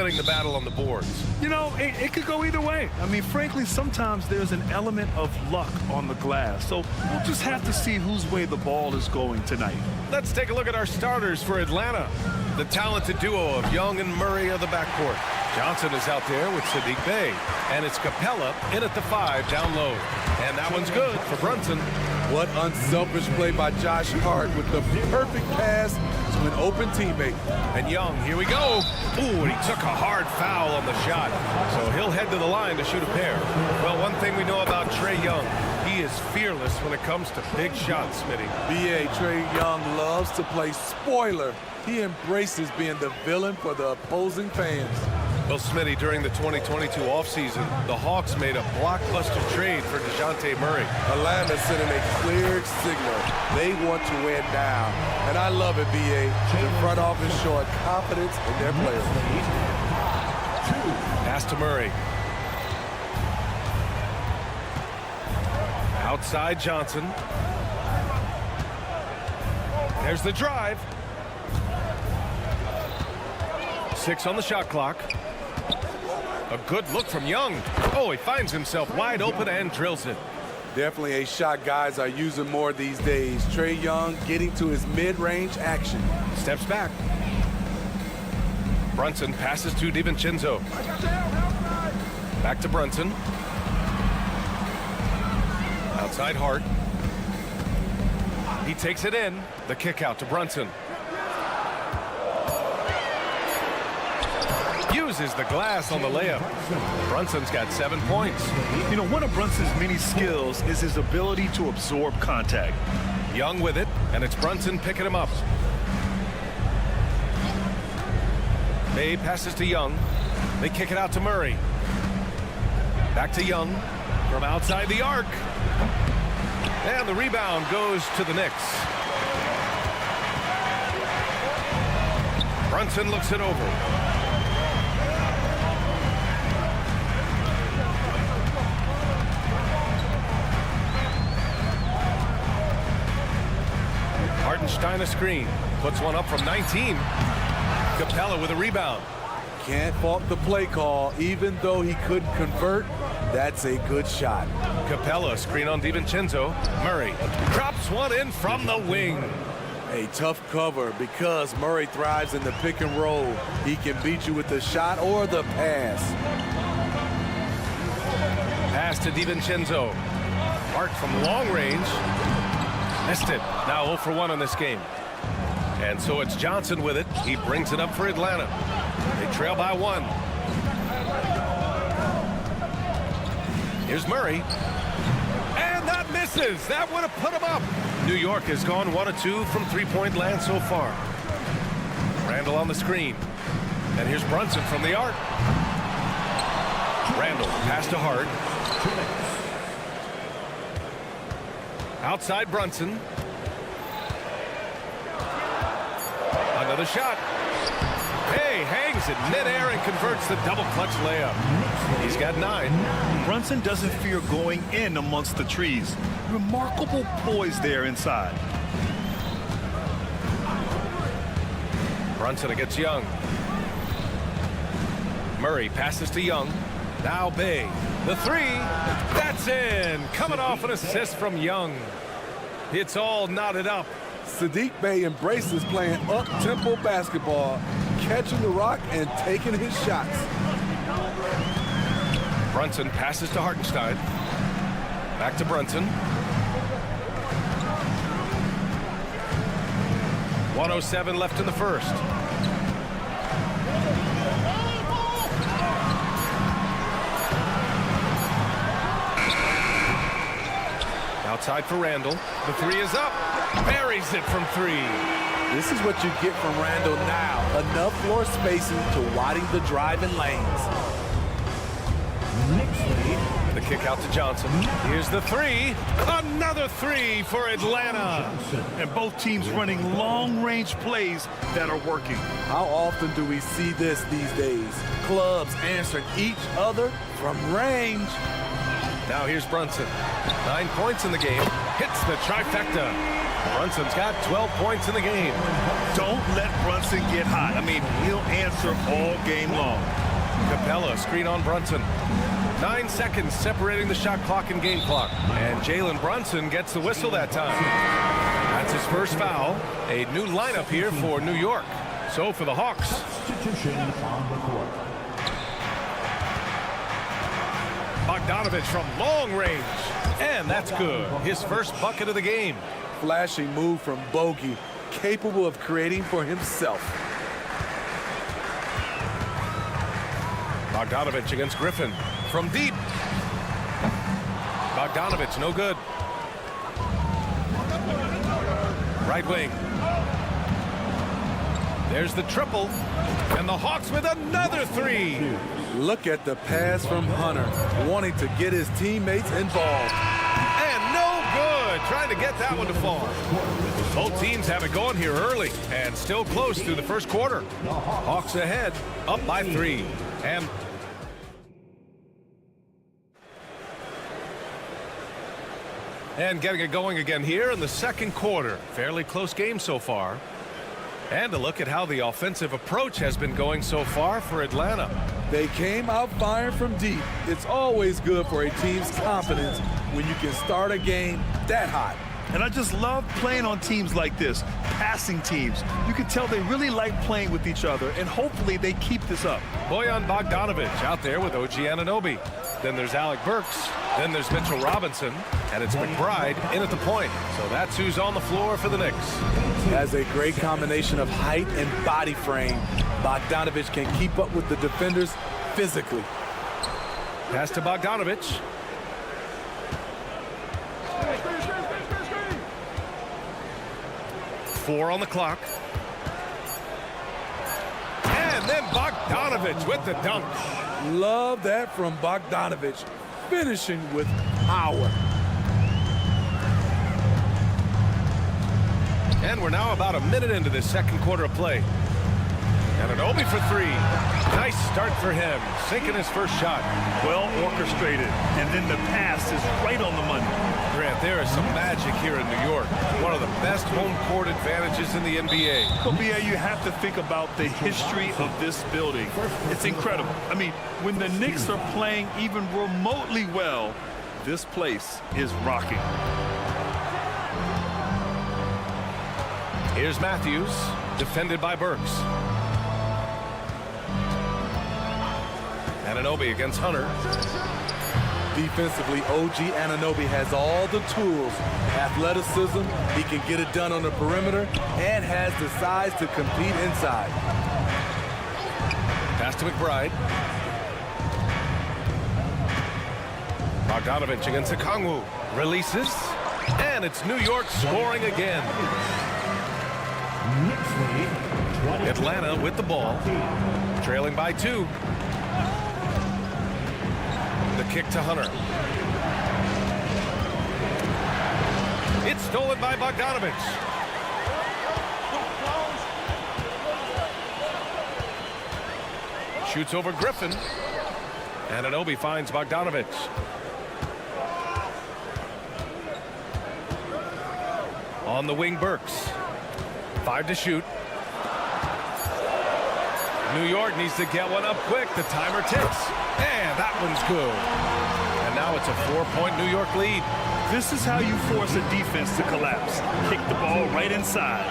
winning the battle on the boards? You know, it could go either way. I mean, frankly, sometimes there's an element of luck on the glass. So we'll just have to see whose way the ball is going tonight. Let's take a look at our starters for Atlanta. The talented duo of Young and Murray of the backcourt. Johnson is out there with Saddiq Bey. And it's Capella in at the 5 down low. And that one's good for Brunson. What unselfish play by Josh Hart with the perfect pass to an open teammate. And Young, here we go. Ooh, and he took a hard foul on the shot. So he'll head to the line to shoot a pair. Well, one thing we know about Trae Young, he is fearless when it comes to big shots, Smitty. B.A. Trae Young loves to play spoiler. He embraces being the villain for the opposing fans. Well, Smitty, during the 2022 offseason, the Hawks made a blockbuster trade for DeJounte Murray. Atlanta sending a clear signal. They want to win now. And I love it, B.A. The front office showing confidence in their players. Pass to Murray. Outside Johnson. There's the drive. 6 on the shot clock. A good look from Young. Oh, he finds himself wide open and drills it. Definitely a shot guys are using more these days. Trae Young getting to his mid-range action. Steps back. Brunson passes to DiVincenzo. Back to Brunson. Outside Hart. He takes it in. The kick out to Brunson. Uses the glass on the layup. Brunson's got 7 points. You know, one of Brunson's many skills is his ability to absorb contact. Young with it, and it's Brunson picking him up. Bey passes to Young. They kick it out to Murray. Back to Young from outside the arc. And the rebound goes to the Knicks. Brunson looks it over. Hartenstein a screen. Puts one up from 19. Capella with a rebound. Can't fault the play call. Even though he couldn't convert, that's a good shot. Capella screen on DiVincenzo. Murray drops one in from the wing. A tough cover because Murray thrives in the pick and roll. He can beat you with the shot or the pass. Pass to DiVincenzo. Hart from long range. Missed it. Now 0 for 1 on this game. And so it's Johnson with it. He brings it up for Atlanta. They trail by 1. Here's Murray. And that misses. That would have put him up. New York has gone 1 of 2 from three-point land so far. Randall on the screen. And here's Brunson from the arc. Randall pass to Hart. Outside Brunson. Another shot. Hey, hangs it midair and converts the double clutch layup. He's got 9. Brunson doesn't fear going in amongst the trees. Remarkable poise there inside. Brunson against Young. Murray passes to Young. Now Bey. The 3. That's in. Coming off an assist from Young. It's all knotted up. Saddiq Bey embraces playing up-tempo basketball, catching the rock and taking his shots. Brunson passes to Hartenstein. Back to Brunson. 1:07 left in the first. Outside for Randall. The 3 is up. Buries it from 3. This is what you get from Randall now. Enough floor spacing to widen the driving lanes. The kick out to Johnson. Here's the 3. Another 3 for Atlanta. And both teams running long-range plays that are working. How often do we see this these days? Clubs answering each other from range. Now here's Brunson. 9 points in the game. Hits the trifecta. Brunson's got 12 points in the game. Don't let Brunson Brunson get hot, I mean, he'll answer all game long. Capella, screen on Brunson. 9 seconds separating the shot clock and game clock. And Jalen Brunson gets the whistle that time. That's his first foul. A new lineup here for New York. So for the Hawks. Substitution on the court. Bogdanovich from long range. And that's good. His first bucket of the game. Flashing move from Bogey, capable of creating for himself. Bogdanovich against Griffin from deep. Bogdanovich, no good. Right wing. There's the triple. And the Hawks with another three. Look at the pass from Hunter, wanting to get his teammates involved. And no good. Trying to get that one to fall. Both teams have it going here early and still close through the first quarter. Hawks ahead, up by 3. And getting it going again here in the second quarter. Fairly close game so far. And a look at how the offensive approach has been going so far for Atlanta. They came out firing from deep. It's always good for a team's confidence when you can start a game that hot. And I just love playing on teams like this, passing teams. You can tell they really like playing with each other, and hopefully they keep this up. Bojan Bogdanovich out there with OG Anunoby. Then there's Alec Burks. Then there's Mitchell Robinson. And it's McBride in at the point. So that's who's on the floor for the Knicks. Has a great combination of height and body frame. Bogdanovich can keep up with the defenders physically. Pass to Bogdanovich. Four on the clock. And then Bogdanovich with the dunk. Love that from Bogdanovich, finishing with power. And we're now about a minute into this second quarter of play. Anunoby for 3. Nice start for him, sinking his first shot. Well orchestrated, and then the pass is right on the money. Grant, there is some magic here in New York. One of the best home court advantages in the NBA. But BA, you have to think about the history of this building. It's incredible. I mean, when the Knicks are playing even remotely well, this place is rocking. Here's Matthews, defended by Burks. Anunoby against Hunter. Defensively, OG Anunoby has all the tools. Athleticism, he can get it done on the perimeter, and has the size to compete inside. Pass to McBride. Bogdanovich against Okongwu. Releases. And it's New York scoring again. Atlanta with the ball. Trailing by 2. The kick to Hunter. It's stolen by Bogdanovich. Shoots over Griffin. And Anunoby finds Bogdanovich. On the wing, Burks. 5 to shoot. New York needs to get one up quick. The timer ticks. And that one's good. And now it's a 4-point New York lead. This is how you force a defense to collapse. Kick the ball right inside.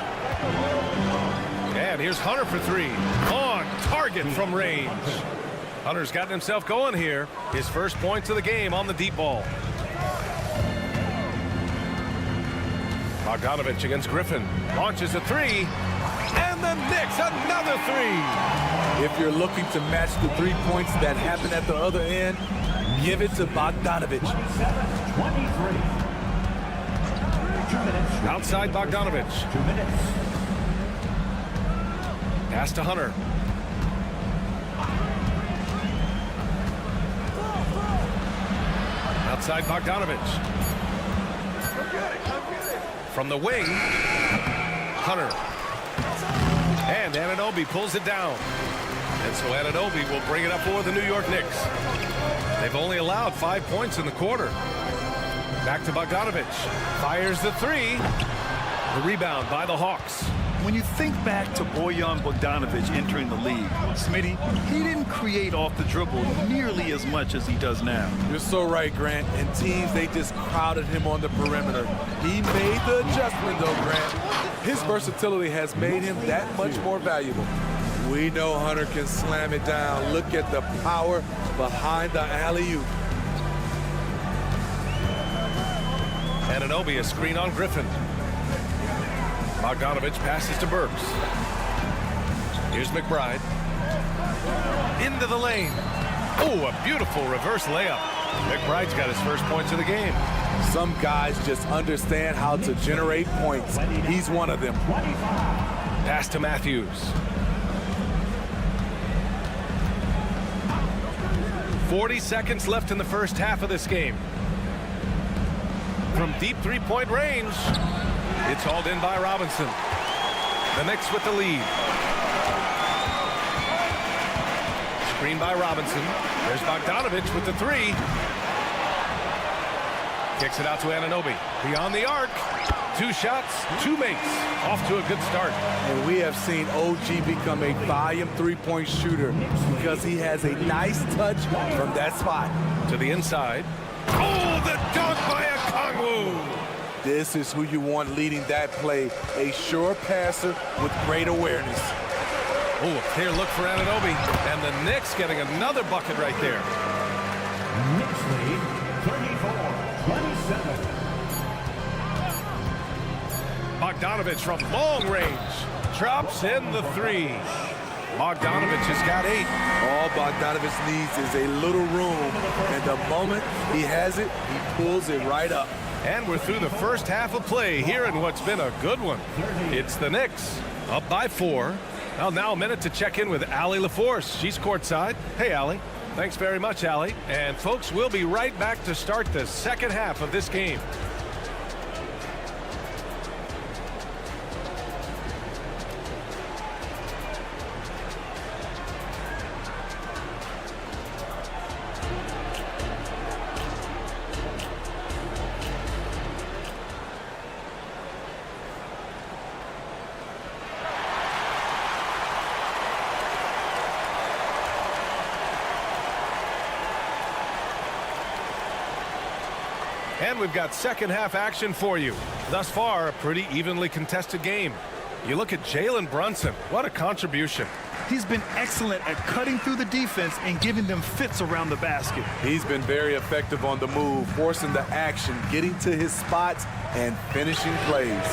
And here's Hunter for 3. On target from range. Hunter's gotten himself going here. His first points of the game on the deep ball. Bogdanovich against Griffin. Launches a 3. And the Knicks, another 3. If you're looking to match the 3 points that happened at the other end, give it to Bogdanovich. 23. 2 minutes. Outside Bogdanovich. 2 minutes. Pass to Hunter. Outside Bogdanovich. From the wing, Hunter. And Anunoby pulls it down. And so Anunoby will bring it up for the New York Knicks. They've only allowed 5 points in the quarter. Back to Bogdanovich. Fires the 3. The rebound by the Hawks. When you think back to Bojan Bogdanovic entering the league, Smitty, he didn't create off the dribble nearly as much as he does now. You're so right, Grant. And teams, they just crowded him on the perimeter. He made the adjustment, though, Grant. His versatility has made him that much more valuable. We know Hunter can slam it down. Look at the power behind the alley-oop. Anunoby, a screen on Griffin. Bogdanovic passes to Burks. Here's McBride. Into the lane. Oh, a beautiful reverse layup. McBride's got his first points of the game. Some guys just understand how to generate points. He's one of them. Pass to Matthews. 40 seconds left in the first half of this game. From deep three-point range, it's hauled in by Robinson. The Knicks with the lead. Screen by Robinson. There's Bogdanovic with the three. Kicks it out to Anunoby. Beyond the arc. 2 shots, 2 makes. Off to a good start. And we have seen OG become a volume three-point shooter because he has a nice touch from that spot. To the inside. Oh, the dunk by Okongwu. This is who you want leading that play. A sure passer with great awareness. Oh, a clear look for Anunoby. And the Knicks getting another bucket right there. Knicks lead 34-27. Bogdanovic from long range. Drops in the three. Bogdanovic has got 8. All Bogdanovic needs is a little room. And the moment he has it, he pulls it right up. And we're through the first half of play here in what's been a good one. It's the Knicks up by 4. Well, now a minute to check in with Allie LaForce. She's courtside. Hey, Allie. Thanks very much, Allie. And folks, we'll be right back to start the second half of this game. And we've got second half action for you. Thus far, a pretty evenly contested game. You look at Jalen Brunson. What a contribution. He's been excellent at cutting through the defense and giving them fits around the basket. He's been very effective on the move, forcing the action, getting to his spots, and finishing plays.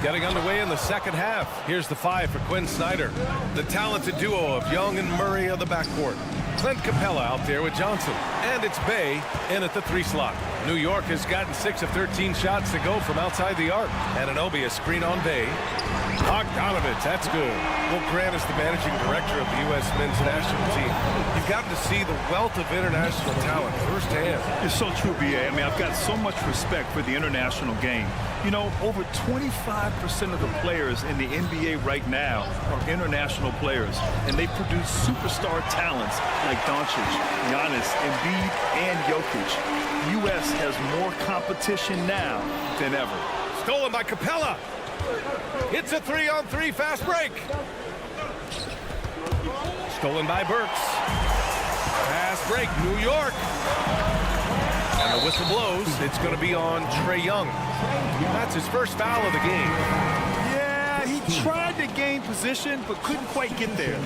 Getting underway in the second half. Here's the 5 for Quinn Snyder. The talented duo of Young and Murray of the backcourt. Clint Capella out there with Johnson. And it's Bay in at the 3 slot. New York has gotten 6 of 13 shots to go from outside the arc. Anunoby, a screen on Bay. Bogdanovic, that's good. Well, Grant is the managing director of the U.S. men's national team. You've gotten to see the wealth of international talent firsthand. It's so true, B.A. I mean, I've got so much respect for the international game. You know, over 25% of the players in the NBA right now are international players, and they produce superstar talents like Doncic, Giannis, Embiid, and Jokic. The U.S. has more competition now than ever. Stolen by Capella. It's a 3-on-3 fast break. Stolen by Burks. Fast break, New York. And the whistle blows. It's going to be on Trae Young. That's his first foul of the game. Yeah, he tried to gain position, but couldn't quite get there.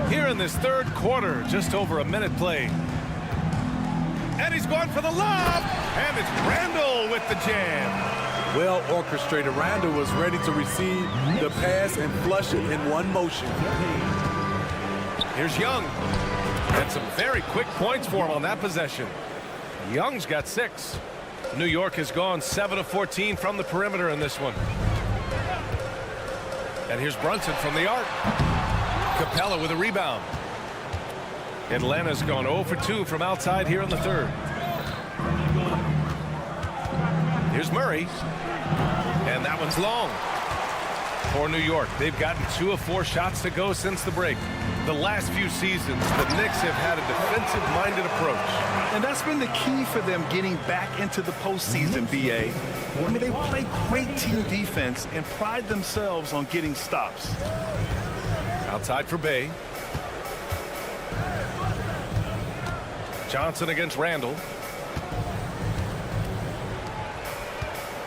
Here in this third quarter, just over a minute played. And he's going for the lob. And it's Randall with the jam. Well orchestrated. Randall was ready to receive the pass and flush it in one motion. Here's Young. And some very quick points for him on that possession. Young's got 6. New York has gone 7 of 14 from the perimeter in this one. And here's Brunson from the arc. Capella with a rebound. Atlanta's gone 0 for 2 from outside here in the third. Here's Murray. And that one's long. for New York. They've gotten 2 of 4 shots to go since the break. The last few seasons, the Knicks have had a defensive-minded approach. And that's been the key for them getting back into the postseason, B.A. I mean, they play great team defense and pride themselves on getting stops. Outside for Bay. Johnson against Randall.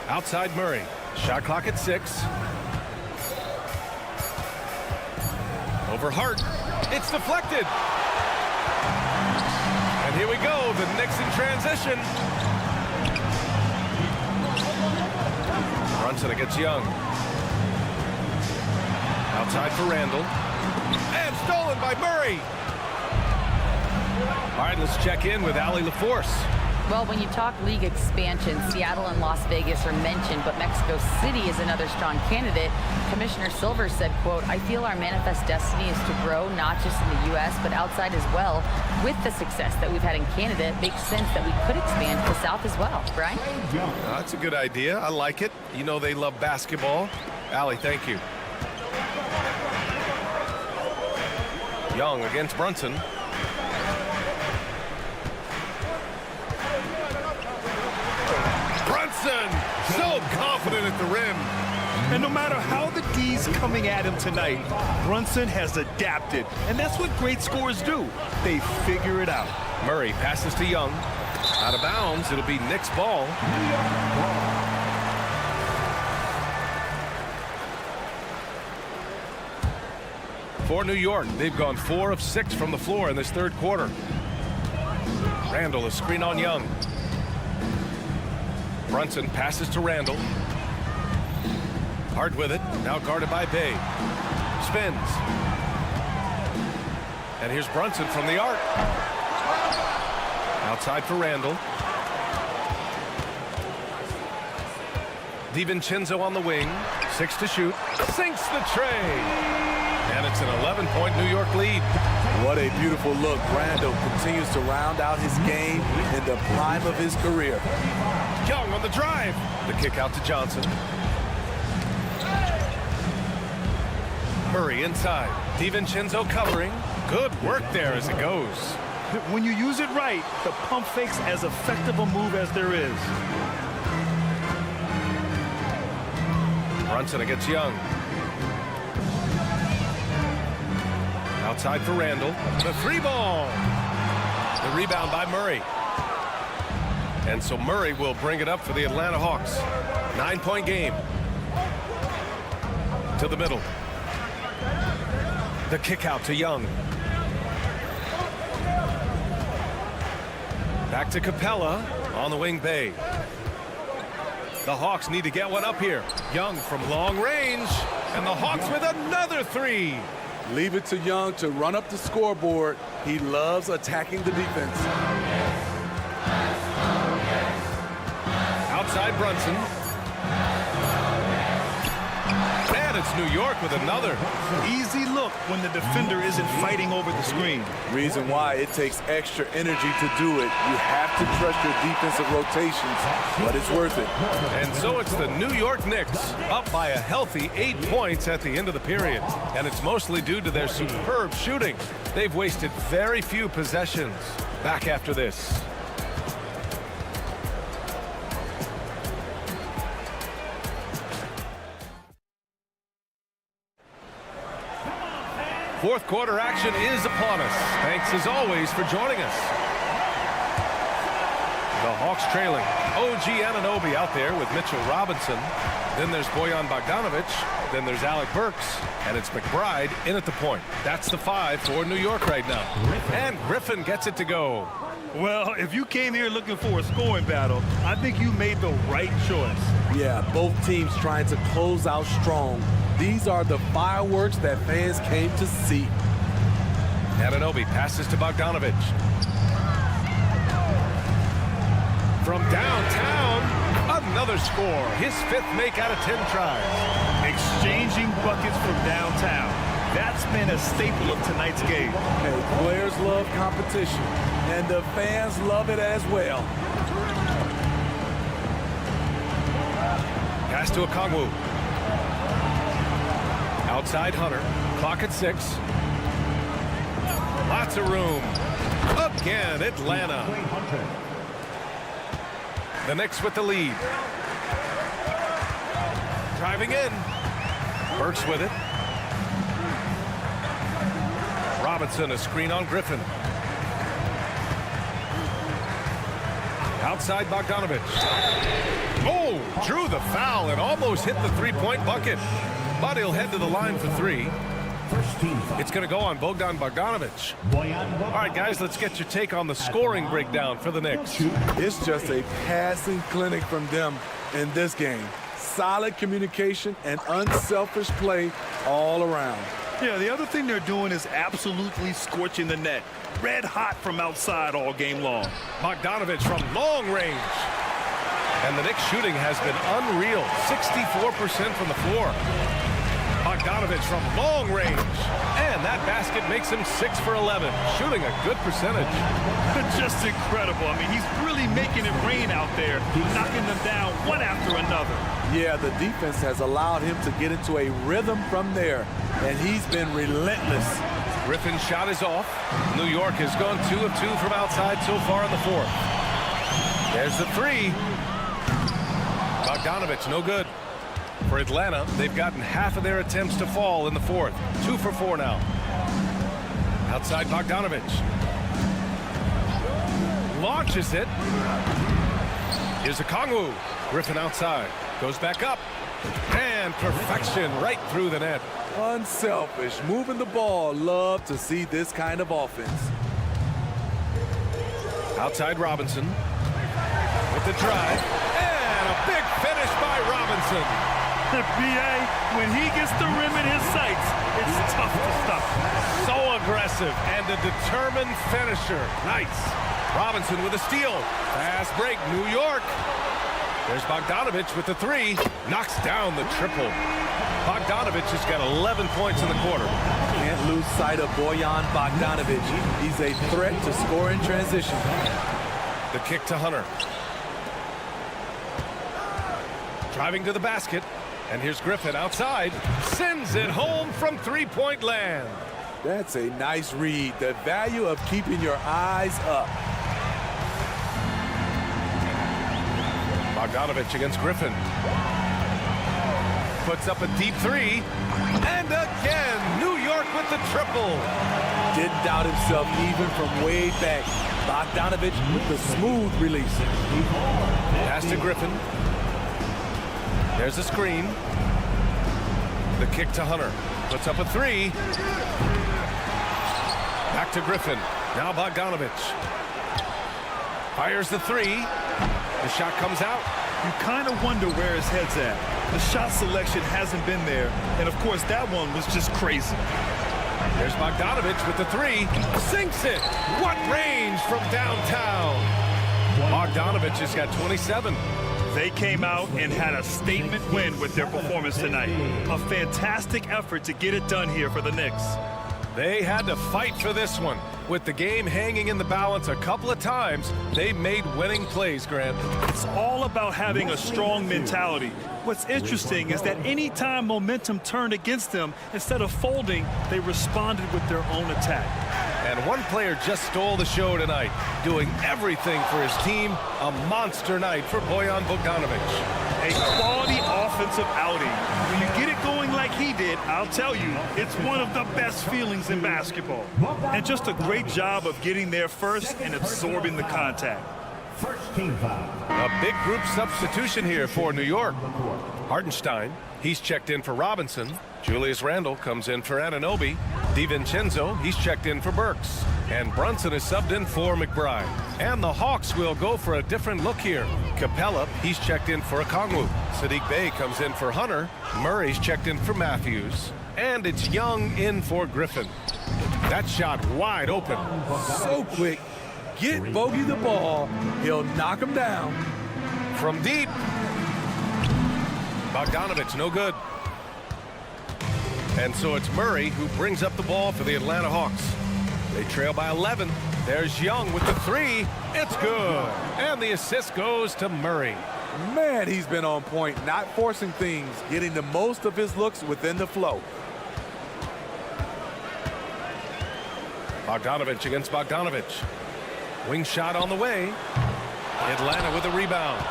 Outside Murray. Shot clock at 6. Over Hart. It's deflected. And here we go. The Knicks in transition. Brunson against Young. Outside for Randall. And stolen by Murray. All right, let's check in with Allie LaForce. Well, when you talk league expansion, Seattle and Las Vegas are mentioned, but Mexico City is another strong candidate. Commissioner Silver said, quote, "I feel our manifest destiny is to grow not just in the U.S., but outside as well. With the success that we've had in Canada, it makes sense that we could expand to the South as well." Brian? That's a good idea. I like it. You know they love basketball. Allie, thank you. Young against Brunson. So confident at the rim. And no matter how the D's coming at him tonight, Brunson has adapted. And that's what great scorers do. They figure it out. Murray passes to Young. Out of bounds. It'll be Knicks ball. For New York, they've gone 4 of 6 from the floor in this third quarter. Randall, a screen on Young. Brunson passes to Randall. Hart with it. Now guarded by Bay. Spins. And here's Brunson from the arc. Outside for Randall. DiVincenzo on the wing. 6 to shoot. Sinks the tray. And it's an 11-point New York lead. What a beautiful look. Randall continues to round out his game in the prime of his career. Young on the drive. The kick out to Johnson. Murray inside. DiVincenzo covering. Good work there as it goes. When you use it right, the pump fake's as effective a move as there is. Brunson against Young. Outside for Randall. The 3-ball. The rebound by Murray. And so Murray will bring it up for the Atlanta Hawks. 9-point game. To the middle. The kick out to Young. Back to Capella. On the wing, Bay. The Hawks need to get one up here. Young from long range. And the Hawks with another 3. Leave it to Young to run up the scoreboard. He loves attacking the defense. Outside Brunson. And it's New York with another. Easy look when the defender isn't fighting over the screen. Reason why it takes extra energy to do it. You have to trust your defensive rotations, but it's worth it. And so it's the New York Knicks up by a healthy 8 points at the end of the period. And it's mostly due to their superb shooting. They've wasted very few possessions. Back after this. Fourth quarter action is upon us. Thanks as always for joining us. The Hawks trailing. OG Anunoby out there with Mitchell Robinson. Then there's Bojan Bogdanovic. Then there's Alec Burks. And it's McBride in at the point. That's the 5 for New York right now. And Griffin gets it to go. Well, if you came here looking for a scoring battle, I think you made the right choice. Yeah, both teams trying to close out strong. These are the fireworks that fans came to see. Anunoby passes to Bogdanovic. From downtown, another score. His 5th make out of 10 tries. Exchanging buckets from downtown. That's been a staple of tonight's game. Hey, players love competition, and the fans love it as well. Pass to Okongwu. Outside Hunter. Clock at 6. Lots of room. Again, Atlanta. The Knicks with the lead. Driving in. Burks with it. Robinson, a screen on Griffin. Outside Bogdanovich. Oh, drew the foul and almost hit the three-point bucket. But he'll head to the line for 3. It's going to go on Bogdan Bogdanovich. All right, guys, let's get your take on the scoring breakdown for the Knicks. It's just a passing clinic from them in this game. Solid communication and unselfish play all around. Yeah, the other thing they're doing is absolutely scorching the net. Red hot from outside all game long. Bogdanovich from long range. And the Knicks shooting has been unreal. 64% from the floor. Bogdanovich from long range. And that basket makes him 6 for 11. Shooting a good percentage. Just incredible. I mean, he's really making it rain out there, knocking them down one after another. Yeah, the defense has allowed him to get into a rhythm from there, and he's been relentless. Griffin's shot is off. New York has gone 2 of 2 from outside so far in the 4th. There's the 3. Bogdanovich, no good. For Atlanta, they've gotten half of their attempts to fall in the 4th. 2 for 4 now. Outside Bogdanovich. Launches it. Here's a Kongwu. Griffin outside. Goes back up. And perfection right through the net. Unselfish, moving the ball. Love to see this kind of offense. Outside Robinson. With the drive. And a big finish by Robinson. The BA, when he gets the rim in his sights, it's tough to stop. So aggressive and a determined finisher. Nice. Robinson with a steal. Fast break, New York. There's Bogdanovich with the 3. Knocks down the triple. Bogdanovich has got 11 points in the quarter. Can't lose sight of Bojan Bogdanovich. He's a threat to score in transition. The kick to Hunter. Driving to the basket. And here's Griffin outside. Sends it home from three-point land. That's a nice read. The value of keeping your eyes up. Bogdanovich against Griffin. Puts up a deep 3. And again, New York with the triple. Didn't doubt himself even from way back. Bogdanovich with the smooth release. Pass to Griffin. There's a screen. The kick to Hunter. Puts up a 3. Back to Griffin. Now Bogdanovich. Fires the 3. The shot comes out. You kind of wonder where his head's at. The shot selection hasn't been there. And, of course, that one was just crazy. There's Bogdanovich with the 3. Sinks it. What range from downtown. Bogdanovich has got 27. They came out and had a statement win with their performance tonight. A fantastic effort to get it done here for the Knicks. They had to fight for this one. With the game hanging in the balance a couple of times, they made winning plays, Grant. It's all about having a strong mentality. What's interesting is that anytime momentum turned against them, instead of folding, they responded with their own attack. And one player just stole the show tonight, doing everything for his team. A monster night for Bojan Bogdanovich. A quality offensive outing. When you get it going like he did, I'll tell you, it's one of the best feelings in basketball. And just a great job of getting there first and absorbing the contact. A big group substitution here for New York. Hartenstein, he's checked in for Robinson. Julius Randle comes in for Anunoby. DiVincenzo, he's checked in for Burks. And Brunson is subbed in for McBride. And the Hawks will go for a different look here. Capella, he's checked in for Okongwu. Sadiq Bey comes in for Hunter. Murray's checked in for Matthews. And it's Young in for Griffin. That shot wide open. So quick. Get Bogey the ball. He'll knock him down. From deep. Bogdanovich, no good. And so it's Murray who brings up the ball for the Atlanta Hawks. They trail by 11. There's Young with the 3. It's good. And the assist goes to Murray. Man, he's been on point, not forcing things, getting the most of his looks within the flow. Bogdanovich against Bogdanovich. Wing shot on the way. Atlanta with a rebound.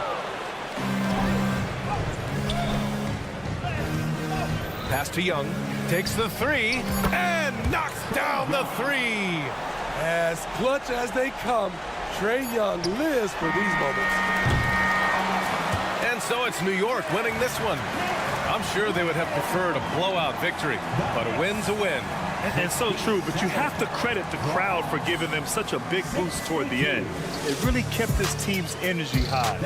Pass to Young. Takes the three and knocks down the three. As clutch as they come, Trae Young lives for these moments. And so it's New York winning this one. I'm sure they would have preferred a blowout victory, but a win's a win. And so true, but you have to credit the crowd for giving them such a big boost toward the end. It really kept this team's energy high.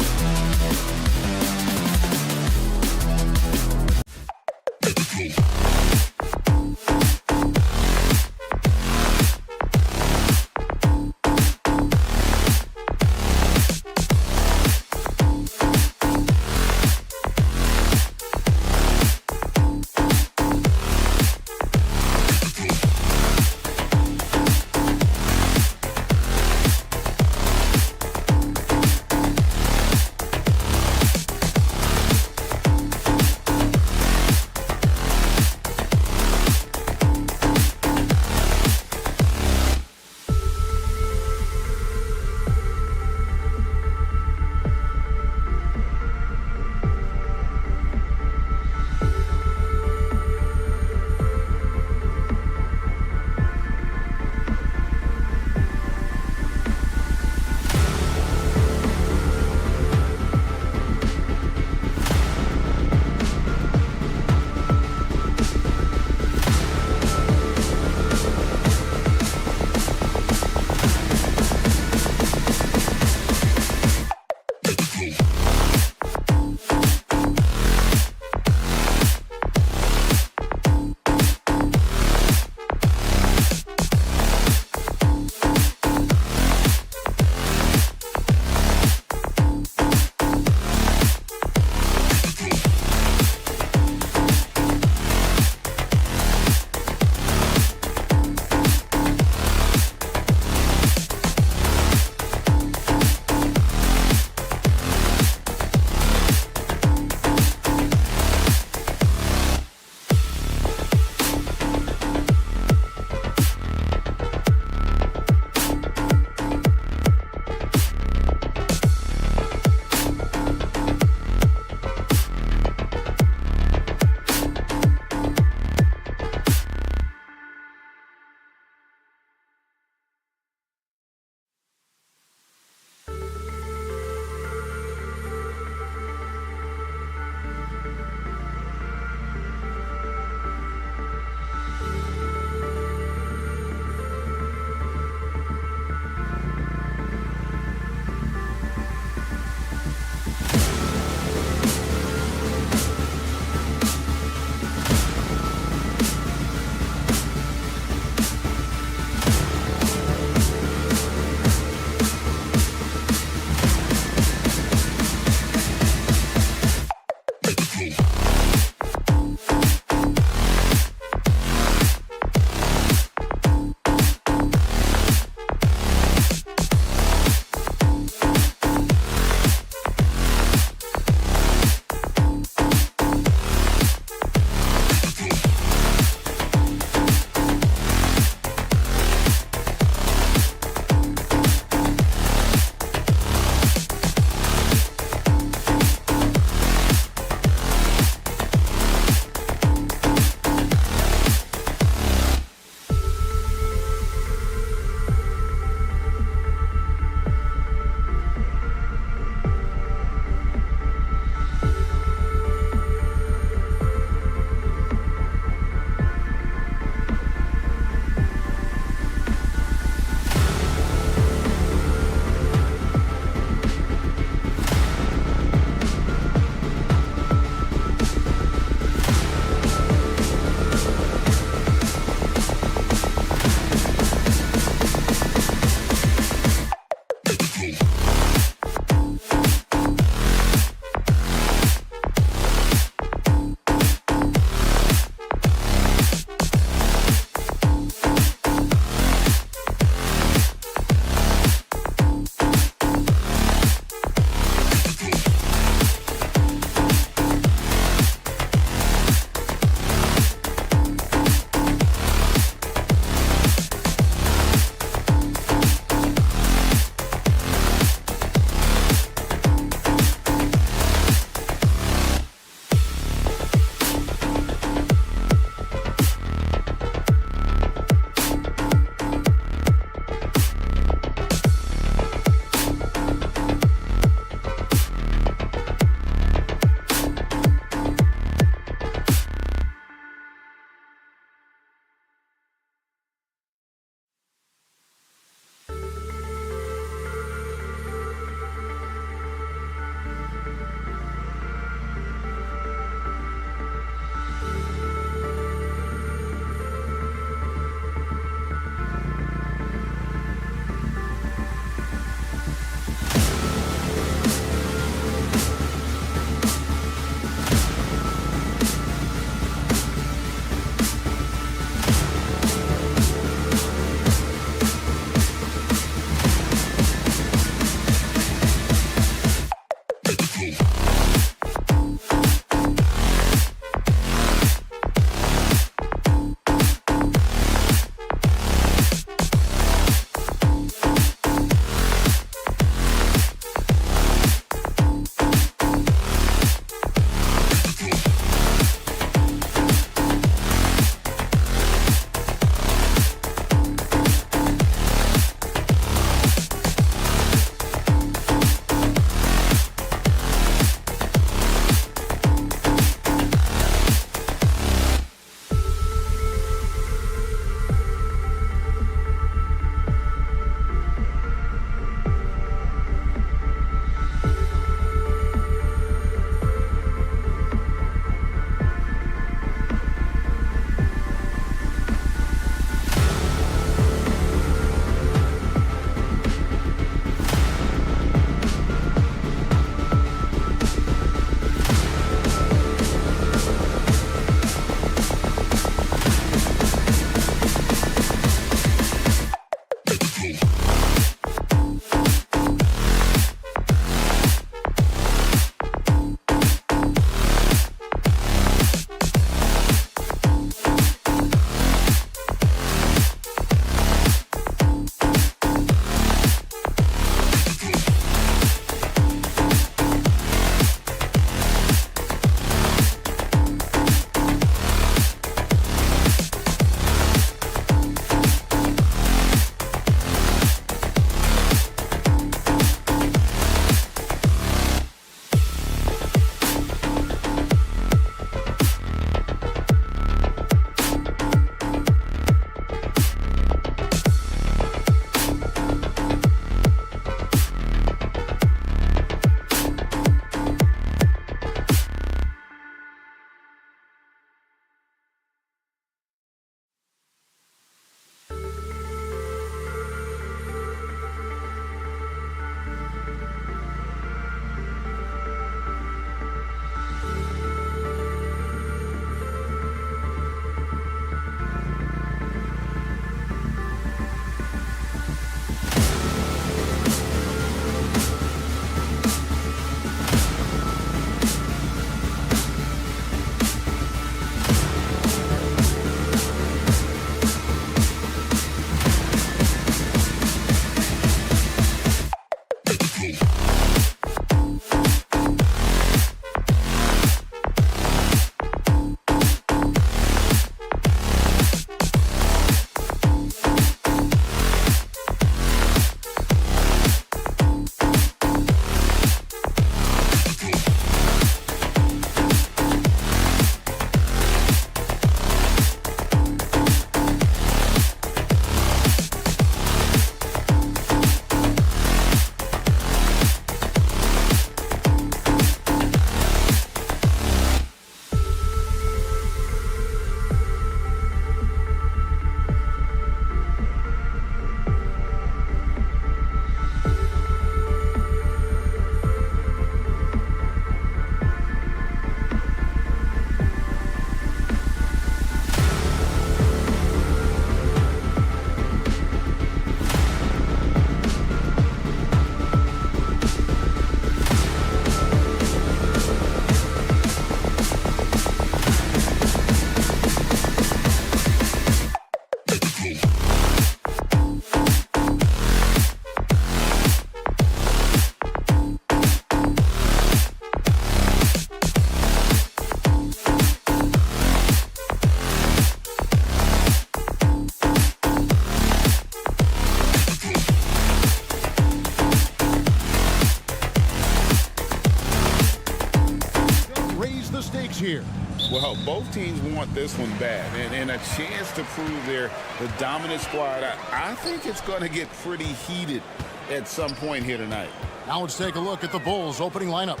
is here. Well, both teams want this one bad, and a chance to prove they're the dominant squad. I think it's going to get pretty heated at some point here tonight. Now let's take a look at the Bulls' opening lineup.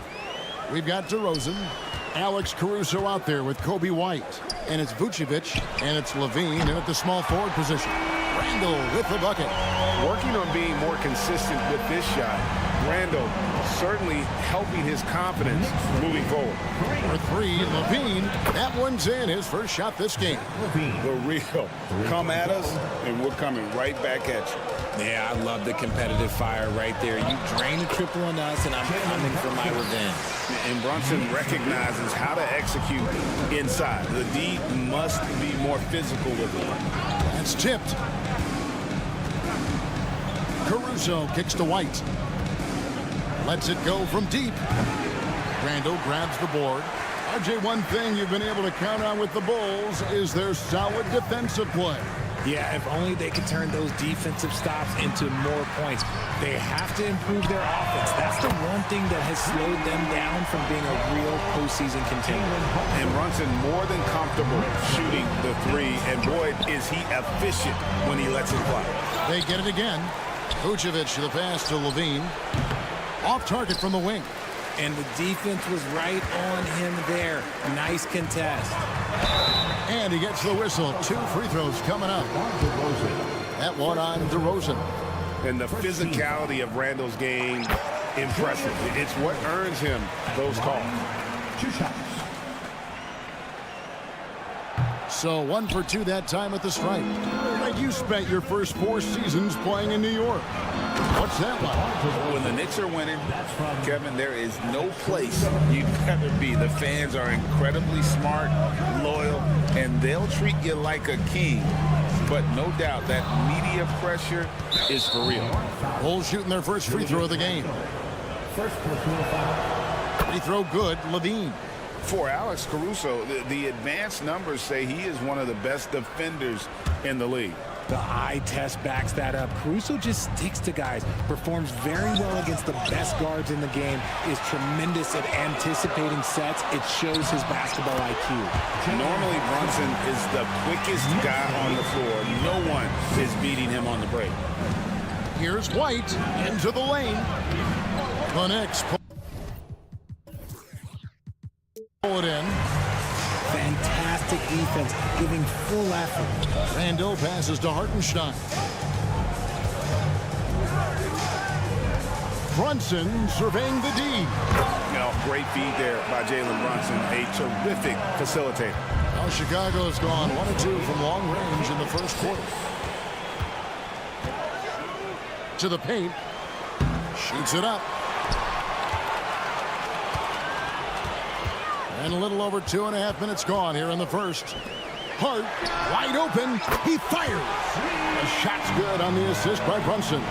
We've got DeRozan, Alex Caruso out there with Kobe White, and it's Vucevic, and it's Levine in at the small forward position. Randall with the bucket. Working on being more consistent with this shot. Randall certainly helping his confidence moving forward. For three, Levine. That one's in, his first shot this game. The real. Come at us, and we're coming right back at you. Yeah, I love the competitive fire right there. You drain the triple on us, and I'm coming for my revenge. And Brunson recognizes how to execute inside. The D must be more physical with it. That's tipped. Caruso kicks to White. Lets it go from deep. Randall grabs the board. RJ, one thing you've been able to count on with the Bulls is their solid defensive play. Yeah, if only they could turn those defensive stops into more points. They have to improve their offense. That's the one thing that has slowed them down from being a real postseason contender. And Brunson more than comfortable shooting the three. And boy, is he efficient when he lets it fly. They get it again. Vucevic to the pass to Levine. Off target from the wing. And the defense was right on him there. Nice contest. And he gets the whistle. 2 free throws coming up. That one on DeRozan. And the physicality of Randall's game, impressive. It's what earns him those calls. 2 shots. So 1 for 2 that time at the stripe. And you spent your first 4 seasons playing in New York. What's that like? When the Knicks are winning, Kevin, there is no place you'd rather be. The fans are incredibly smart, loyal, and they'll treat you like a king. But no doubt that media pressure is for real. Bulls shooting their first free throw of the game. First personal foul. Free throw good, Levine. For Alex Caruso, the advanced numbers say he is one of the best defenders in the league. The eye test backs that up. Caruso just sticks to guys, performs very well against the best guards in the game, is tremendous at anticipating sets. It shows his basketball IQ. Normally, Brunson is the quickest guy on the floor. No one is beating him on the break. Here's White into the lane. The Knicks pull it in. Fantastic defense, giving full effort. Randall passes to Hartenstein. Brunson surveying the D. Great feed there by Jalen Brunson, a terrific facilitator. Now Chicago's gone 1 of 2 from long range in the first quarter. To the paint. Shoots it up. And a little over 2.5 minutes gone here in the first. Hart, wide open. He fires. The shot's good on the assist by Brunson.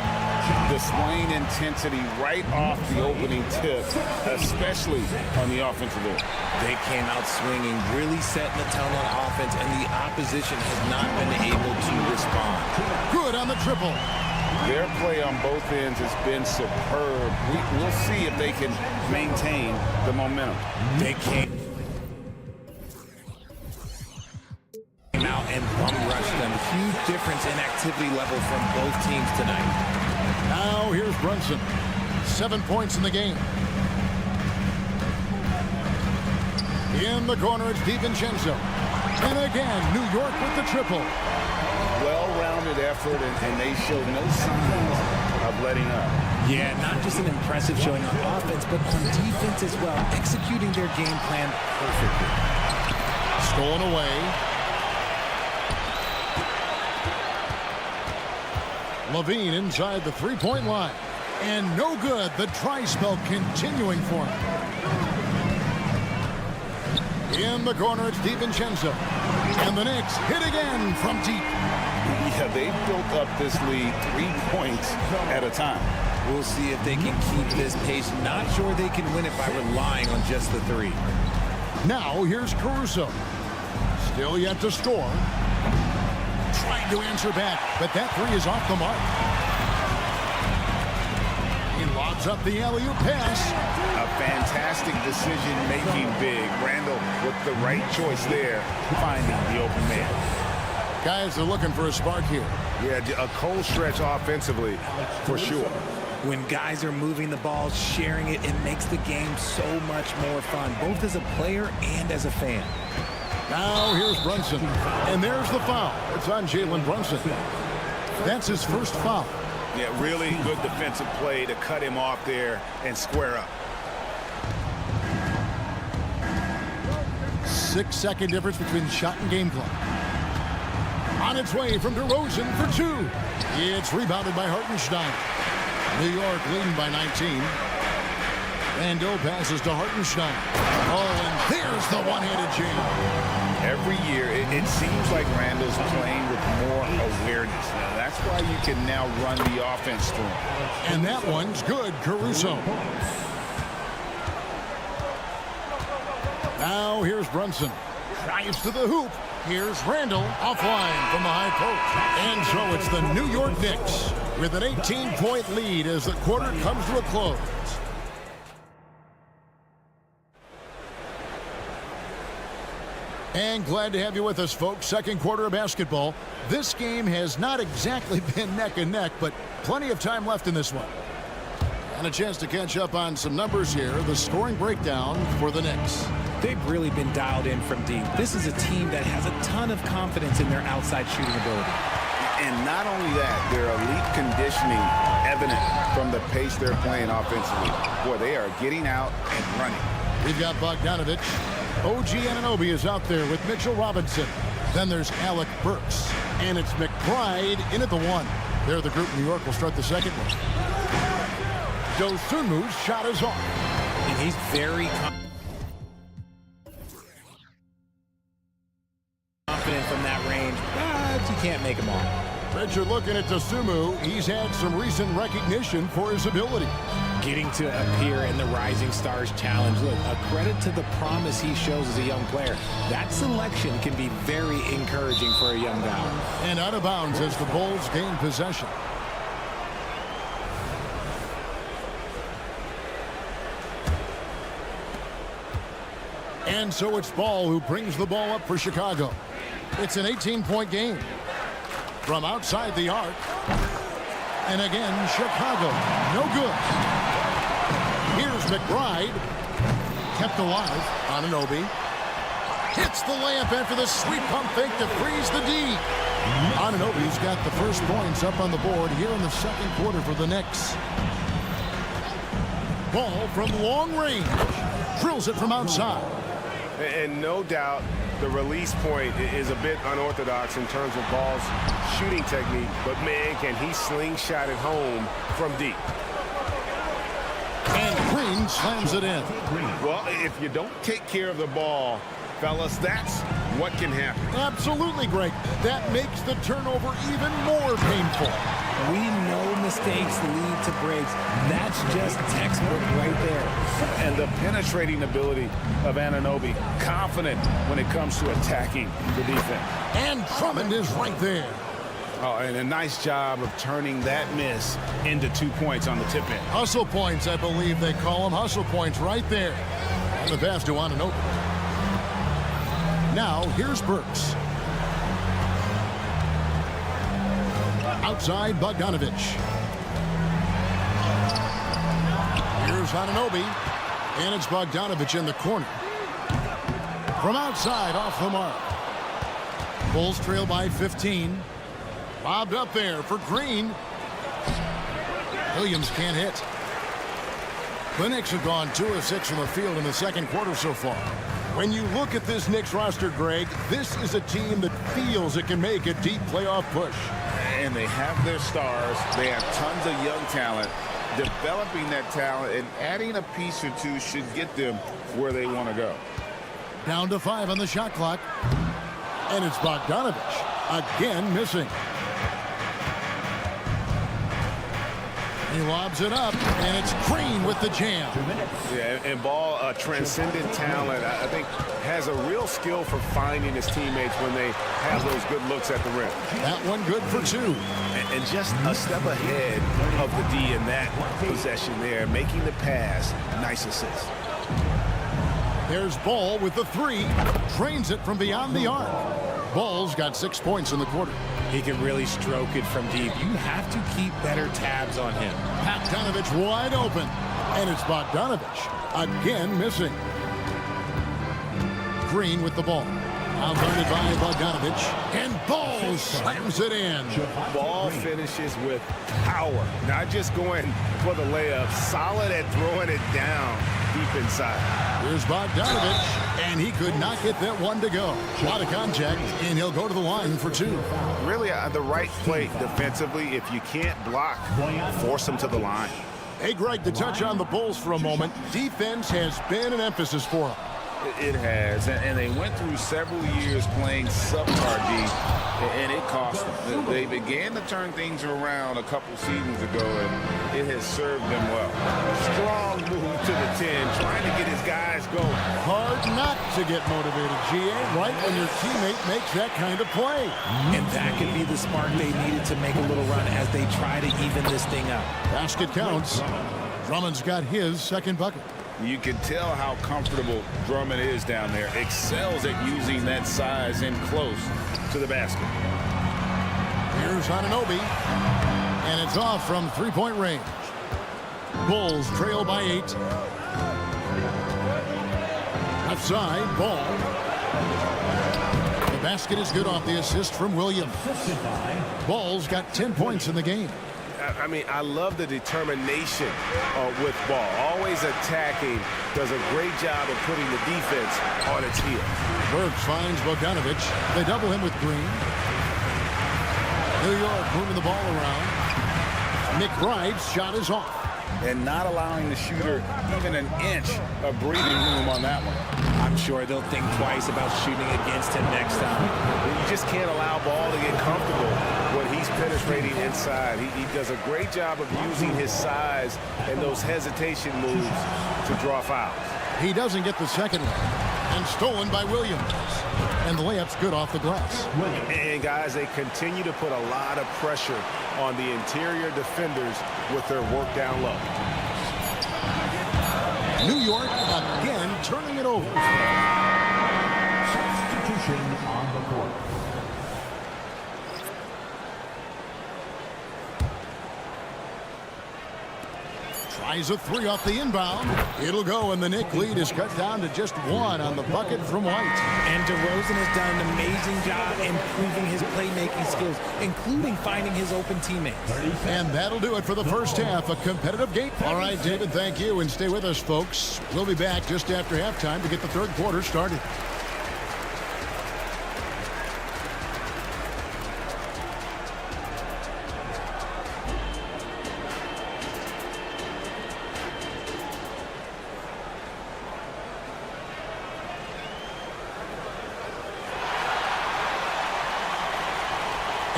Displaying intensity right off the opening tip, especially on the offensive end. They came out swinging, really setting the tone on offense, and the opposition has not been able to respond. Good on the triple. Their play on both ends has been superb. We'll see if they can maintain the momentum. They came out and bum rushed them. Huge difference in activity level from both teams tonight. Now here's Brunson. 7 points in the game. In the corner, it's DiVincenzo. And again, New York with the triple. Well-rounded effort, and they showed no signs of letting up. Yeah, not just an impressive showing on offense, but on defense as well, executing their game plan perfectly. Stolen away. Levine inside the three-point line. And no good. The dry spell continuing for him. In the corner, it's DiVincenzo. And the Knicks hit again from deep. Yeah, they've built up this lead 3 points at a time. We'll see if they can keep this pace. Not sure they can win it by relying on just the three. Now here's Caruso. Still yet to score. Trying to answer back, but that three is off the mark. He lobs Fires up the alley-oop pass. A fantastic decision-making big. Randall with the right choice there, finding the open man. Guys are looking for a spark here. Yeah, a cold stretch offensively, for sure. When guys are moving the ball, sharing it, it makes the game so much more fun, both as a player and as a fan. Now here's Brunson. And there's the foul. It's on Jalen Brunson. That's his first foul. Yeah, really good defensive play to cut him off there and square up. 6-second difference between shot and game clock. On its way from DeRozan for two. It's rebounded by Hartenstein. New York leading by 19. Randall passes to Hartenstein. Oh, and there's the one-handed jam. Every year, it seems like Randall's playing with more awareness. Now, that's why you can now run the offense through him. And that one's good, Caruso. Now here's Brunson. Drives to the hoop. Here's Randall offline from the high post. And so it's the New York Knicks with an 18-point lead as the quarter comes to a close. And glad to have you with us, folks. Second quarter of basketball. This game has not exactly been neck and neck, but plenty of time left in this one. And a chance to catch up on some numbers here. The scoring breakdown for the Knicks. They've really been dialed in from deep. This is a team that has a ton of confidence in their outside shooting ability. And not only that, their elite conditioning evident from the pace they're playing offensively. Boy, they are getting out and running. We've got Bogdanovich. OG Anunoby is out there with Mitchell Robinson. Then there's Alec Burks. And it's McBride in at the one. They're the group. New York will start the second one. Dosunmu's shot is off. And he's very confident from that range, but you can't make him all. But you're looking at Dosunmu. He's had some recent recognition for his ability. Getting to appear in the Rising Stars Challenge. Look, a credit to the promise he shows as a young player. That selection can be very encouraging for a young guy. And out of bounds as the Bulls gain possession. And so it's Ball who brings the ball up for Chicago. It's an 18-point game. From outside the arc. And again, Chicago. No good. Here's McBride. Kept alive. Anunoby. Hits the layup after the sweep pump fake to freeze the D. Anunoby's got the first points up on the board here in the second quarter for the Knicks. Ball from long range. Drills it from outside. And no doubt the release point is a bit unorthodox in terms of Ball's shooting technique, but man, can he slingshot it home from deep. And Green slams it in. Well, if you don't take care of the ball, fellas, that's what can happen. Absolutely, Greg. That makes the turnover even more painful. We know mistakes lead to breaks. That's just textbook right there. And the penetrating ability of Anunoby, confident when it comes to attacking the defense. And Drummond is right there. Oh, and a nice job of turning that miss into 2 points on the tip in. Hustle points, I believe they call them. Hustle points right there. And the pass to Anunoby. Now, here's Burks. Outside, Bogdanovich. Here's Anunoby. And it's Bogdanovich in the corner. From outside, off the mark. Bulls trail by 15. Lobbed up there for Green. Williams can't hit. The Knicks have gone 2 of 6 from the field in the second quarter so far. When you look at this Knicks roster, Greg, this is a team that feels it can make a deep playoff push. And they have their stars. They have tons of young talent. Developing that talent and adding a piece or two should get them where they want to go. Down to 5 on the shot clock. And it's Bogdanovich again missing. He lobs it up, and it's Green with the jam. Yeah, and Ball, a transcendent talent, I think has a real skill for finding his teammates when they have those good looks at the rim. That one good for 2. And just a step ahead of the D in that possession there, making the pass. Nice assist. There's Ball with the 3. Drains it from beyond the arc. Ball's got 6 points in the quarter. He can really stroke it from deep. You have to keep better tabs on him. Bogdanovich wide open. And it's Bogdanovich again missing. Green with the ball. Outguarded by Bogdanovich. And Ball slams it in. Ball finishes with power, not just going for the layup, solid at throwing it down deep inside. Here's Bogdanovich, and he could not get that one to go. A lot of contact, and he'll go to the line for 2. Really the right play defensively. If you can't block, force them to the line. Hey, Greg, to touch on the Bulls for a moment, defense has been an emphasis for them. It has, and they went through several years playing subpar D, and it cost them. They began to turn things around a couple seasons ago, and it has served them well. Strong move to the 10, trying to get his guys going. Hard not to get motivated, GA, right when your teammate makes that kind of play. And that could be the spark they needed to make a little run as they try to even this thing up. Basket counts. Drummond's got his second bucket. You can tell how comfortable Drummond is down there. Excels at using that size in close to the basket. Here's Anunoby, and it's off from three-point range. Bulls trail by 8. Left side, Ball. The basket is good off the assist from Williams. Ball's got 10 points in the game. I mean, I love the determination with Ball. Always attacking. Does a great job of putting the defense on its heels. Burks finds Bogdanovich. They double him with Green. New York moving the ball around. McBride's shot is off. And not allowing the shooter even an inch of breathing room on that one. I'm sure they'll think twice about shooting against him next time. You just can't allow Ball to get comfortable when he's penetrating inside. He does a great job of using his size and those hesitation moves to draw fouls. He doesn't get the second one. And stolen by Williams. And the layup's good off the glass. And guys, they continue to put a lot of pressure on the interior defenders with their work down low. New York again turning it over. Substitution on the court. Tries a 3 off the inbound. It'll go, and the Knicks lead is cut down to just 1 on the bucket from White. And DeRozan has done an amazing job improving his playmaking skills, including finding his open teammates. And that'll do it for the first half, a competitive game. All right, David, thank you, and stay with us, folks. We'll be back just after halftime to get the third quarter started.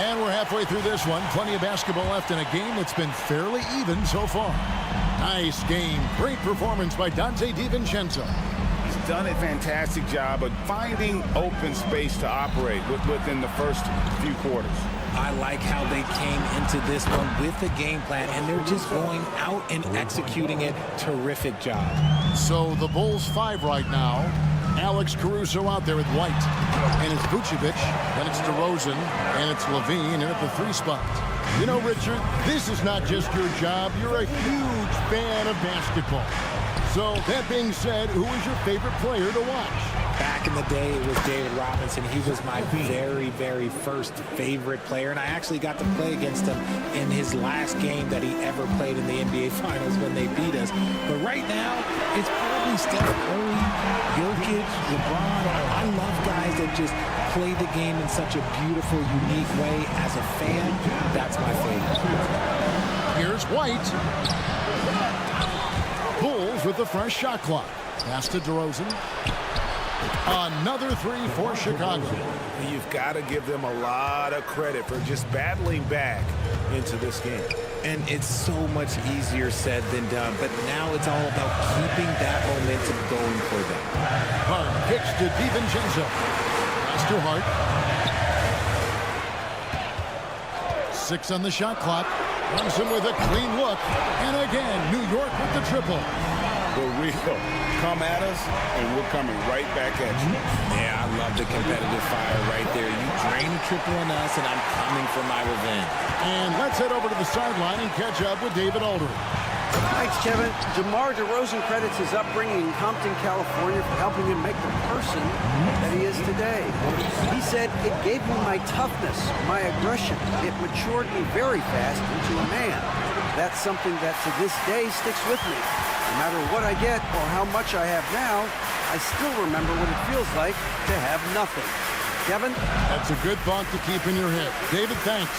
And we're halfway through this one. Plenty of basketball left in a game that's been fairly even so far. Nice game. Great performance by Dante DiVincenzo. He's done a fantastic job of finding open space to operate within the first few quarters. I like how they came into this one with a game plan, and they're just going out and executing it. Terrific job. So the Bulls 5 right now. Alex Caruso out there with White. And it's Vucevic. Then it's DeRozan. And it's Levine in at the 3 spot. You know, Richard, this is not just your job. You're a huge fan of basketball. So that being said, who is your favorite player to watch? Back in the day, it was David Robinson. He was my very, very first favorite player, and I actually got to play against him in his last game that he ever played in the NBA Finals when they beat us. But right now, it's probably Steph Curry, Jokic, LeBron. I love guys that just play the game in such a beautiful, unique way. As a fan, that's my favorite. Here's White. Bulls with the fresh shot clock. Pass to DeRozan. Another 3 for Chicago. You've got to give them a lot of credit for just battling back into this game. And it's so much easier said than done. But now it's all about keeping that momentum going for them. Hart kicks to DiVincenzo. Pass to Hart. 6 on the shot clock. Brunson with a clean look. And again, New York with the triple. For real. Come at us, and we're coming right back at you. Yeah, I love the competitive fire right there. You drain a triple on us, and I'm coming for my revenge. And let's head over to the sideline and catch up with David Aldridge. Thanks, Kevin. DeMar DeRozan credits his upbringing in Compton, California for helping him make the person that he is today. He said, "It gave me my toughness, my aggression. It matured me very fast into a man. That's something that to this day sticks with me. No matter what I get or how much I have now, I still remember what it feels like to have nothing." Kevin? That's a good thought to keep in your head. David, thanks.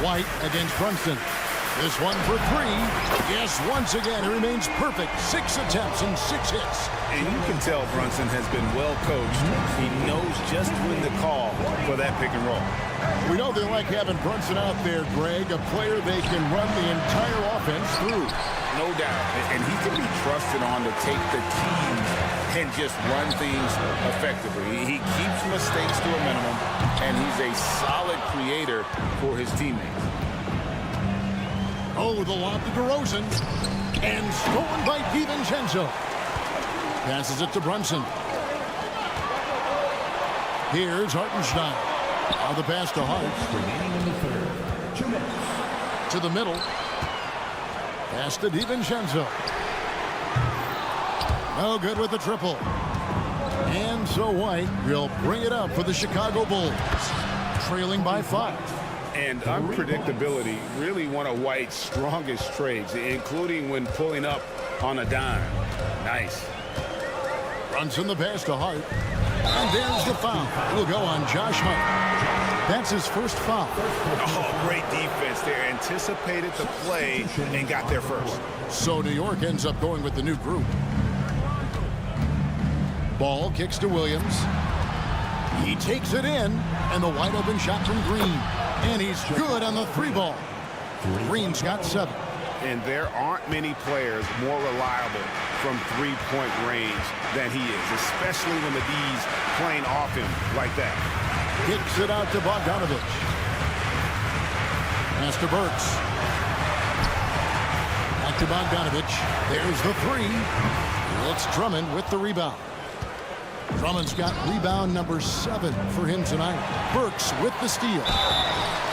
White against Brunson. This one for 3. Yes, once again, he remains perfect. 6 attempts and 6 hits. And you can tell Brunson has been well coached. He knows just when to call for that pick and roll. We know they like having Brunson out there, Greg, a player they can run the entire offense through. No doubt. And he can be trusted on to take the keys and just run things effectively. He keeps mistakes to a minimum, and he's a solid creator for his teammates. Oh, the lob to DeRozan. And stolen by DiVincenzo. Passes it to Brunson. Here's Hartenstein. Now the pass to Hart. Remaining in the third. 2 minutes. To the middle. Pass to DiVincenzo. No good with the triple. And so White will bring it up for the Chicago Bulls. Trailing by 5. And unpredictability, really one of White's strongest traits, including when pulling up on a dime. Nice. Brunson the pass to Hart. And there's the foul. It'll go on Josh Hart. That's his first foul. Oh, great defense there. Anticipated the play and got there first. So New York ends up going with the new group. Ball kicks to Williams. He takes it in, and the wide open shot from Green. And he's good on the 3 ball. Green's got 7. And there aren't many players more reliable from 3-point range than he is, especially when the D's playing off him like that. Kicks it out to Bogdanovich. Pass to Burks. Back to Bogdanovich. There's the 3. It's Drummond with the rebound. Drummond's got rebound number 7 for him tonight. Burks with the steal.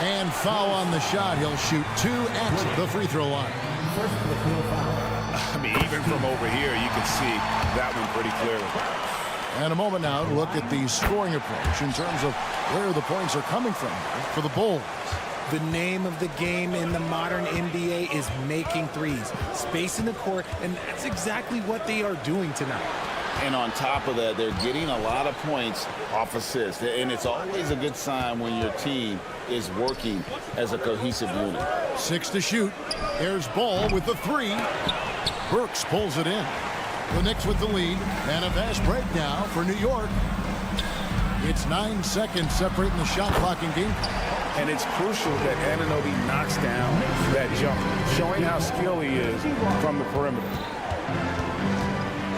And foul on the shot. He'll shoot 2 at the free throw line. I mean, even from over here, you can see that one pretty clearly. And a moment now to look at the scoring approach in terms of where the points are coming from for the Bulls. The name of the game in the modern NBA is making threes. Space in the court, and that's exactly what they are doing tonight. And on top of that, they're getting a lot of points off assists. And it's always a good sign when your team is working as a cohesive unit. 6 to shoot. There's Ball with the 3. Burks pulls it in. The Knicks with the lead. And a fast break now for New York. It's 9 seconds separating the shot clock and game. And it's crucial that Anunoby knocks down that jumper, showing how skilled he is from the perimeter.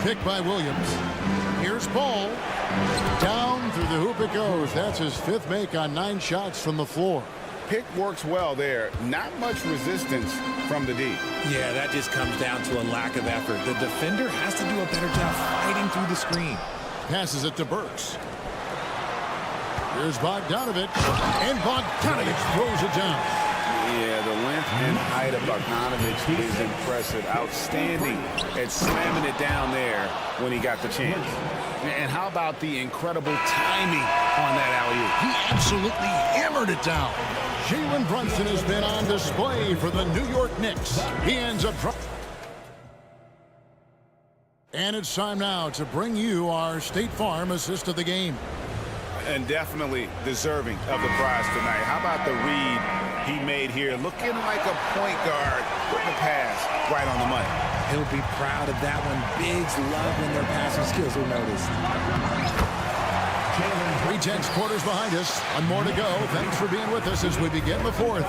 Pick by Williams. Here's Ball. Down through the hoop it goes. That's his 5th make on 9 shots from the floor. Pick works well there. Not much resistance from the D. Yeah, that just comes down to a lack of effort. The defender has to do a better job fighting through the screen. Passes it to Burks. Here's Bogdanovich. And Bogdanovich throws it down. Yeah, the length and height of Bogdanovich is impressive. Outstanding at slamming it down there when he got the chance. And how about the incredible timing on that alley-oop? He absolutely hammered it down. Jalen Brunson has been on display for the New York Knicks. He ends up... And it's time now to bring you our State Farm assist of the game. And definitely deserving of the prize tonight. How about the read he made here? Looking like a point guard, putting the pass right on the money. He'll be proud of that one. Bigs love when their passing skills are noticed. 3 quarters behind us. One more to go. Thanks for being with us as we begin the fourth.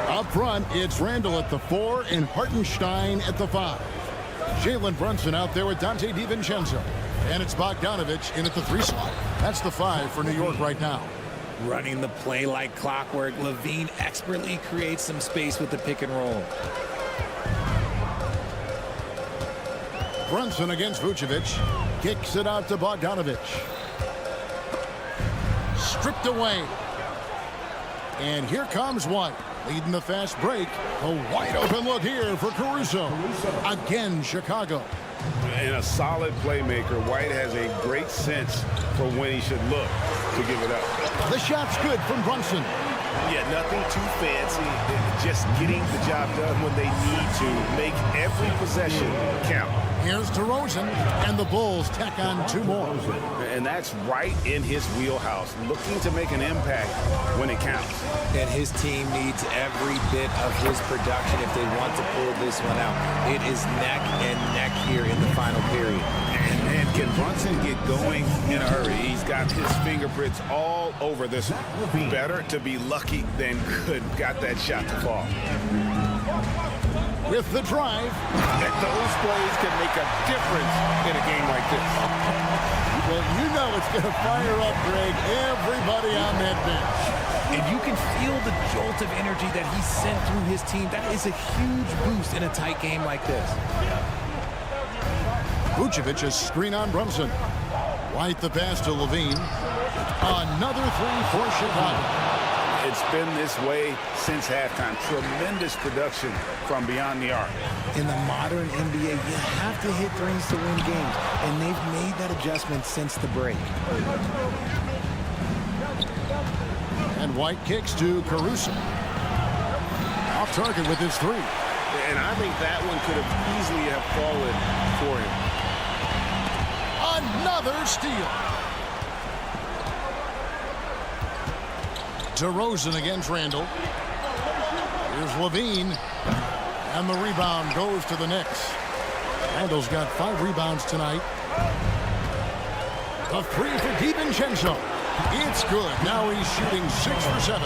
Up front, it's Randall at the 4 and Hartenstein at the 5. Jalen Brunson out there with Dante DiVincenzo. And it's Bogdanovich in at the 3 slot. That's the 5 for New York right now. Running the play like clockwork, Levine expertly creates some space with the pick and roll. Brunson against Vucevic. Kicks it out to Bogdanovich. Stripped away. And here comes White. Leading the fast break. A wide open look here for Caruso. Again, Chicago. And a solid playmaker. White has a great sense for when he should look to give it up. The shot's good from Brunson. Yeah, nothing too fancy. Just getting the job done when they need to. Make every possession count. Here's DeRozan, and the Bulls tack on 2 more. And that's right in his wheelhouse, looking to make an impact when it counts. And his team needs every bit of his production if they want to pull this one out. It is neck and neck here in the final period. And can Brunson get going in a hurry? He's got his fingerprints all over this one. Better to be lucky than good. Got that shot to fall. With the drive. And those plays can make a difference in a game like this. Well, you know it's going to fire up, Greg, everybody on that bench. And you can feel the jolt of energy that he sent through his team. That is a huge boost in a tight game like this. Vucevic, a screen on Brunson. White the pass to Levine. Another 3 for Chicago. It's been this way since halftime. Tremendous production from beyond the arc. In the modern NBA, you have to hit threes to win games, and they've made that adjustment since the break. And White kicks to Caruso. Off target with his 3. And I think that one could have easily have fallen for him. Another steal. DeRozan against Randall. Here's Levine. And the rebound goes to the Knicks. Randall's got 5 rebounds tonight. A 3 for DiVincenzo. It's good. Now he's shooting 6 for 7.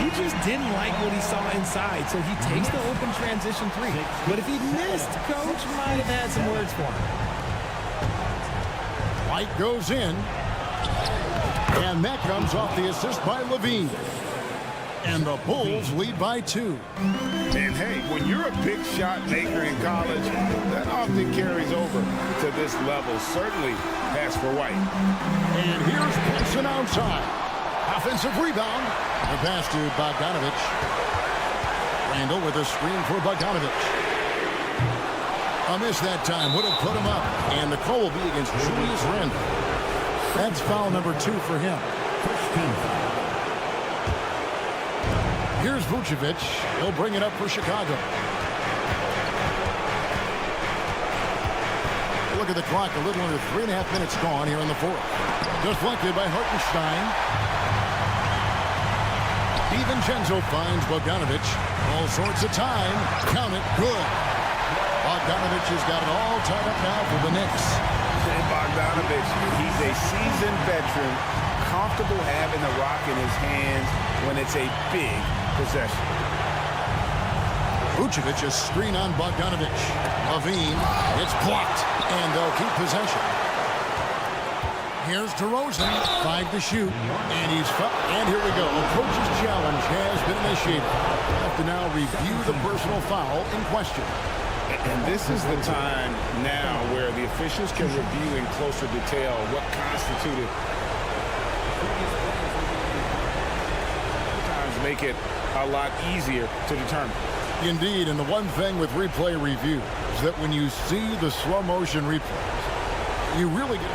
He just didn't like what he saw inside, so he takes the open transition 3. But if he missed, Coach might have had some words for him. White goes in. And that comes off the assist by Levine. And the Bulls lead by 2. And hey, when you're a big shot maker in college, that often carries over to this level. Certainly pass for White. And here's Brunson outside. Offensive rebound. The pass to Bogdanovich. Randall with a screen for Bogdanovich. A miss that time would have put him up. And the call will be against Julius Randall. That's foul number 2 for him. Here's Vucevic. He'll bring it up for Chicago. Look at the clock. A little under 3.5 minutes gone here in the 4th. Deflected by Hartenstein. DiVincenzo finds Bogdanovich. All sorts of time. Count it. Good. Bogdanovich has got it all tied up now for the Knicks. And Bogdanovich, he's a seasoned veteran, comfortable having the rock in his hands when it's a big possession. Vucevic, a screen on Bogdanovich. Levine, it's blocked, and they'll keep possession. Here's DeRozan, 5 to shoot, and he's and here we go. A coach's challenge has been initiated. We'll have to now review the personal foul in question. And this is the time now where the officials can review in closer detail what constituted. Sometimes make it a lot easier to determine. Indeed, and the one thing with replay review is that when you see the slow motion replays, you really get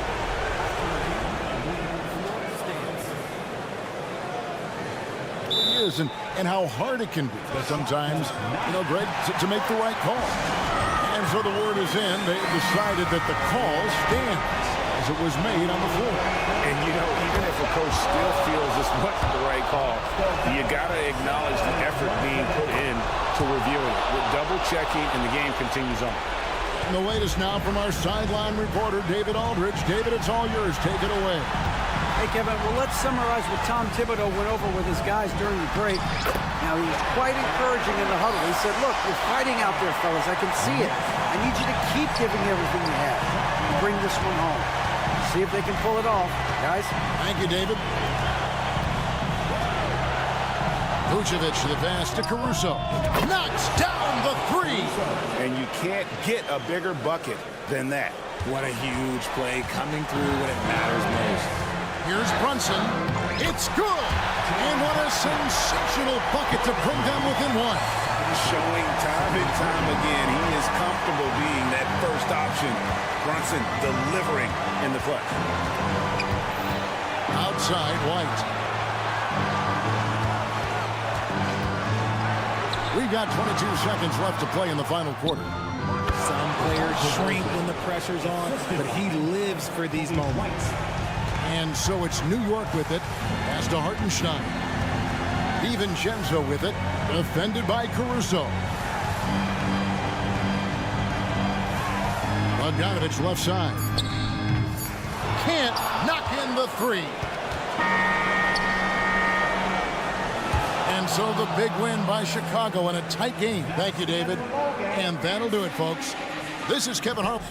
and how hard it can be sometimes, Greg, to make the right call. And so the word is in. They decided that the call stands as it was made on the floor. And, even if a coach still feels this wasn't the right call, you got to acknowledge the effort being put in to reviewing it. With double checking, and the game continues on. And the latest now from our sideline reporter, David Aldridge. David, it's all yours. Take it away. Hey, Kevin, well, let's summarize what Tom Thibodeau went over with his guys during the break. Now, he was quite encouraging in the huddle. He said, look, you're fighting out there, fellas. I can see it. I need you to keep giving everything you have and bring this one home. See if they can pull it off, guys. Thank you, David. Vucevic to the pass to Caruso. Knocks down the three. And you can't get a bigger bucket than that. What a huge play coming through when it matters most. Here's Brunson. It's good. And what a sensational bucket to bring them within one. Showing time and time again, he is comfortable being that first option. Brunson delivering in the clutch. Outside White. We've got 22 seconds left to play in the final quarter. Some players shrink when the pressure's on, but he lives for these moments. And so it's New York with it. Pass to Hartenstein. DiVincenzo with it. Defended by Caruso. Bogdanovich left side. Can't knock in the three. And so the big win by Chicago in a tight game. Thank you, David. And that'll do it, folks. This is Kevin Harlan.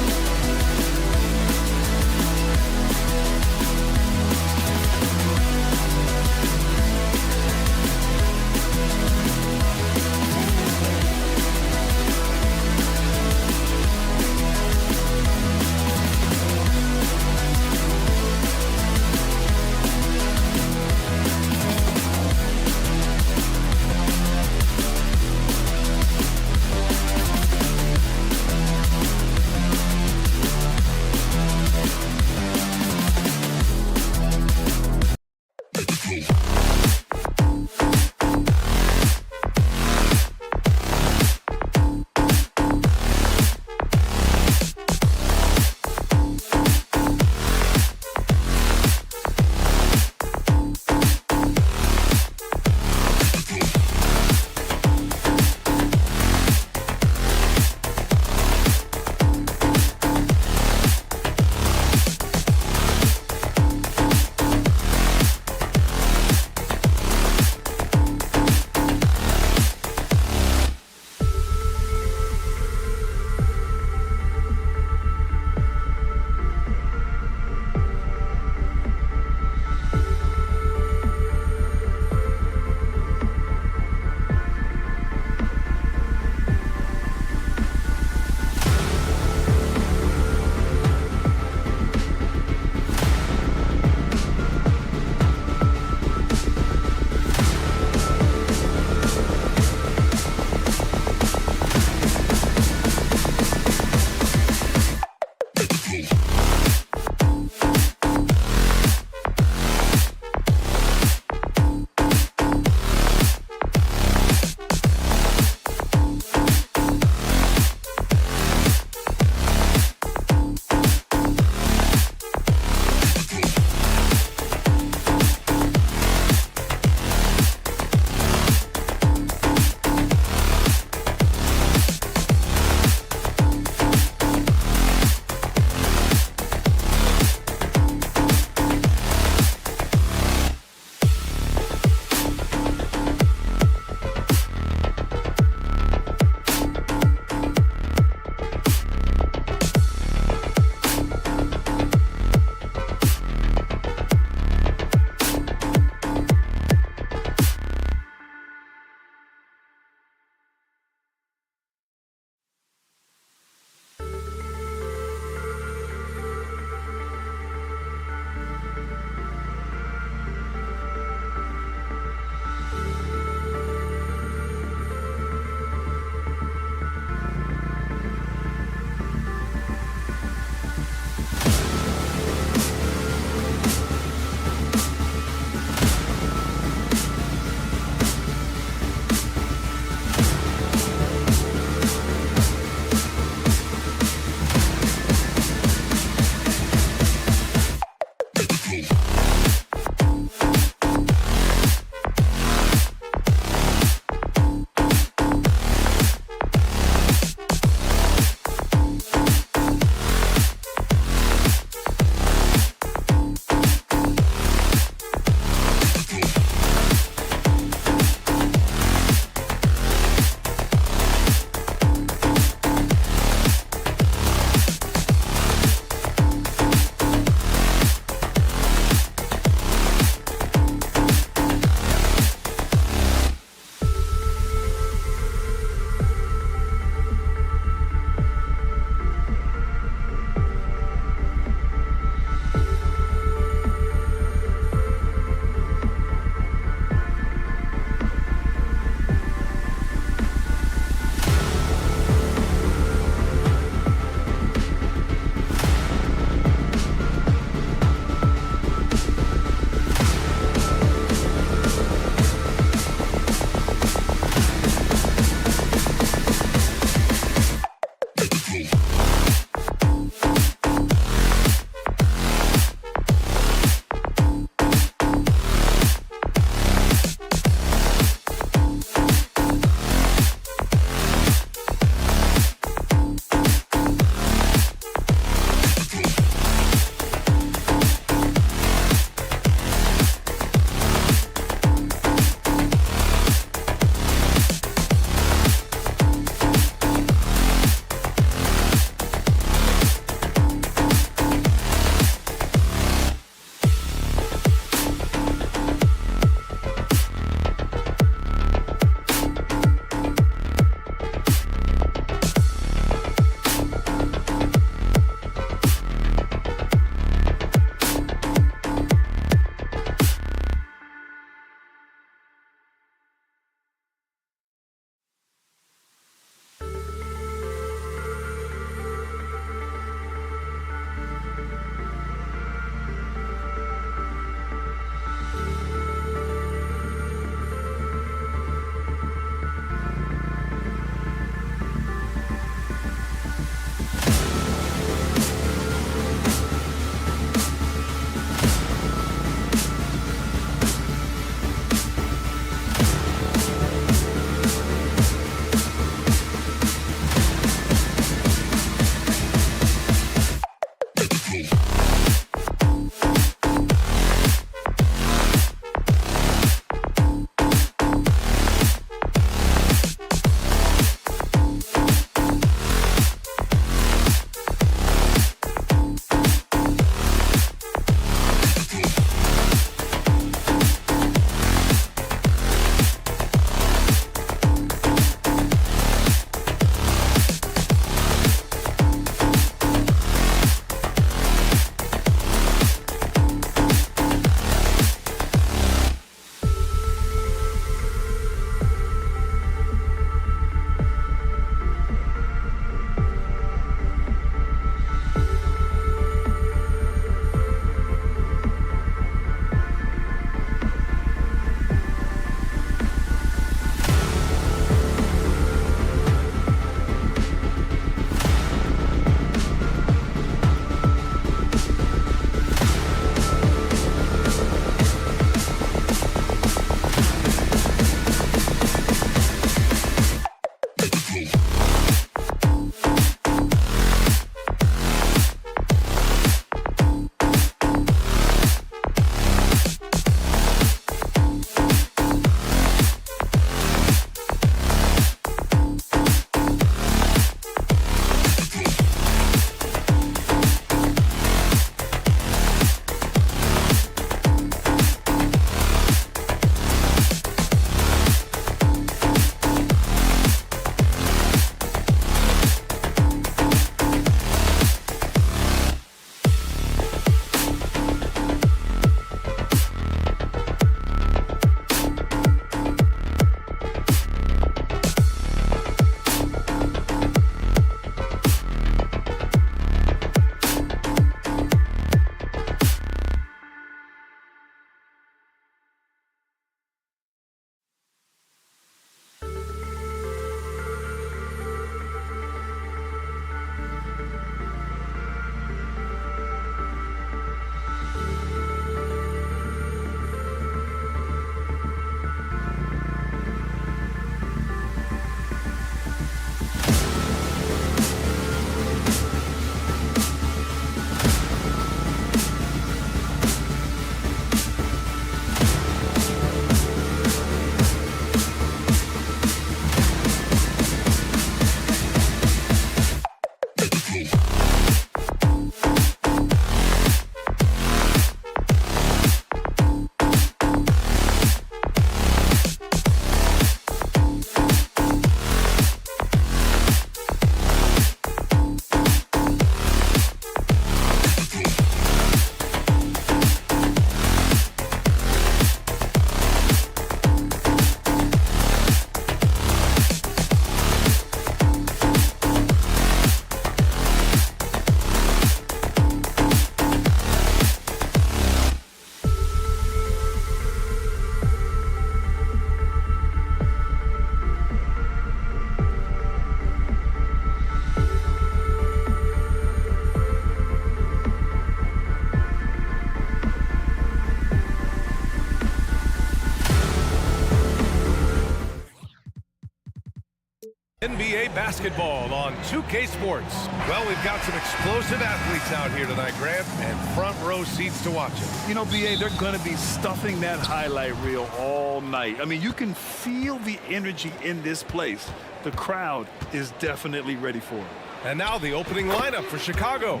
NBA basketball on 2K Sports. Well, we've got some explosive athletes out here tonight, Grant, and front row seats to watch it. You know, BA, they're going to be stuffing that highlight reel all night. I mean, you can feel the energy in this place. The crowd is definitely ready for it. And now the opening lineup for Chicago.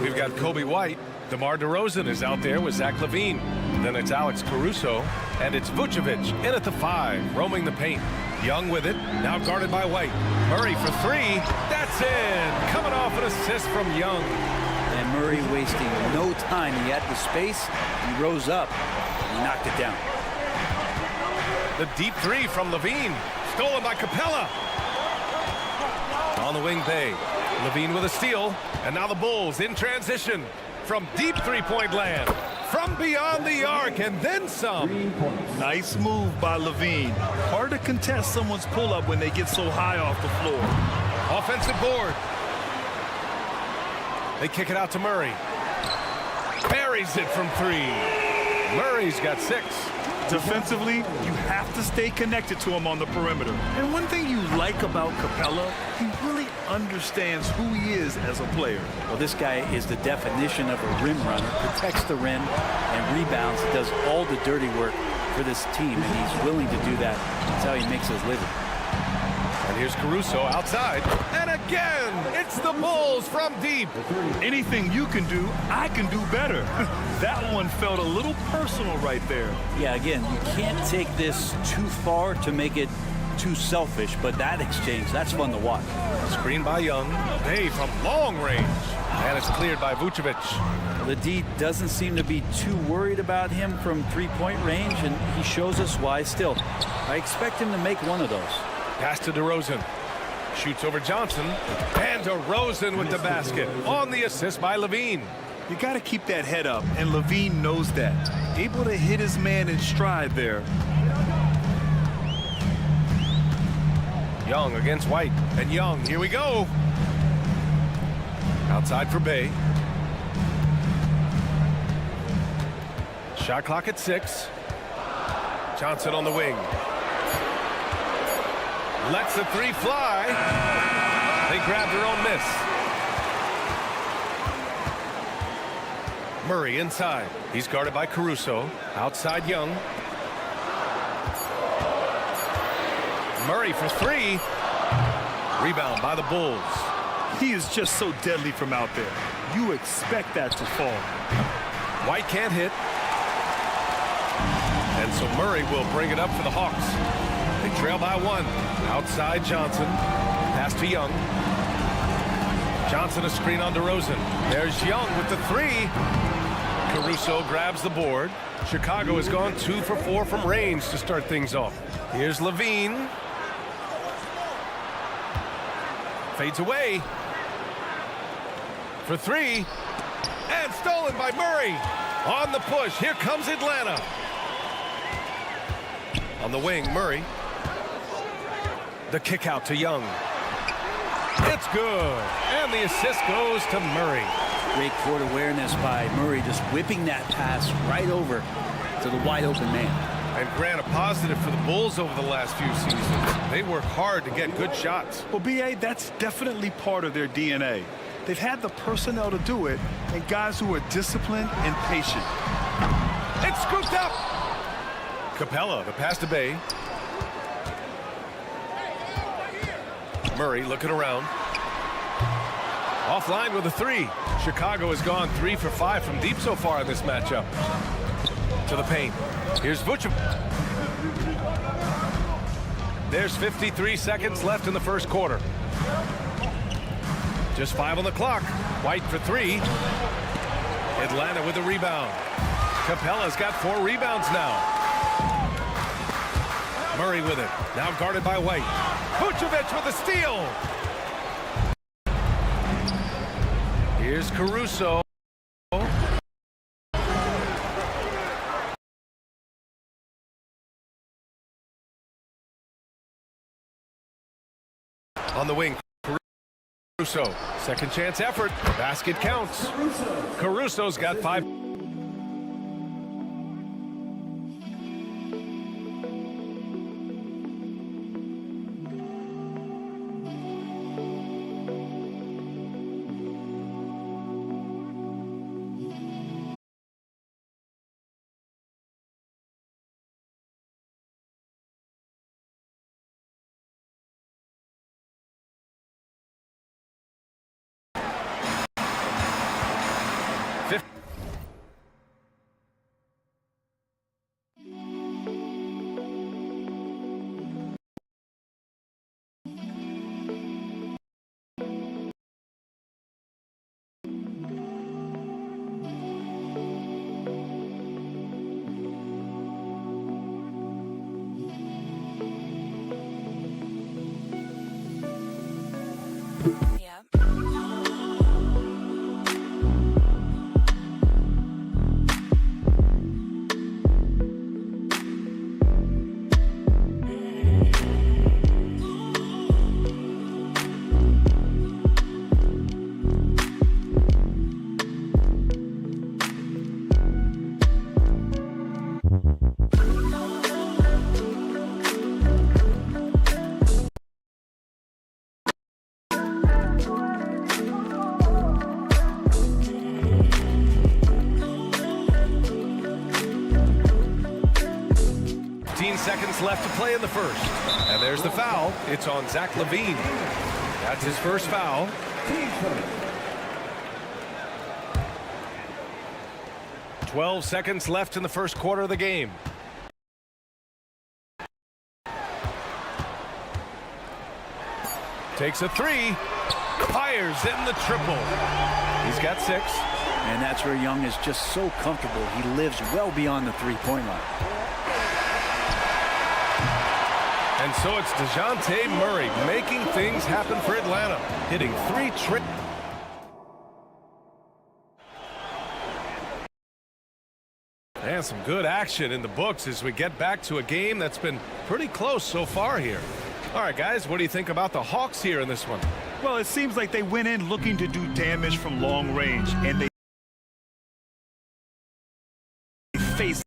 We've got Kobe White. DeMar DeRozan is out there with Zach LaVine. Then it's Alex Caruso. And it's Vucevic in at the 5, roaming the paint. Young with it, now guarded by White. Murray for 3. That's in. Coming off an assist from Young. And Murray wasting no time. He had the space. He rose up. And he knocked it down. The deep 3 from LaVine. Stolen by Capella. On the wing, Bay. LaVine with a steal. And now the Bulls in transition from deep three-point land. From beyond the arc and then some. Nice move by LaVine. Hard to contest someone's pull-up when they get so high off the floor. Offensive board. They kick it out to Murray. Buries it from 3. Murray's got 6. Defensively, you have to stay connected to him on the perimeter. And one thing you like about Capella, he really understands who he is as a player. Well, this guy is the definition of a rim runner, protects the rim and rebounds, does all the dirty work for this team, and he's willing to do that. That's how he makes his living. And here's Caruso outside. And again, it's the Bulls from deep. Anything you can do, I can do better. That one felt a little personal right there. Yeah, again, you can't take this too far to make it too selfish, but that exchange, that's fun to watch. Screen by Young. Bay from long range. And it's cleared by Vucevic. The D doesn't seem to be too worried about him from three-point range, and he shows us why still. I expect him to make one of those. Pass to DeRozan. Shoots over Johnson. And DeRozan with the basket. On the assist by LaVine. You got to keep that head up, and LaVine knows that. Able to hit his man in stride there. Young against White. And Young, here we go. Outside for Bay. Shot clock at 6. Johnson on the wing. Lets the 3 fly. They grab their own miss. Murray inside. He's guarded by Caruso. Outside Young. Murray for 3. Rebound by the Bulls. He is just so deadly from out there. You expect that to fall. White can't hit. And so Murray will bring it up for the Hawks. They trail by 1. Outside Johnson. Pass to Young. Johnson a screen on DeRozan. There's Young with the 3. Caruso grabs the board. Chicago has gone 2 for 4 from range to start things off. Here's LaVine. Fades away. For 3. And stolen by Murray. On the push. Here comes Atlanta. On the wing, Murray. The kick out to Young. It's good. And the assist goes to Murray. Great court awareness by Murray, just whipping that pass right over to the wide open man. And Grant, a positive for the Bulls over the last few seasons. They work hard to get good shots. Well, BA, that's definitely part of their DNA. They've had the personnel to do it, and guys who are disciplined and patient. It's scooped up. Capella, the pass to Bay. Murray looking around. Offline with a 3. Chicago has gone 3 for 5 from deep so far in this matchup. To the paint. Here's Vucevic. There's 53 seconds left in the first quarter. Just 5 on the clock. White for 3. Atlanta with the rebound. Capella's got 4 rebounds now. Murray with it. Now guarded by White. Vucevic with a steal. Here's Caruso. On the wing, Caruso. Second chance effort. Basket counts. Caruso's got 5. seconds left to play in the first. And there's the foul. It's on Zach LaVine. That's his first foul. 12 seconds left in the first quarter of the game. Takes a three. Fires in the triple. He's got 6. And that's where Young is just so comfortable. He lives well beyond the three-point line. And so it's DeJounte Murray making things happen for Atlanta, hitting 3 triples. And some good action in the books as we get back to a game that's been pretty close so far here. All right, guys, what do you think about the Hawks here in this one? Well, it seems like they went in looking to do damage from long range, and they faced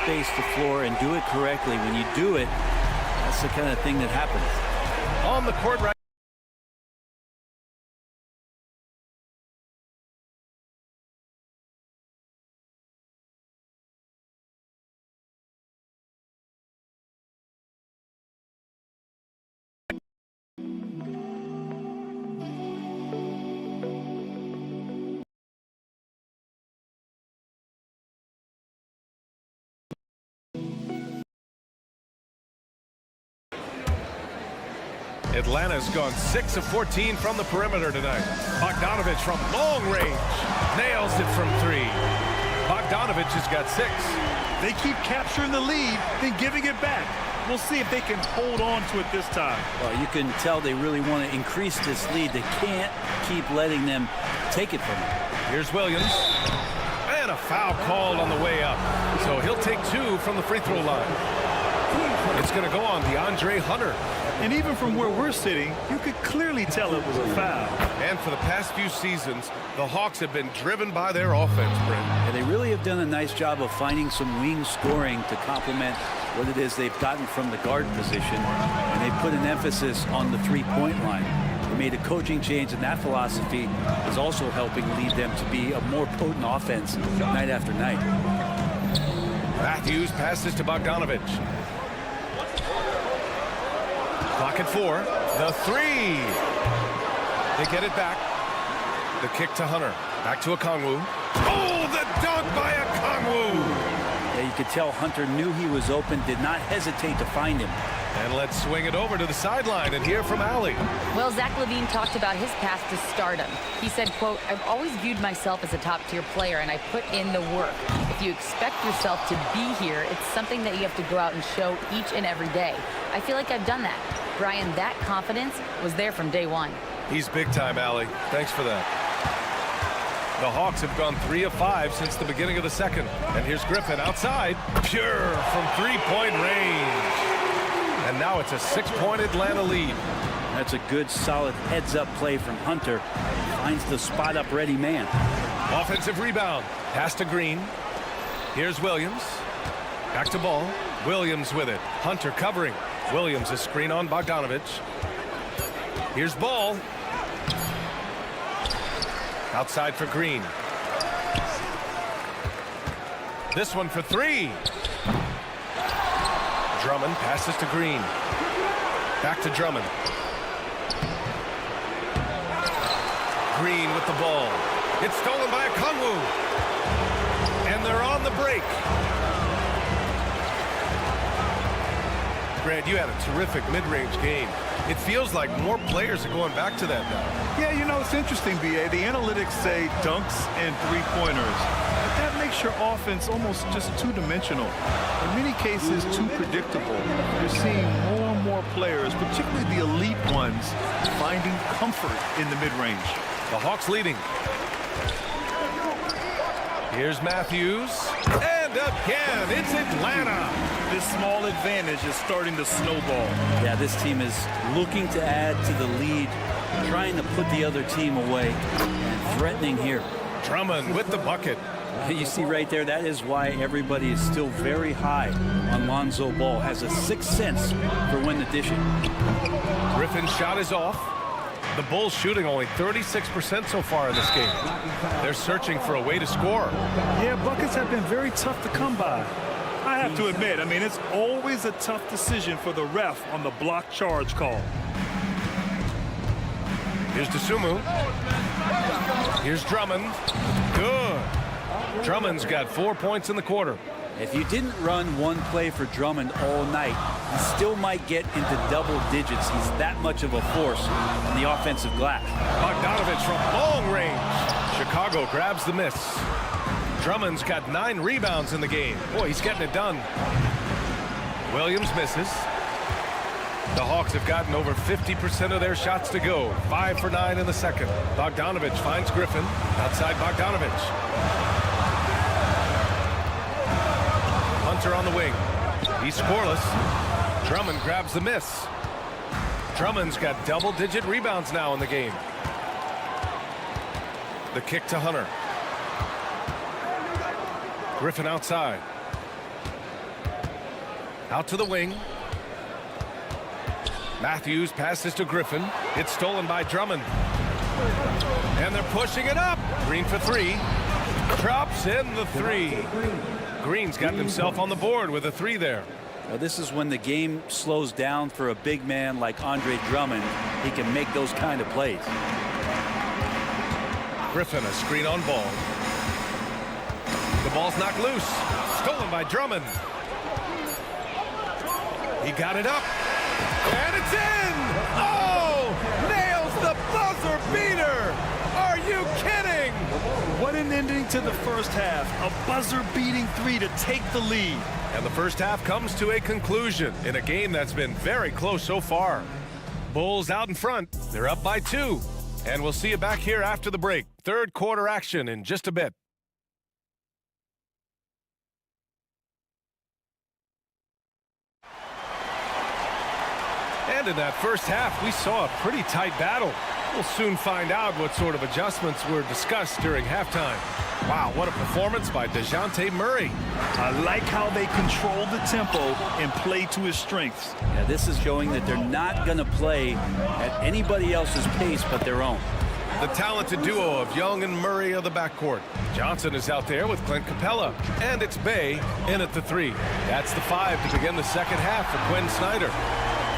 space the floor and do it correctly. When you do it, that's the kind of thing that happens. On the court right. Atlanta's gone 6 of 14 from the perimeter tonight. Bogdanovich from long range nails it from 3. Bogdanovich has got 6. They keep capturing the lead, then giving it back. We'll see if they can hold on to it this time. Well, you can tell they really want to increase this lead. They can't keep letting them take it from them. Here's Williams. And a foul called on the way up. So he'll take 2 from the free throw line. It's going to go on DeAndre Hunter. And even from where we're sitting, you could clearly tell it was a foul. And for the past few seasons, the Hawks have been driven by their offense, Brent. And they really have done a nice job of finding some wing scoring to complement what it is they've gotten from the guard position. And they put an emphasis on the three-point line. They made a coaching change, and that philosophy is also helping lead them to be a more potent offense night after night. Matthews passes to Bogdanovich. Clock at 4. The 3. They get it back. The kick to Hunter. Back to Okongwu. Oh, the dunk by Okongwu. Yeah, you could tell Hunter knew he was open, did not hesitate to find him. And let's swing it over to the sideline and hear from Allie. Well, Zach LaVine talked about his path to stardom. He said, quote, "I've always viewed myself as a top-tier player, and I put in the work. If you expect yourself to be here, it's something that you have to go out and show each and every day. I feel like I've done that." Brian, that confidence was there from day one. He's big time, Allie. Thanks for that. The Hawks have gone 3 of 5 since the beginning of the second. And here's Griffin outside. Pure from three-point range. And now it's a 6-point Atlanta lead. That's a good, solid heads-up play from Hunter. Finds the spot-up ready man. Offensive rebound. Pass to Green. Here's Williams. Back to Ball. Williams with it. Hunter covering. Williams, a screen on Bogdanovich. Here's Ball. Outside for Green. This one for 3. Drummond passes to Green. Back to Drummond. Green with the ball. It's stolen by Okongwu. And they're on the break. Grant, you had a terrific mid-range game. It feels like more players are going back to that now. Yeah, you know, it's interesting, B.A. The analytics say dunks and three-pointers. But that makes your offense almost just two-dimensional. In many cases, too predictable. You're seeing more and more players, particularly the elite ones, runs, finding comfort in the mid-range. The Hawks leading. Here's Matthews. And again, it's Atlanta. This small advantage is starting to snowball. Yeah, this team is looking to add to the lead, trying to put the other team away, and threatening here. Drummond with the bucket. You see right there, that is why everybody is still very high on Lonzo Ball. Has a sixth sense for when to dish it. Griffin's shot is off. The Bulls shooting only 36% so far in this game. They're searching for a way to score. Yeah, buckets have been very tough to come by. I have to admit, I mean, it's always a tough decision for the ref on the block charge call. Here's Dosunmu. Here's Drummond. Good. Drummond's got 4 points in the quarter. If you didn't run one play for Drummond all night, he still might get into double digits. He's that much of a force on the offensive glass. Bogdanovich from long range. Chicago grabs the miss. Drummond's got 9 rebounds in the game. Boy, he's getting it done. Williams misses. The Hawks have gotten over 50% of their shots to go. 5 for 9 in the second. Bogdanovich finds Griffin. Outside Bogdanovich. Hunter on the wing. He's scoreless. Drummond grabs the miss. Drummond's got double-digit rebounds now in the game. The kick to Hunter. Griffin outside. Out to the wing. Matthews passes to Griffin. It's stolen by Drummond. And they're pushing it up. Green for 3. Drops in the 3. Green's gotten himself on the board with a 3 there. Well, this is when the game slows down for a big man like Andre Drummond. He can make those kind of plays. Griffin, a screen on Ball. The ball's knocked loose. Stolen by Drummond. He got it up. And it's in! Oh! Nails the buzzer beater! Are you kidding? What an ending to the first half. A buzzer-beating 3 to take the lead. And the first half comes to a conclusion in a game that's been very close so far. Bulls out in front. They're up by 2. And we'll see you back here after the break. Third quarter action in just a bit. And in that first half, we saw a pretty tight battle. We'll soon find out what sort of adjustments were discussed during halftime. Wow, what a performance by DeJounte Murray. I like how they control the tempo and play to his strengths. Yeah, this is showing that they're not going to play at anybody else's pace but their own. The talented duo of Young and Murray of the backcourt. Johnson is out there with Clint Capella. And it's Bay in at the 3. That's the 5 to begin the second half for Quinn Snyder.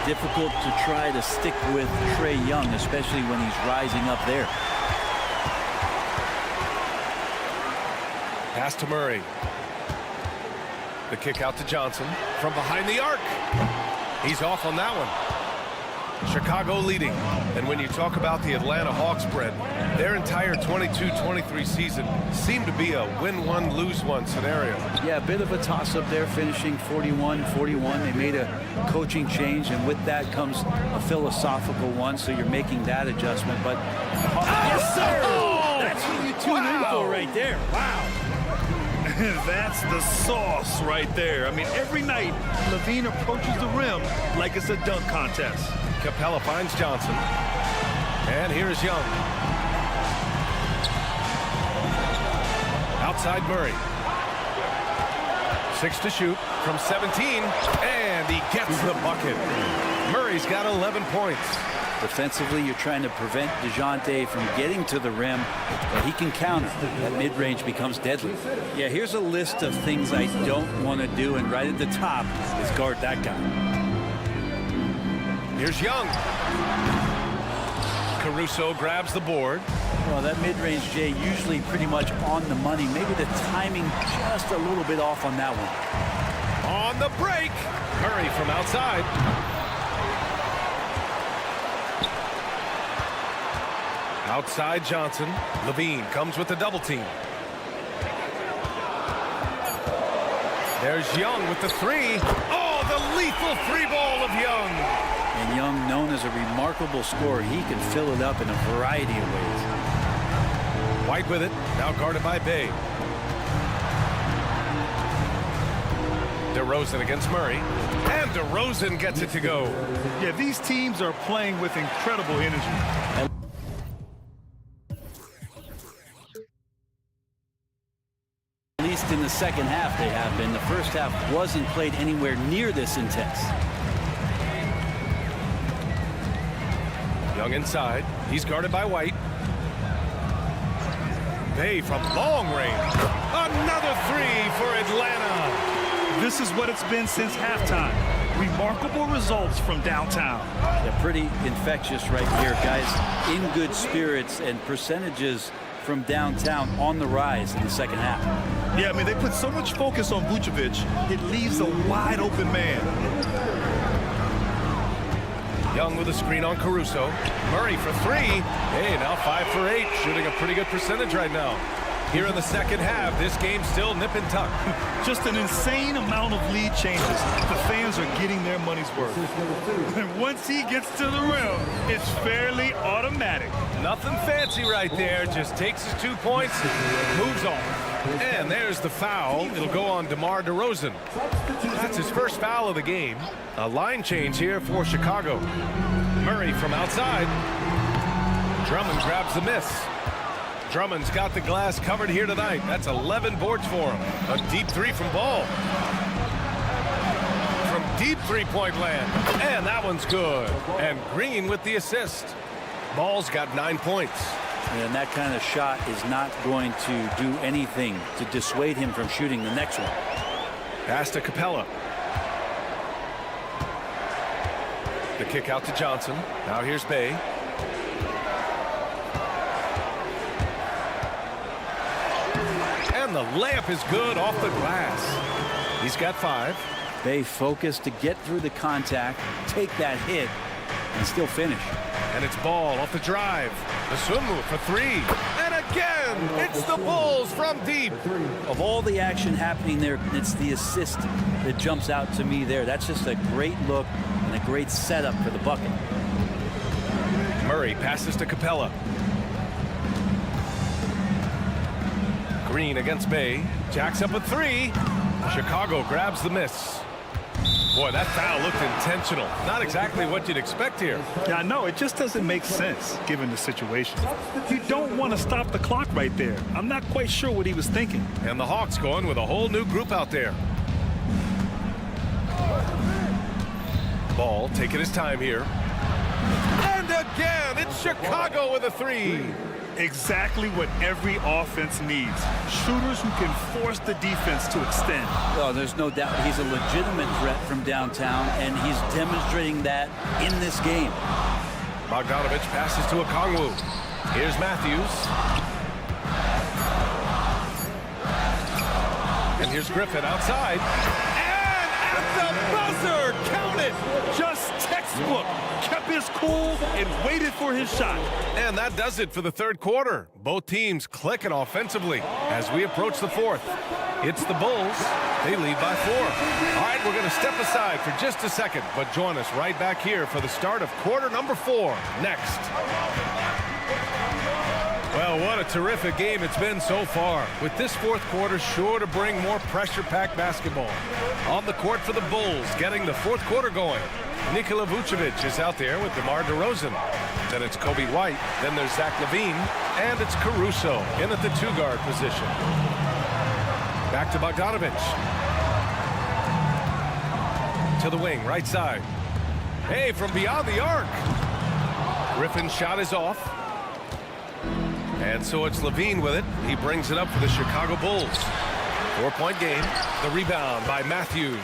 Difficult to try to stick with Trae Young, especially when he's rising up there. Pass to Murray. The kick out to Johnson from behind the arc. He's off on that one. Chicago leading. And when you talk about the Atlanta Hawks spread, their entire 22-23 season seemed to be a win-1, lose-1 scenario. Yeah, a bit of a toss-up there, finishing 41-41. They made a coaching change, and with that comes a philosophical one, so you're making that adjustment. But yes, sir! That's what you tune in for right there. Wow. That's the sauce right there. I mean, every night, LaVine approaches the rim like it's a dunk contest. Capella finds Johnson. And here's Young. Outside Murray. 6 to shoot from 17. And he gets the bucket. Murray's got 11 points. Defensively, you're trying to prevent DeJounte from getting to the rim, but he can counter. That mid-range becomes deadly. Yeah, here's a list of things I don't want to do, and right at the top is guard that guy. Here's Young. Caruso grabs the board. Well, that mid-range, Jay, usually pretty much on the money. Maybe the timing just a little bit off on that one. On the break. Murray from outside. Outside Johnson. LaVine comes with the double team. There's Young with the 3. Oh, the lethal 3 ball of Young. And Young, known as a remarkable scorer, he can fill it up in a variety of ways. White with it, now guarded by Bay. DeRozan against Murray, and DeRozan gets it to go. Yeah, these teams are playing with incredible energy. At least in the second half they have been. The first half wasn't played anywhere near this intense. Young inside, he's guarded by White. Bay from long range. Another three for Atlanta. This is what it's been since halftime. Remarkable results from downtown. Yeah, pretty infectious right here, guys. In good spirits, and percentages from downtown on the rise in the second half. Yeah, I mean, they put so much focus on Vucevic, it leaves a wide open man. Young with a screen on Caruso. Murray for three. Hey, now 5 for 8, shooting a pretty good percentage right now. Here in the second half, this game's still nip and tuck. Just an insane amount of lead changes. The fans are getting their money's worth. And once he gets to the rim, it's fairly automatic. Nothing fancy right there. Just takes his 2 points, moves on. And there's the foul. It'll go on DeMar DeRozan. That's his first foul of the game. A line change here for Chicago. Murray from outside. Drummond grabs the miss. Drummond's got the glass covered here tonight. That's 11 boards for him. A deep three from Ball. From deep three-point land. And that one's good. And Green with the assist. Ball's got 9 points. And that kind of shot is not going to do anything to dissuade him from shooting the next one. Pass to Capella. The kick out to Johnson. Now here's Bay. And the layup is good off the glass. He's got 5. Bay focused to get through the contact, take that hit, and still finish. And it's Ball off the drive. The swim move for 3. And again, it's the Bulls from deep. Of all the action happening there, it's the assist that jumps out to me there. That's just a great look and a great setup for the bucket. Murray passes to Capella. Green against Bay. Jacks up a 3. Chicago grabs the miss. Boy, that foul looked intentional. Not exactly what you'd expect here. Yeah, I know. It just doesn't make sense, given the situation. You don't want to stop the clock right there. I'm not quite sure what he was thinking. And the Hawks going with a whole new group out there. Ball taking his time here. And again, it's Chicago with a 3. Exactly what every offense needs. Shooters who can force the defense to extend. Oh, there's no doubt he's a legitimate threat from downtown, and he's demonstrating that in this game. Bogdanovich passes to Okongwu. Here's Matthews. And here's Griffin outside. And at the buzzer, count it! Just textbook. Kept his cool and waited for his shot. And that does it for the third quarter. Both teams clicking offensively as we approach the fourth. It's the Bulls. They lead by 4. All right, we're going to step aside for just a second, but join us right back here for the start of quarter number 4 next. Well, what a terrific game it's been so far, with this fourth quarter sure to bring more pressure-packed basketball. On the court for the Bulls, getting the fourth quarter going. Nikola Vucevic is out there with DeMar DeRozan. Then it's Kobe White. Then there's Zach LaVine. And it's Caruso in at the 2-guard position. Back to Bogdanovich. To the wing, right side. Hey, from beyond the arc. Griffin's shot is off. And so it's LaVine with it. He brings it up for the Chicago Bulls. 4-point game. The rebound by Matthews.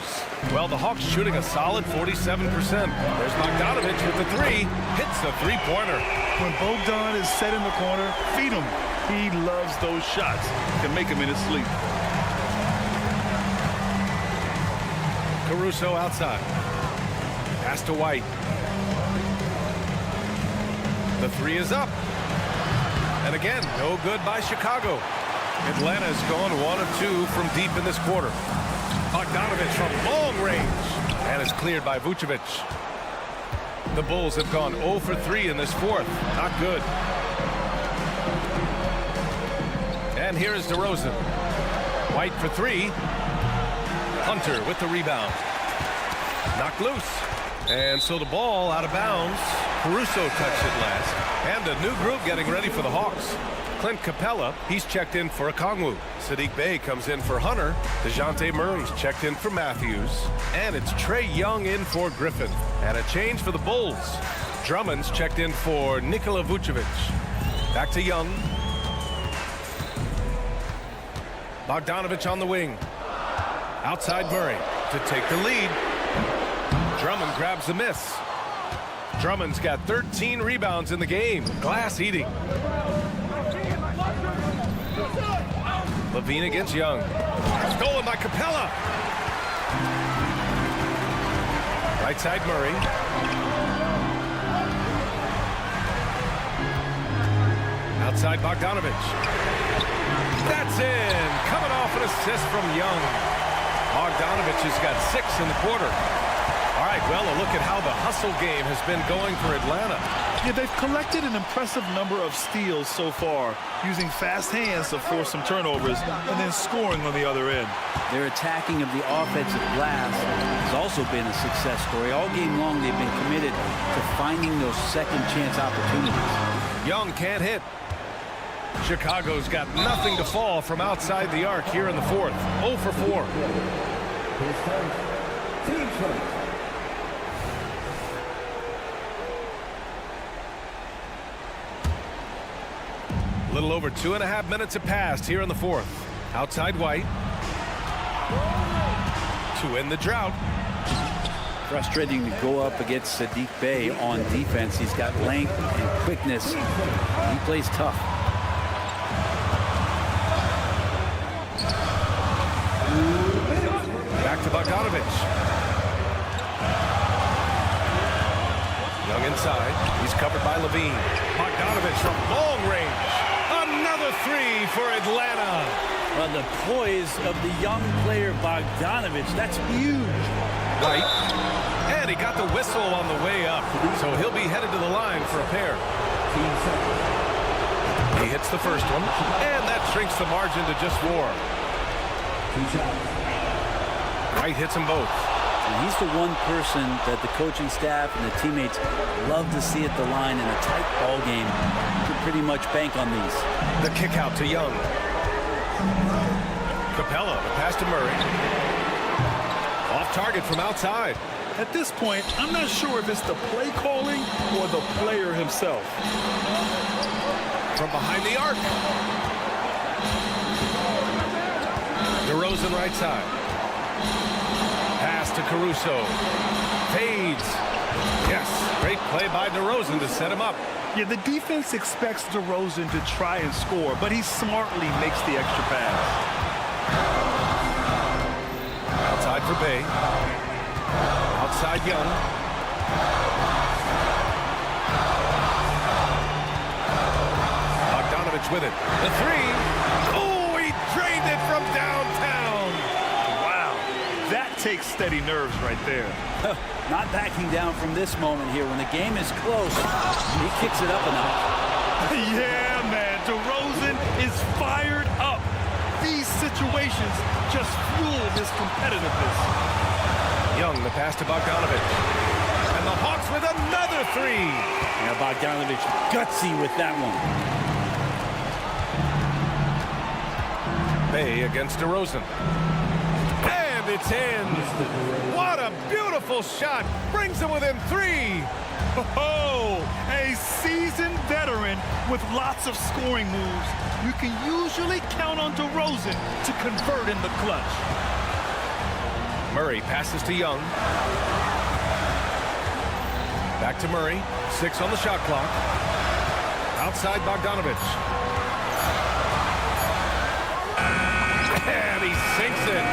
Well, the Hawks shooting a solid 47%. There's Bogdanovich with the 3. Hits the 3-pointer. When Bogdan is set in the corner, feed him. He loves those shots. Can make him in his sleep. Caruso outside. Pass to White. The 3 is up. And again, no good by Chicago. Atlanta's gone 1 of 2 from deep in this quarter. Bogdanovich from long range. And it's cleared by Vucevic. The Bulls have gone 0 for 3 in this fourth. Not good. And here is DeRozan. White for 3. Hunter with the rebound. Knocked loose. And so the ball out of bounds. Caruso touched it last. And a new group getting ready for the Hawks. Clint Capella, he's checked in for Okongwu. Sadiq Bey comes in for Hunter. DeJounte Murray's checked in for Matthews. And it's Trae Young in for Griffin. And a change for the Bulls. Drummond's checked in for Nikola Vucevic. Back to Young. Bogdanovich on the wing. Outside Murray to take the lead. Drummond grabs the miss. Drummond's got 13 rebounds in the game. Glass eating. Levine against Young. Stolen by Capella. Right side Murray. Outside Bogdanovich. That's in. Coming off an assist from Young. Bogdanovich has got 6 in the quarter. All right, well, a look at how the hustle game has been going for Atlanta. Yeah, they've collected an impressive number of steals so far, using fast hands to force some turnovers and then scoring on the other end. Their attacking of the offensive glass has also been a success story. All game long, they've been committed to finding those second chance opportunities. Young can't hit. Chicago's got nothing to fall from outside the arc here in the fourth. 0 for 4. Team first. A little over 2.5 minutes have passed here in the fourth. Outside White. To end the drought. Frustrating to go up against Sadiq Bey on defense. He's got length and quickness. He plays tough. Back to Bogdanovich. Young inside. He's covered by Levine. Bogdanovich from long range. Another 3 for Atlanta. Well, the poise of the young player Bogdanovich, that's huge. White. And he got the whistle on the way up. So he'll be headed to the line for a pair. He hits the first one. And that shrinks the margin to just 4. White hits them both. And he's the one person that the coaching staff and the teammates love to see at the line in a tight ball game. You can pretty much bank on these. The kick out to Young. Capella, the pass to Murray. Off target from outside. At this point, I'm not sure if it's the play calling or the player himself. From behind the arc. DeRozan right side. Pass to Caruso. Fades. Yes, great play by DeRozan to set him up. Yeah, the defense expects DeRozan to try and score, but he smartly makes the extra pass. Outside for Bey. Outside Young. Bogdanovich with it. The 3. Oh, he drained it from downtown. Wow, that takes steady nerves right there. Not backing down from this moment here. When the game is close, he kicks it up a notch. Yeah, man, DeRozan is fired up. These situations just fuel his competitiveness. Young, the pass to Bogdanovich. And the Hawks with another 3. Now Bogdanovich gutsy with that one. Bey against DeRozan. And it's in. What a beautiful shot. Brings them within 3. Oh, a seasoned veteran with lots of scoring moves. You can usually count on DeRozan to convert in the clutch. Murray passes to Young. Back to Murray. 6 on the shot clock. Outside Bogdanovich. And he sinks it.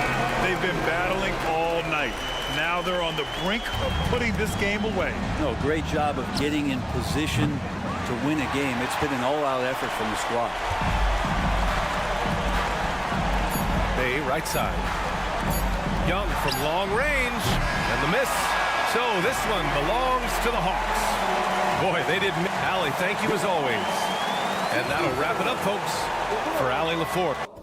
They've been battling all night. Now they're on the brink of putting this game away. No, great job of getting in position to win a game. It's been an all-out effort from the squad. Bey right side. Young from long range. And the miss. So this one belongs to the Hawks. Boy, they didn't. Allie, thank you as always. And that'll wrap it up, folks, for Allie LaForte.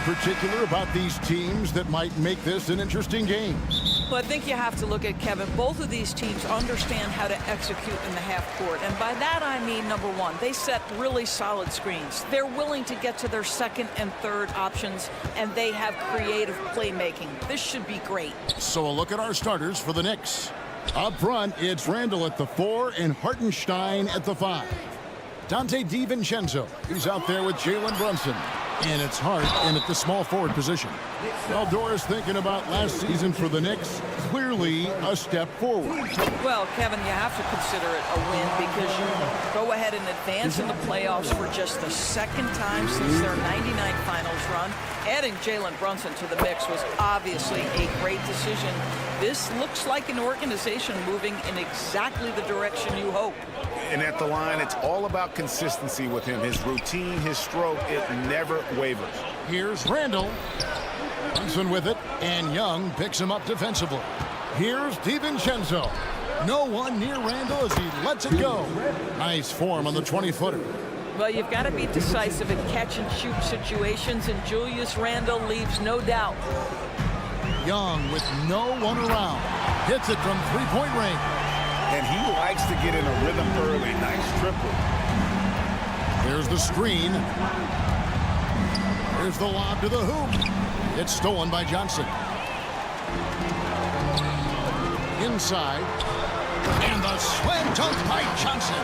particular about these teams that might make this an interesting game? Well, I think you have to look at, Kevin, both of these teams understand how to execute in the half court. And by that, I mean, number one, they set really solid screens. They're willing to get to their second and third options, and they have creative playmaking. This should be great. So a look at our starters for the Knicks. Up front, it's Randall at the 4 and Hartenstein at the 5. Dante DiVincenzo, he's out there with Jalen Brunson. And it's Hart in at the small forward position. Well, Doris, thinking about last season for the Knicks, clearly a step forward. Well, Kevin, you have to consider it a win because you go ahead and advance in the playoffs for just the second time since their '99 finals run. Adding Jalen Brunson to the mix was obviously a great decision. This looks like an organization moving in exactly the direction you hope. And at the line, it's all about consistency with him. His routine, his stroke, it never wavers. Here's Randall. Brunson with it, and Young picks him up defensively. Here's DiVincenzo. No one near Randall as he lets it go. Nice form on the 20-footer. Well, you've got to be decisive in catch-and-shoot situations, and Julius Randle leaves no doubt. Young with no one around. Hits it from three-point range. And he likes to get in a rhythm early. Nice triple. Here's the screen. Here's the lob to the hoop. It's stolen by Johnson. Inside. And the slam dunk by Johnson.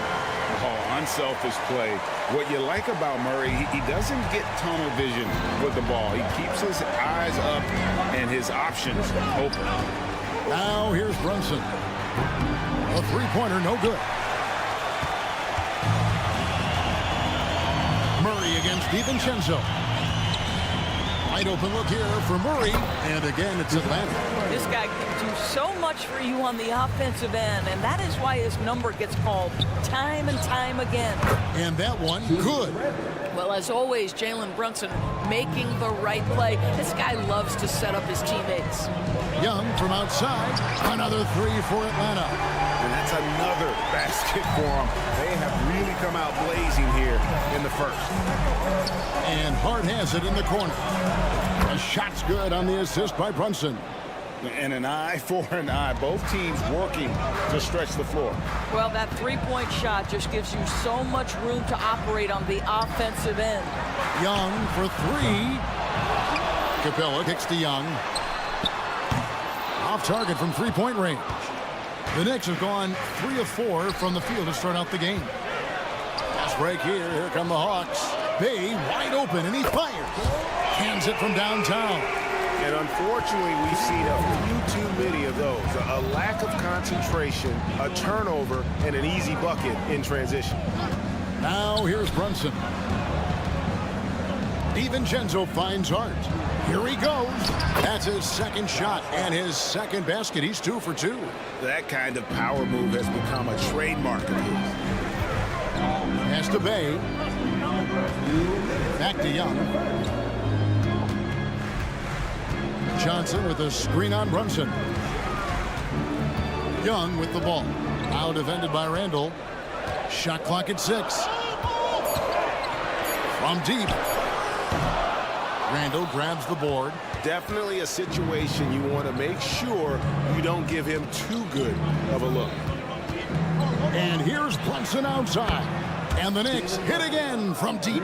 Oh, unselfish play. What you like about Murray, he doesn't get tunnel vision with the ball. He keeps his eyes up and his options open. Now here's Brunson. A three-pointer, no good. Murray against DiVincenzo. Wide open look here for Murray. And again, it's Atlanta. This guy can do so much for you on the offensive end, and that is why his number gets called time and time again. And that one, good. Well, as always, Jalen Brunson making the right play. This guy loves to set up his teammates. Young from outside. Another three for Atlanta. And that's another basket for them. They have really come out blazing here in the first. And Hart has it in the corner. The shot's good on the assist by Brunson. And an eye for an eye. Both teams working to stretch the floor. Well, that three-point shot just gives you so much room to operate on the offensive end. Young for three. Capella kicks to Young. Off target from three-point range. The Knicks have gone 3 of 4 from the field to start out the game. Fast break here. Here come the Hawks. Bay wide open, and he fires. Hands it from downtown. And unfortunately, we've seen a few too many of those. A lack of concentration, a turnover, and an easy bucket in transition. Now here's Brunson. DiVincenzo finds Hart. Here he goes. That's his second shot and his second basket. He's 2 for 2. That kind of power move has become a trademark of his. Pass to Bay. Back to Young. Johnson with a screen on Brunson. Young with the ball. Now defended by Randall. Shot clock at 6. From deep. Randall grabs the board. Definitely a situation you want to make sure you don't give him too good of a look. And here's Brunson outside. And the Knicks hit again from deep.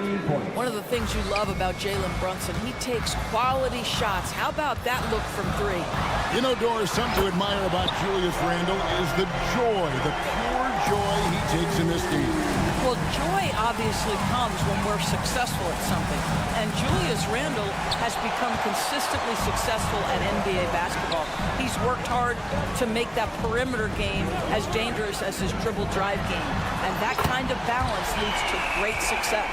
One of the things you love about Jalen Brunson, he takes quality shots. How about that look from 3? You know, Doris, something to admire about Julius Randle is the joy, the pure joy he takes in this game. Well, joy obviously comes when we're successful at something. And Julius Randle has become consistently successful at NBA basketball. He's worked hard to make that perimeter game as dangerous as his dribble drive game. And that kind of balance leads to great success.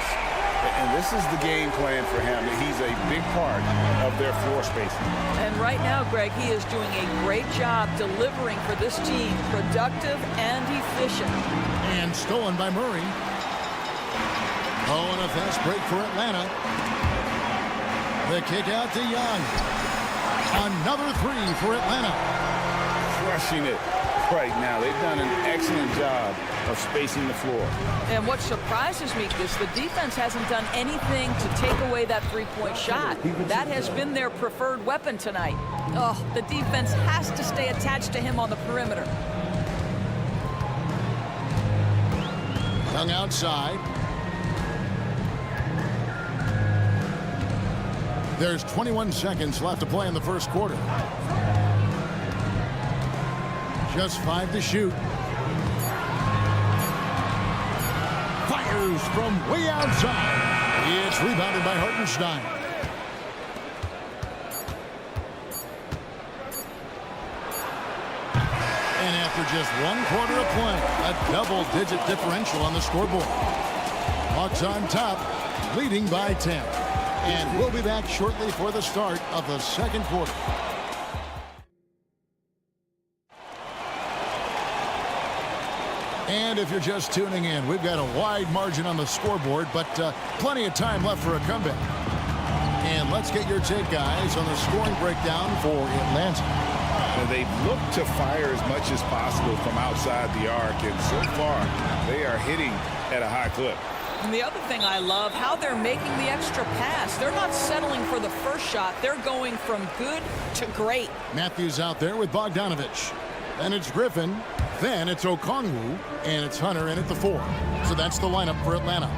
And this is the game plan for him. He's a big part of their floor spacing. And right now, Greg, he is doing a great job delivering for this team, productive and efficient. And stolen by Murray. Oh, and a fast break for Atlanta. The kick out to Young. Another 3 for Atlanta. Crushing it. right now. They've done an excellent job of spacing the floor. And what surprises me is the defense hasn't done anything to take away that three-point shot. That has been their preferred weapon tonight. Oh, the defense has to stay attached to him on the perimeter. Young outside. There's 21 seconds left to play in the first quarter. Just 5 to shoot. Fires from way outside. It's rebounded by Hartenstein. And after just 1 quarter of play, a double-digit differential on the scoreboard. Hawks on top, leading by 10. And we'll be back shortly for the start of the second quarter. And if you're just tuning in, we've got a wide margin on the scoreboard, but plenty of time left for a comeback. And let's get your take, guys, on the scoring breakdown for Atlanta. And they've looked to fire as much as possible from outside the arc, and so far they are hitting at a high clip. And the other thing I love, how they're making the extra pass. They're not settling for the first shot. They're going from good to great. Matthews out there with Bogdanovich. Then it's Griffin. Then it's Okongwu. And it's Hunter in at the 4. So that's the lineup for Atlanta.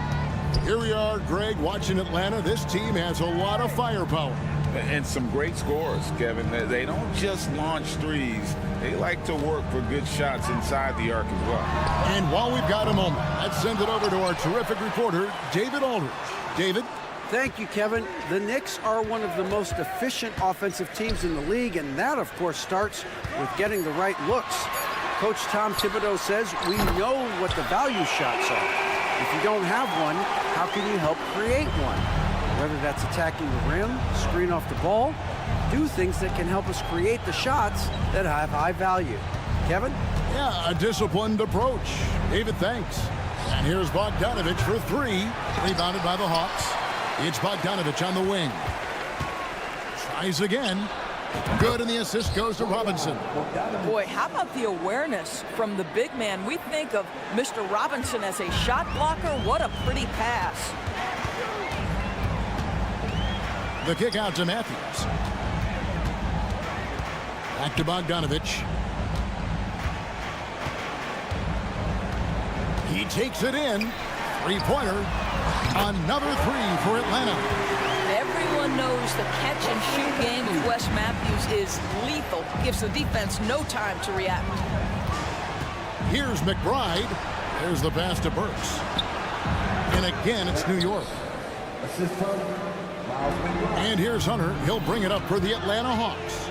Here we are, Greg, watching Atlanta. This team has a lot of firepower. And some great scores, Kevin. They don't just launch threes. They like to work for good shots inside the arc as well. And while we've got a moment, let's send it over to our terrific reporter, David Aldridge. David? Thank you, Kevin. The Knicks are one of the most efficient offensive teams in the league, and that, of course, starts with getting the right looks. Coach Tom Thibodeau says we know what the value shots are. If you don't have one, how can you help create one? Whether that's attacking the rim, screen off the ball, do things that can help us create the shots that have high value. Kevin? Yeah, a disciplined approach. David, thanks. And here's Bogdanovich for 3. Rebounded by the Hawks. It's Bogdanovich on the wing. Tries again. Good, and the assist goes to Robinson. Boy, how about the awareness from the big man? We think of Mr. Robinson as a shot blocker. What a pretty pass. The kick out to Matthews. Back to Bogdanovich. He takes it in. 3-pointer. Another 3 for Atlanta. Everyone knows the catch-and-shoot game of Wes Matthews is lethal. Gives the defense no time to react. Here's McBride. There's the pass to Burks. And again, it's New York. And here's Hunter. He'll bring it up for the Atlanta Hawks.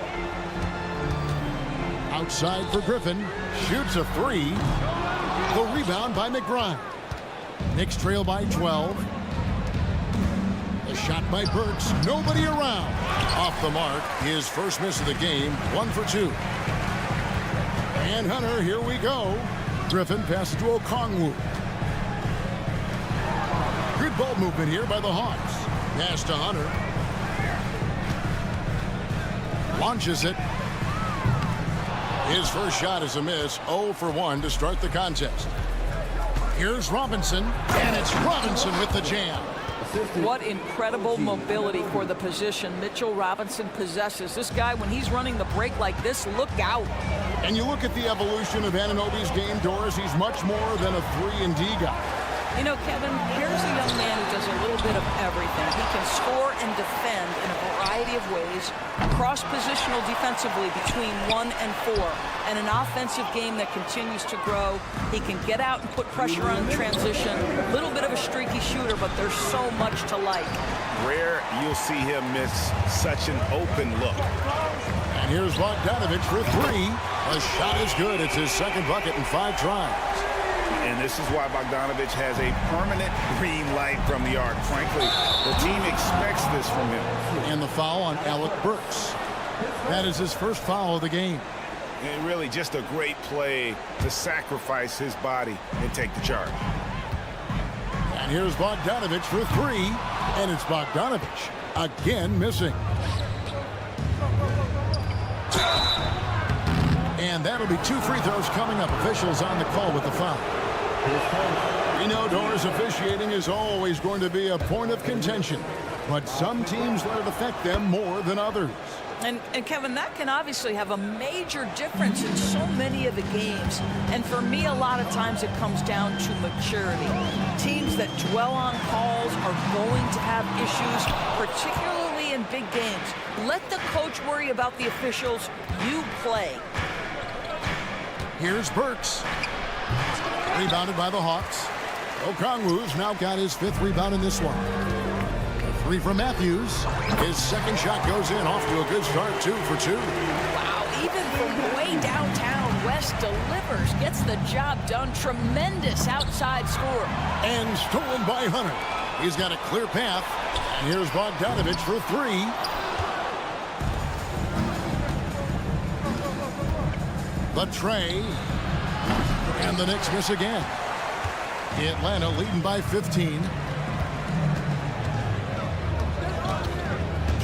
Outside for Griffin. Shoots a 3. The rebound by McBride. Knicks trail by 12. The shot by Burks. Nobody around. Off the mark. His first miss of the game. 1 for 2. And Hunter, here we go. Griffin passes to Okongwu. Good ball movement here by the Hawks. Pass to Hunter. Launches it. His first shot is a miss. 0 for 1 to start the contest. Here's Robinson, and it's Robinson with the jam. What incredible mobility for the position Mitchell Robinson possesses. This guy, when he's running the break like this, look out. And you look at the evolution of Anunoby's game, Doris, he's much more than a 3-and-D guy. You know, Kevin, here's a young man who does a little bit of everything. He can score and defend in a variety of ways, cross-positional defensively between 1 and 4, and an offensive game that continues to grow. He can get out and put pressure on transition. A little bit of a streaky shooter, but there's so much to like. Rare you'll see him miss such an open look. And here's Bogdanovich for 3. The shot is good. It's his second bucket in 5 tries. And this is why Bogdanovich has a permanent green light from the arc. Frankly, the team expects this from him. And the foul on Alec Burks. That is his first foul of the game. And really just a great play to sacrifice his body and take the charge. And here's Bogdanovich for 3. And it's Bogdanovich again missing. And that'll be 2 free throws coming up. Officials on the call with the foul. We know doors officiating is always going to be a point of contention, but some teams let it affect them more than others. And Kevin, that can obviously have a major difference in so many of the games. And for me, a lot of times it comes down to maturity. Teams that dwell on calls are going to have issues, particularly in big games. Let the coach worry about the officials. You play. Here's Burks. Rebounded by the Hawks. Okongwu's now got his 5th rebound in this one. 3 from Matthews. His second shot goes in, off to a good start, 2 for 2. Wow, even from way downtown, West delivers, gets the job done. Tremendous outside score. And stolen by Hunter. He's got a clear path. And here's Bogdanovich for 3. The tray. And the Knicks miss again. Atlanta leading by 15.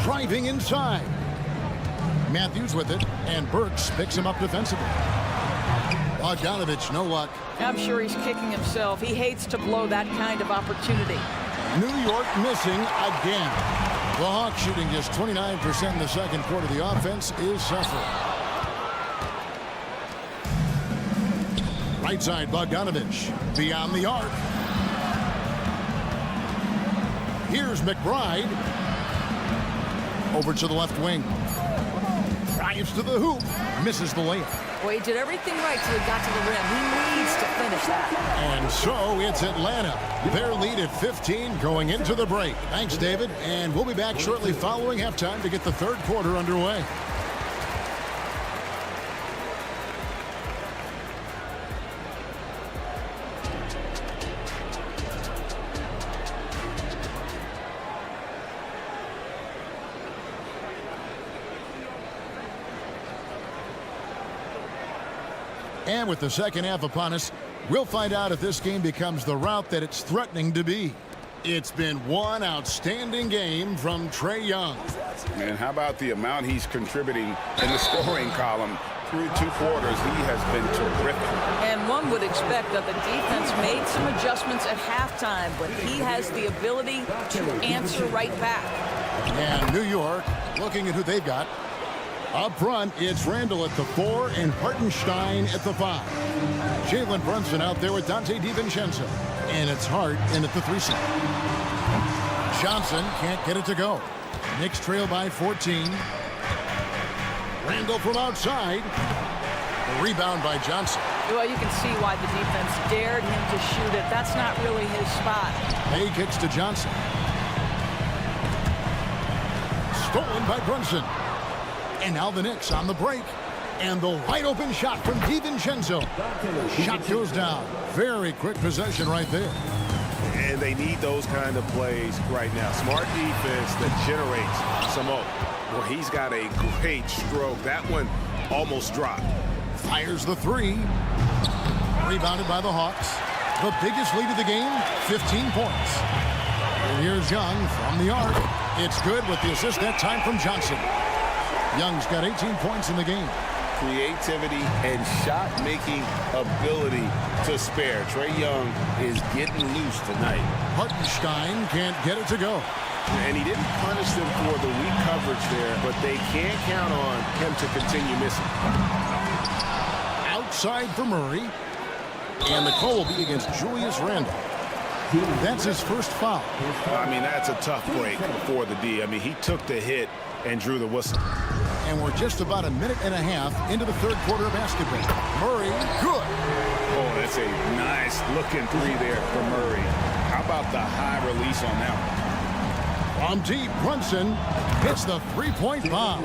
Driving inside. Matthews with it, and Burks picks him up defensively. Bogdanovich, no luck. I'm sure he's kicking himself. He hates to blow that kind of opportunity. New York missing again. The Hawks shooting just 29% in the second quarter. The offense is suffering. Right side, Bogdanovich. Beyond the arc. Here's McBride. Over to the left wing. Drives to the hoop. Misses the layup. Well, he did everything right till he got to the rim. He needs to finish that. And so it's Atlanta. Their lead at 15 going into the break. Thanks, David. And we'll be back shortly following halftime to get the third quarter underway. And with the second half upon us, we'll find out if this game becomes the route that it's threatening to be. It's been one outstanding game from Trae Young. And how about the amount he's contributing in the scoring column through 2 quarters? He has been terrific. And one would expect that the defense made some adjustments at halftime, but he has the ability to answer right back. And New York looking at who they've got. Up front, it's Randall at the 4 and Hartenstein at the 5. Jalen Brunson out there with Dante DiVincenzo. And it's Hart in at the 3 slot. Johnson can't get it to go. Knicks trail by 14. Randall from outside. A rebound by Johnson. Well, you can see why the defense dared him to shoot it. That's not really his spot. May kicks to Johnson. Stolen by Brunson. And now the Knicks on the break. And the wide open shot from DiVincenzo. Shot goes down. Very quick possession right there. And they need those kind of plays right now. Smart defense that generates some hope. Well, he's got a great stroke. That one almost dropped. Fires the 3. Rebounded by the Hawks. The biggest lead of the game, 15 points. And here's Young from the arc. It's good with the assist that time from Johnson. Young's got 18 points in the game. Creativity and shot-making ability to spare. Trae Young is getting loose tonight. Hartenstein can't get it to go. And he didn't punish them for the weak coverage there, but they can't count on him to continue missing. Outside for Murray. And the call will be against Julius Randle. That's his first foul. I mean, that's a tough break for the D. I mean, he took the hit and drew the whistle. And we're just about a minute and a half into the third quarter of basketball. Murray, good. Oh, that's a nice looking 3 there for Murray. How about the high release on that one? From deep, Brunson hits the 3-point bomb.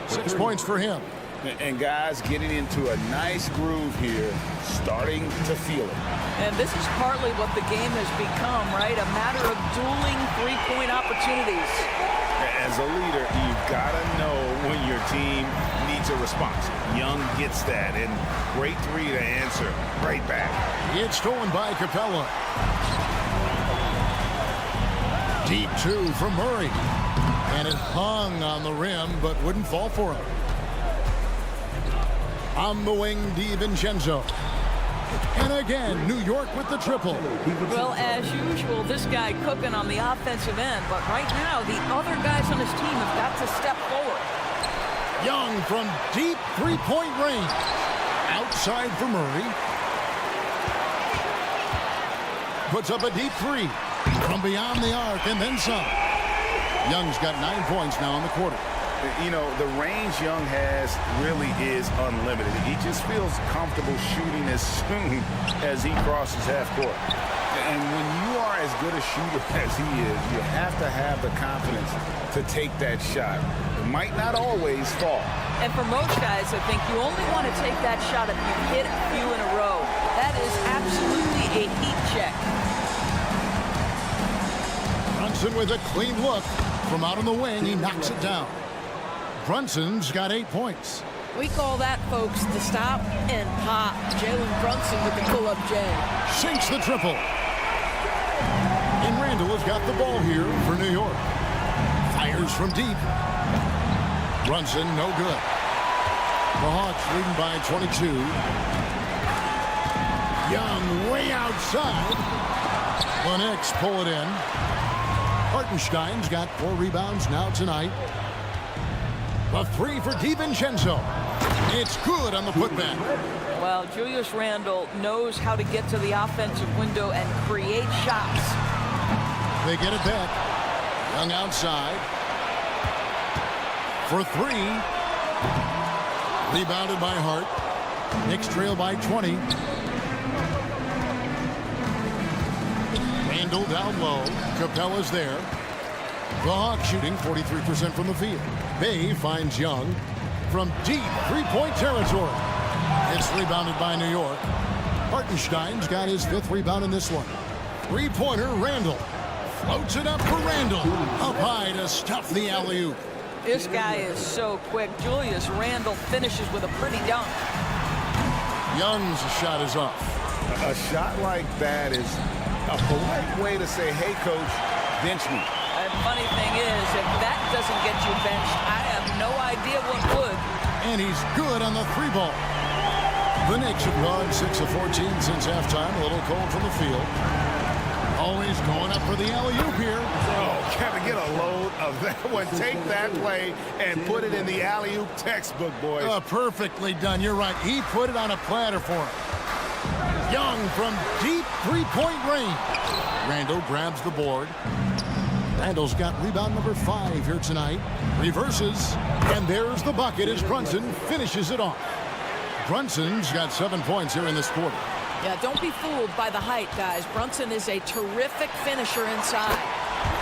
6 points for him. And guys getting into a nice groove here, starting to feel it. And this is partly what the game has become, right? A matter of dueling 3-point opportunities. As a leader, you've got to know when your team needs a response. Young gets that, and great 3 to answer right back. It's stolen by Capella. Deep 2 from Murray. And it hung on the rim, but wouldn't fall for him. On the wing, DiVincenzo. And again, New York with the triple. Well, as usual, this guy cooking on the offensive end. But right now, the other guys on his team have got to step forward. Young from deep three-point range. Outside for Murray. Puts up a deep three from beyond the arc and then some. Young's got 9 points now in the quarter. You know, the range Young has really is unlimited. He just feels comfortable shooting as soon as he crosses half court. And when you are as good a shooter as he is, you have to have the confidence to take that shot. It might not always fall. And for most guys, I think you only want to take that shot if you hit a few in a row. That is absolutely a heat check. Brunson with a clean look. From out on the wing, he knocks it down. Brunson's got 8 points. We call that, folks, the stop and pop. Jalen Brunson with the pull-up J. Sinks the triple. And Randall has got the ball here for New York. Fires from deep. Brunson, no good. The Hawks leading by 22. Young way outside. The Knicks pull it in. Hartenstein's got 4 rebounds now tonight. A 3 for DiVincenzo. It's good on the putback. Well, Julius Randle knows how to get to the offensive window and create shots. They get it back. Young outside. For 3. Rebounded by Hart. Knicks trail by 20. Randle down low. Capella's there. The Hawks shooting 43% from the field. Bay finds Young from deep three-point territory. It's rebounded by New York. Hartenstein's got his 5th rebound in this one. Three-pointer Randle. Floats it up for Randle. Up high to stuff the alley-oop. This guy is so quick. Julius Randle finishes with a pretty dunk. Young's shot is off. A shot like that is a polite way to say, hey, coach, bench me. And funny thing is, if that doesn't get you benched, I have no idea what would. And he's good on the 3-ball. The Knicks have gone 6 of 14 since halftime. A little cold from the field. Always going up for the alley-oop here. Oh, Kevin, get a load of that one. Take that play and put it in the alley-oop textbook, boys. Perfectly done. You're right. He put it on a platter for him. Young from deep three-point range. Randle grabs the board. Randle's got rebound number 5 here tonight. Reverses, and there's the bucket as Brunson finishes it off. Brunson's got 7 points here in this quarter. Yeah, don't be fooled by the height, guys. Brunson is a terrific finisher inside.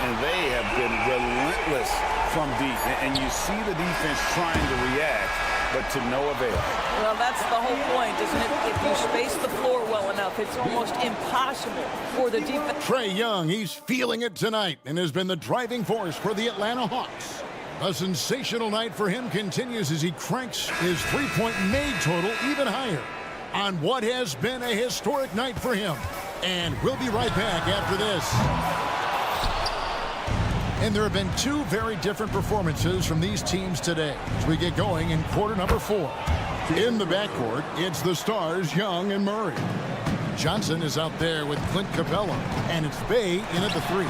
And they have been relentless from deep. And you see the defense trying to react, but to no avail. Well, that's the whole point, isn't it? If you space the floor well enough, it's almost impossible for the defense. Trae Young, he's feeling it tonight and has been the driving force for the Atlanta Hawks. A sensational night for him continues as he cranks his three-point made total even higher on what has been a historic night for him. And we'll be right back after this. And there have been 2 very different performances from these teams today as we get going in quarter number 4. In the backcourt, it's the stars Young and Murray. Johnson is out there with Clint Capella, and it's Bay in at the 3.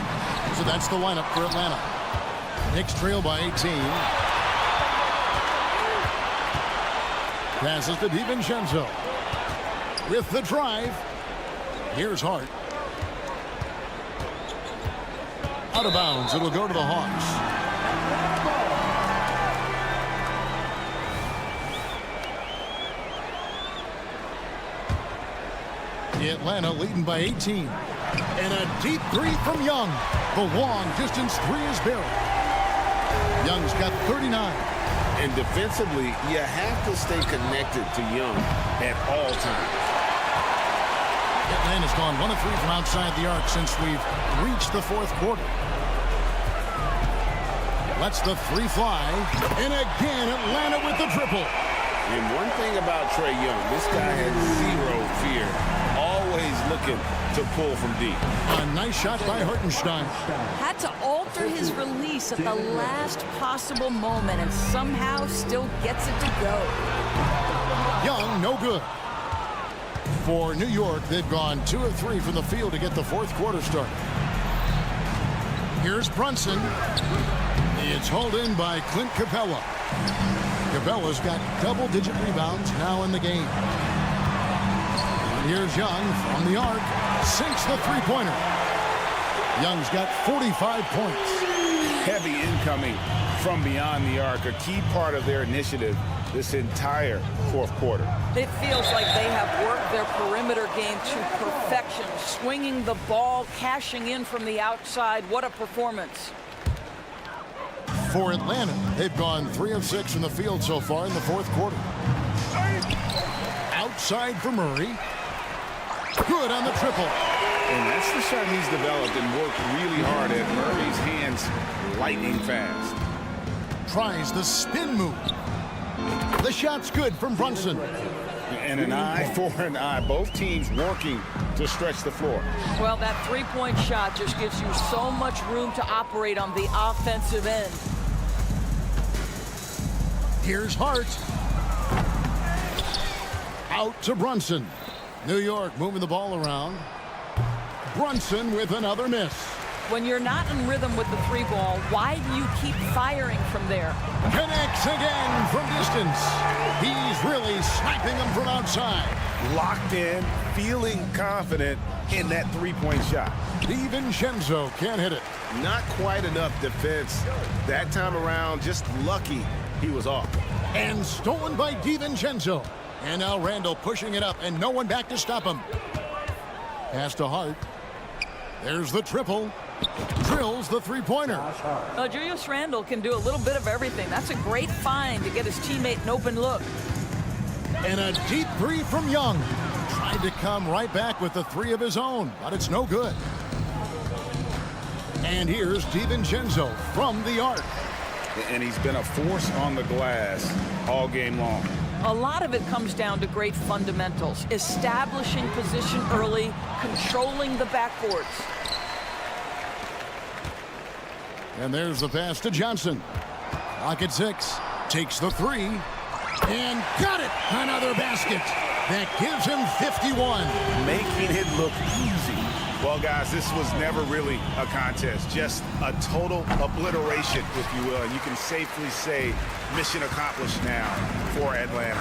So that's the lineup for Atlanta. Knicks trail by 18. Passes to DiVincenzo. With the drive. Here's Hart. Out of bounds. It'll go to the Hawks. Atlanta leading by 18. And a deep 3 from Young. The long distance 3 is buried. Young's got 39. And defensively, you have to stay connected to Young at all times. Atlanta's gone 1 of 3 from outside the arc since we've reached the 4th quarter. Lets the 3 fly. And again, Atlanta with the triple. And one thing about Trae Young, this guy has 0 fear. Always always looking to pull from deep. A nice shot by Hartenstein. Had to alter his release at the last possible moment and somehow still gets it to go. Young, no good. For New York, they've gone 2 of 3 from the field to get the fourth quarter started. Here's Brunson. It's hauled in by Clint Capella. Capella's got double-digit rebounds now in the game. And here's Young from the arc. Sinks the three-pointer. Young's got 45 points. Heavy incoming from beyond the arc, a key part of their initiative this entire fourth quarter. It feels like they have worked their perimeter game to perfection, swinging the ball, cashing in from the outside. What a performance. For Atlanta, they've gone 3 of 6 from the field so far in the fourth quarter. Outside for Murray. Good on the triple. And that's the shot he's developed and worked really hard at. Murray's hands lightning fast. Tries the spin move. The shot's good from Brunson. And an eye for an eye. Both teams working to stretch the floor. Well, that three-point shot just gives you so much room to operate on the offensive end. Here's Hart. Out to Brunson. New York moving the ball around. Brunson with another miss. When you're not in rhythm with the three ball, why do you keep firing from there? Connects again from distance. He's really sniping them from outside. Locked in, feeling confident in that three-point shot. DiVincenzo can't hit it. Not quite enough defense that time around. Just lucky he was off. And stolen by DiVincenzo. And now Randall pushing it up and no one back to stop him. Pass to Hart. There's the triple. Drills the three-pointer. Julius Randle can do a little bit of everything. That's a great find to get his teammate an open look. And a deep three from Young. Tried to come right back with the three of his own, but it's no good. And here's DiVincenzo from the arc. And he's been a force on the glass all game long. A lot of it comes down to great fundamentals. Establishing position early, controlling the backboards. And there's the pass to Johnson. Clock at 6. Takes the three. And got it! Another basket. That gives him 51. Making it look easy. Well, guys, this was never really a contest. Just a total obliteration, if you will. And you can safely say mission accomplished now for Atlanta.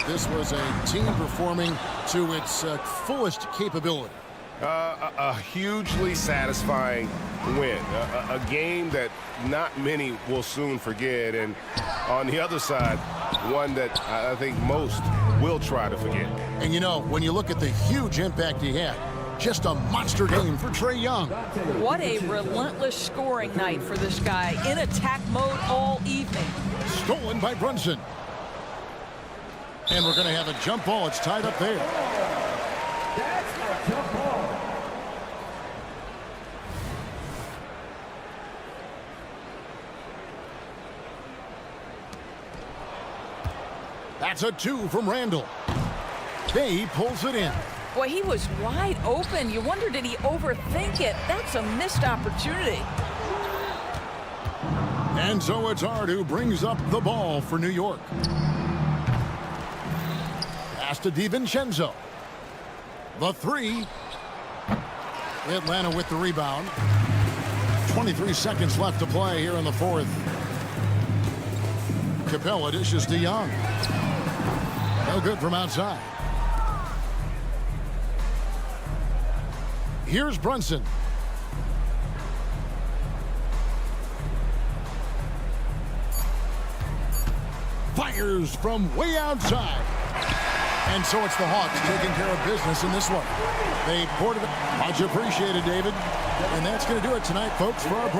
This was a team performing to its fullest capability. A hugely satisfying win. A game that not many will soon forget. And on the other side, one that I think most will try to forget. And you know, when you look at the huge impact he had, just a monster game for Trae Young. What a relentless scoring night for this guy. In attack mode all evening. Stolen by Brunson. And we're going to have a jump ball. It's tied up there. That's a jump ball. That's a 2 from Randall. He pulls it in. Boy, he was wide open. You wonder, did he overthink it? That's a missed opportunity. And so it's Hart who brings up the ball for New York. Pass to DiVincenzo. The three. Atlanta with the rebound. 23 seconds left to play here in the fourth. Capella dishes to Young. No good from outside. Here's Brunson. Fires from way outside. And so it's the Hawks taking care of business in this one. They poured it. Much appreciated, David. And that's going to do it tonight, folks, for our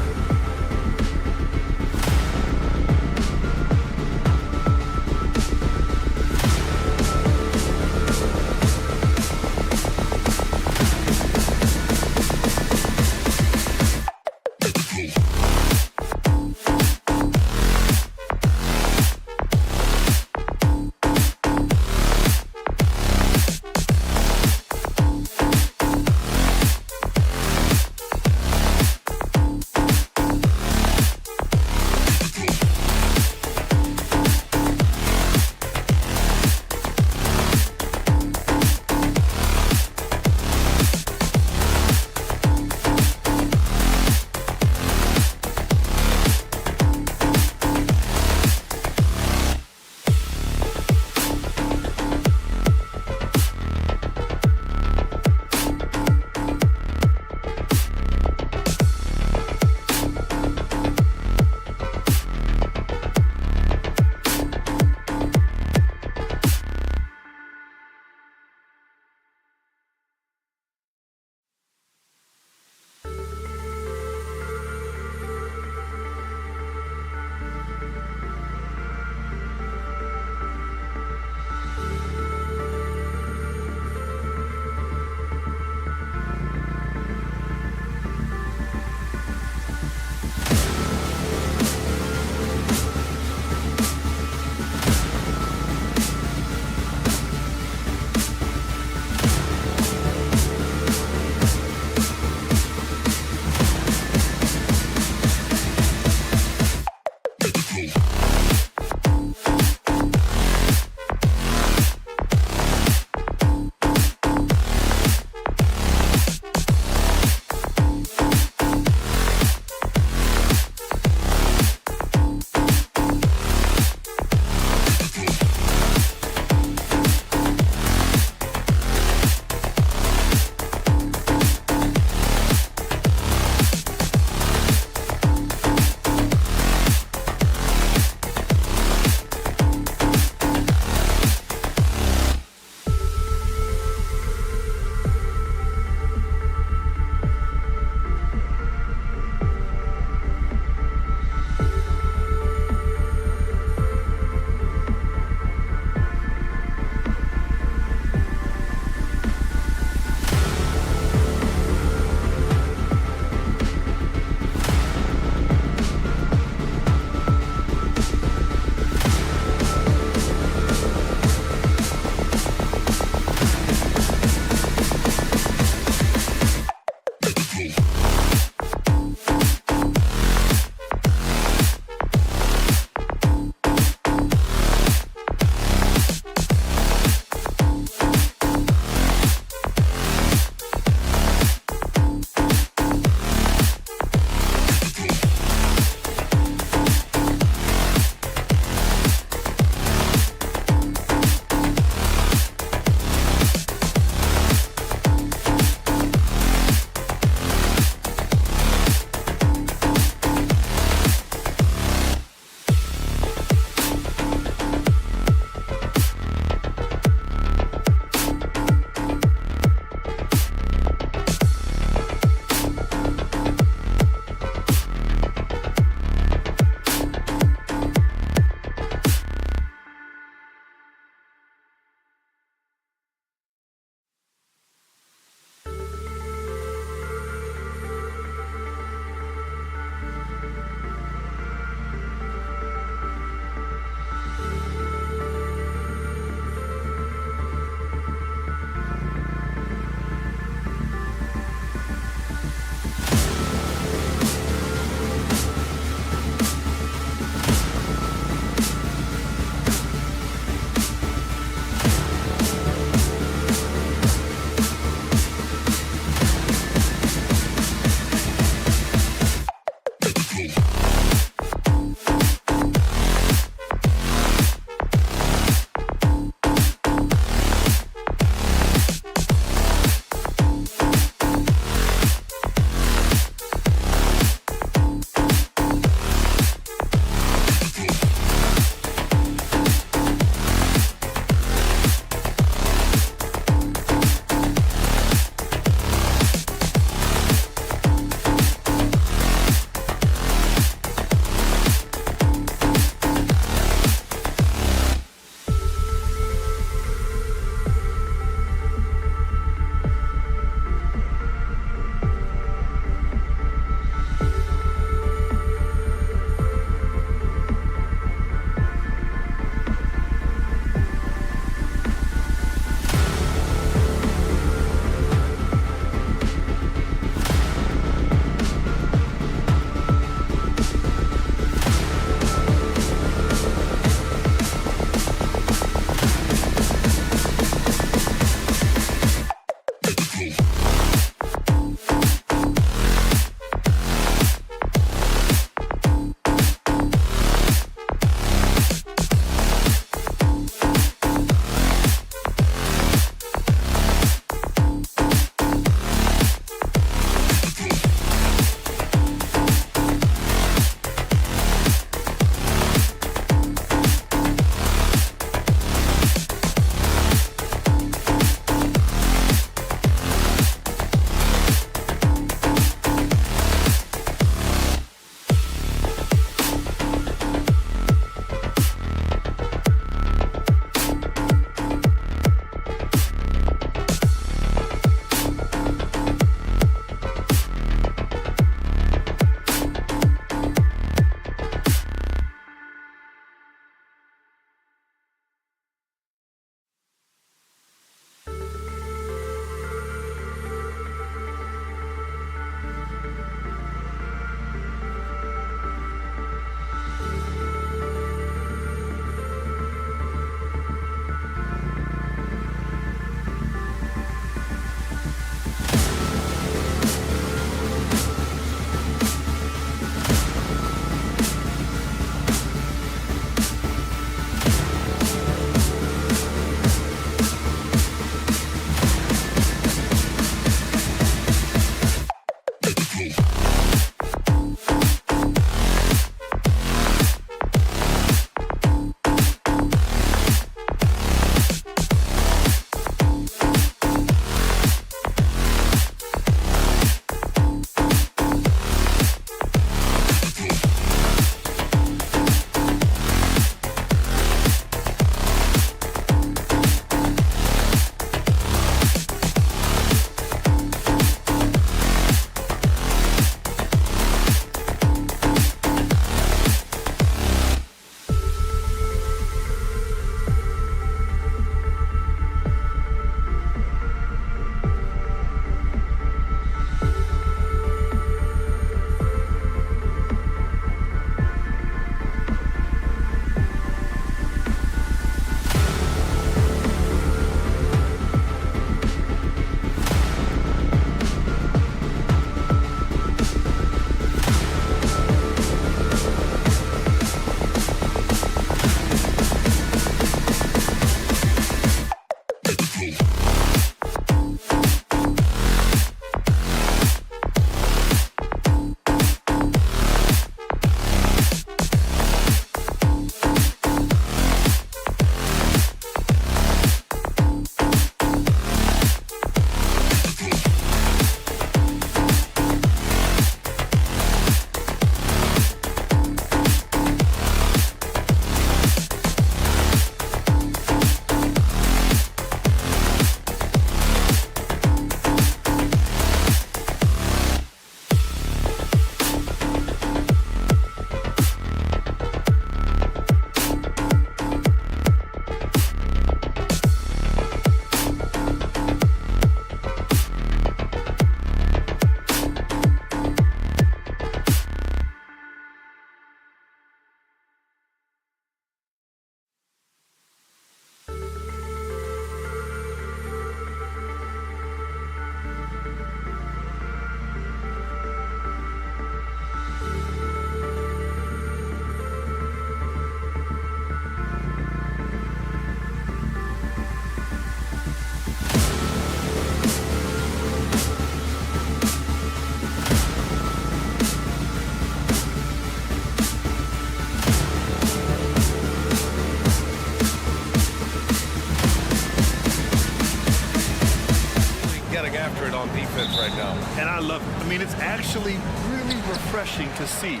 offense right now. And I love it. I mean, it's actually really refreshing to see.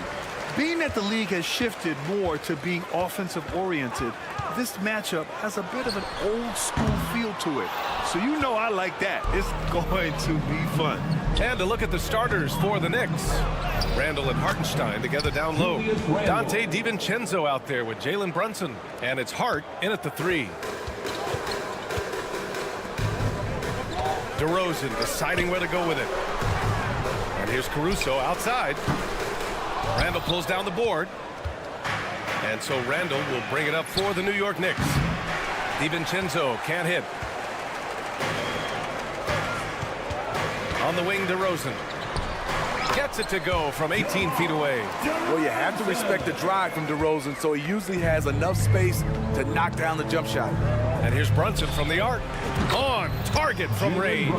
Being that the league has shifted more to being offensive-oriented, this matchup has a bit of an old-school feel to it. So you know I like that. It's going to be fun. And to look at the starters for the Knicks. Randall and Hartenstein together down low. Dante DiVincenzo out there with Jalen Brunson. And it's Hart in at the 3. DeRozan deciding where to go with it. And here's Caruso outside. Randall pulls down the board. And so Randall will bring it up for the New York Knicks. DiVincenzo can't hit. On the wing, DeRozan. Gets it to go from 18 feet away. Well, you have to respect the drive from DeRozan, so he usually has enough space to knock down the jump shot. And here's Brunson from the arc. On target from range.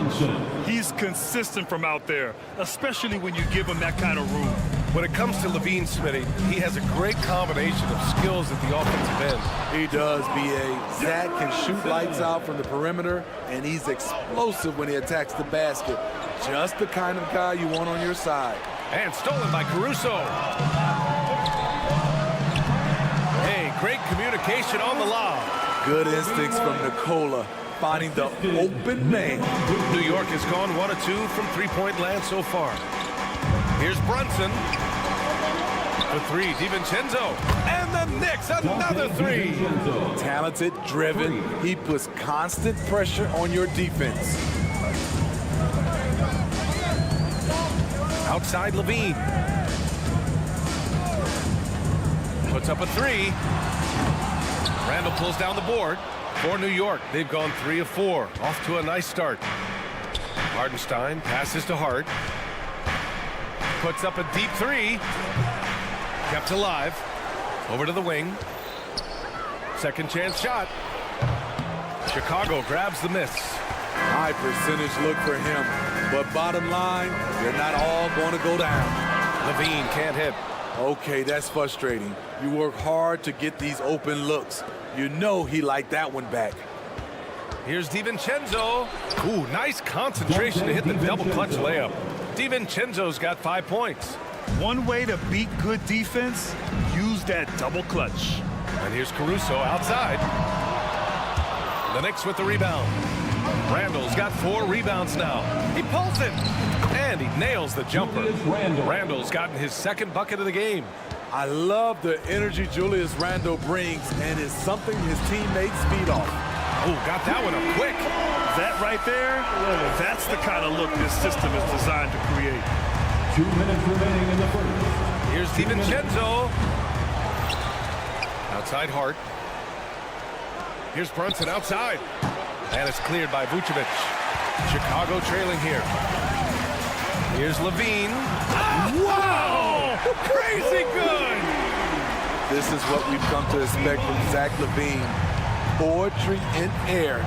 He's consistent from out there, especially when you give him that kind of room. When it comes to Levine, Smitty, he has a great combination of skills at the offensive end. He does, B.A. Zach can shoot lights out from the perimeter, and he's explosive when he attacks the basket. Just the kind of guy you want on your side. And stolen by Caruso. Hey, great communication on the lob. Good instincts from Nikola, finding the open man. New York has gone 1 of 2 from three-point land so far. Here's Brunson. The 3, DiVincenzo. And the Knicks, another 3. Talented, driven. He puts constant pressure on your defense. Outside Levine. Puts up a 3. Randall pulls down the board for New York. They've gone 3 of 4. Off to a nice start. Hartenstein passes to Hart. Puts up a deep 3. Kept alive. Over to the wing. Second chance shot. Chicago grabs the miss. High percentage look for him. But bottom line, they're not all going to go down. Levine can't hit. Okay, that's frustrating. You work hard to get these open looks. You know he liked that one back. Here's DiVincenzo. Ooh, nice concentration to hit the double clutch layup. DiVincenzo's got 5 points. One way to beat good defense, use that double clutch. And here's Caruso outside. The Knicks with the rebound. Randall's got 4 rebounds now. He pulls it. And he nails the jumper. Randall's gotten his second bucket of the game. I love the energy Julius Randle brings, and it's something his teammates feed off. Oh, got that one up quick. That right there, that's the kind of look this system is designed to create. 2 minutes remaining in the first. Here's DiVincenzo. Outside Hart. Here's Brunson outside. And it's cleared by Vucevic. Chicago trailing here. Here's Levine. Wow! Crazy good! This is what we've come to expect from Zach LaVine. Poetry in air.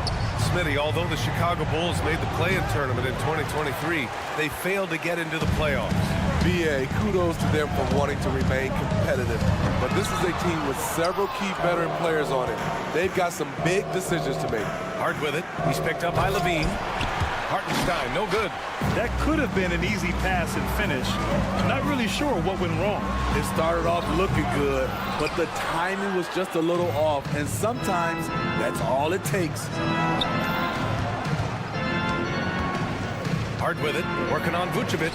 Smitty, although the Chicago Bulls made the play-in tournament in 2023, they failed to get into the playoffs. B.A., kudos to them for wanting to remain competitive. But this is a team with several key veteran players on it. They've got some big decisions to make. Hart with it. He's picked up by Levine. Hartenstein, no good. That could have been an easy pass and finish. Not really sure what went wrong. It started off looking good, but the timing was just a little off, and sometimes that's all it takes. Hart with it, working on Vucevic.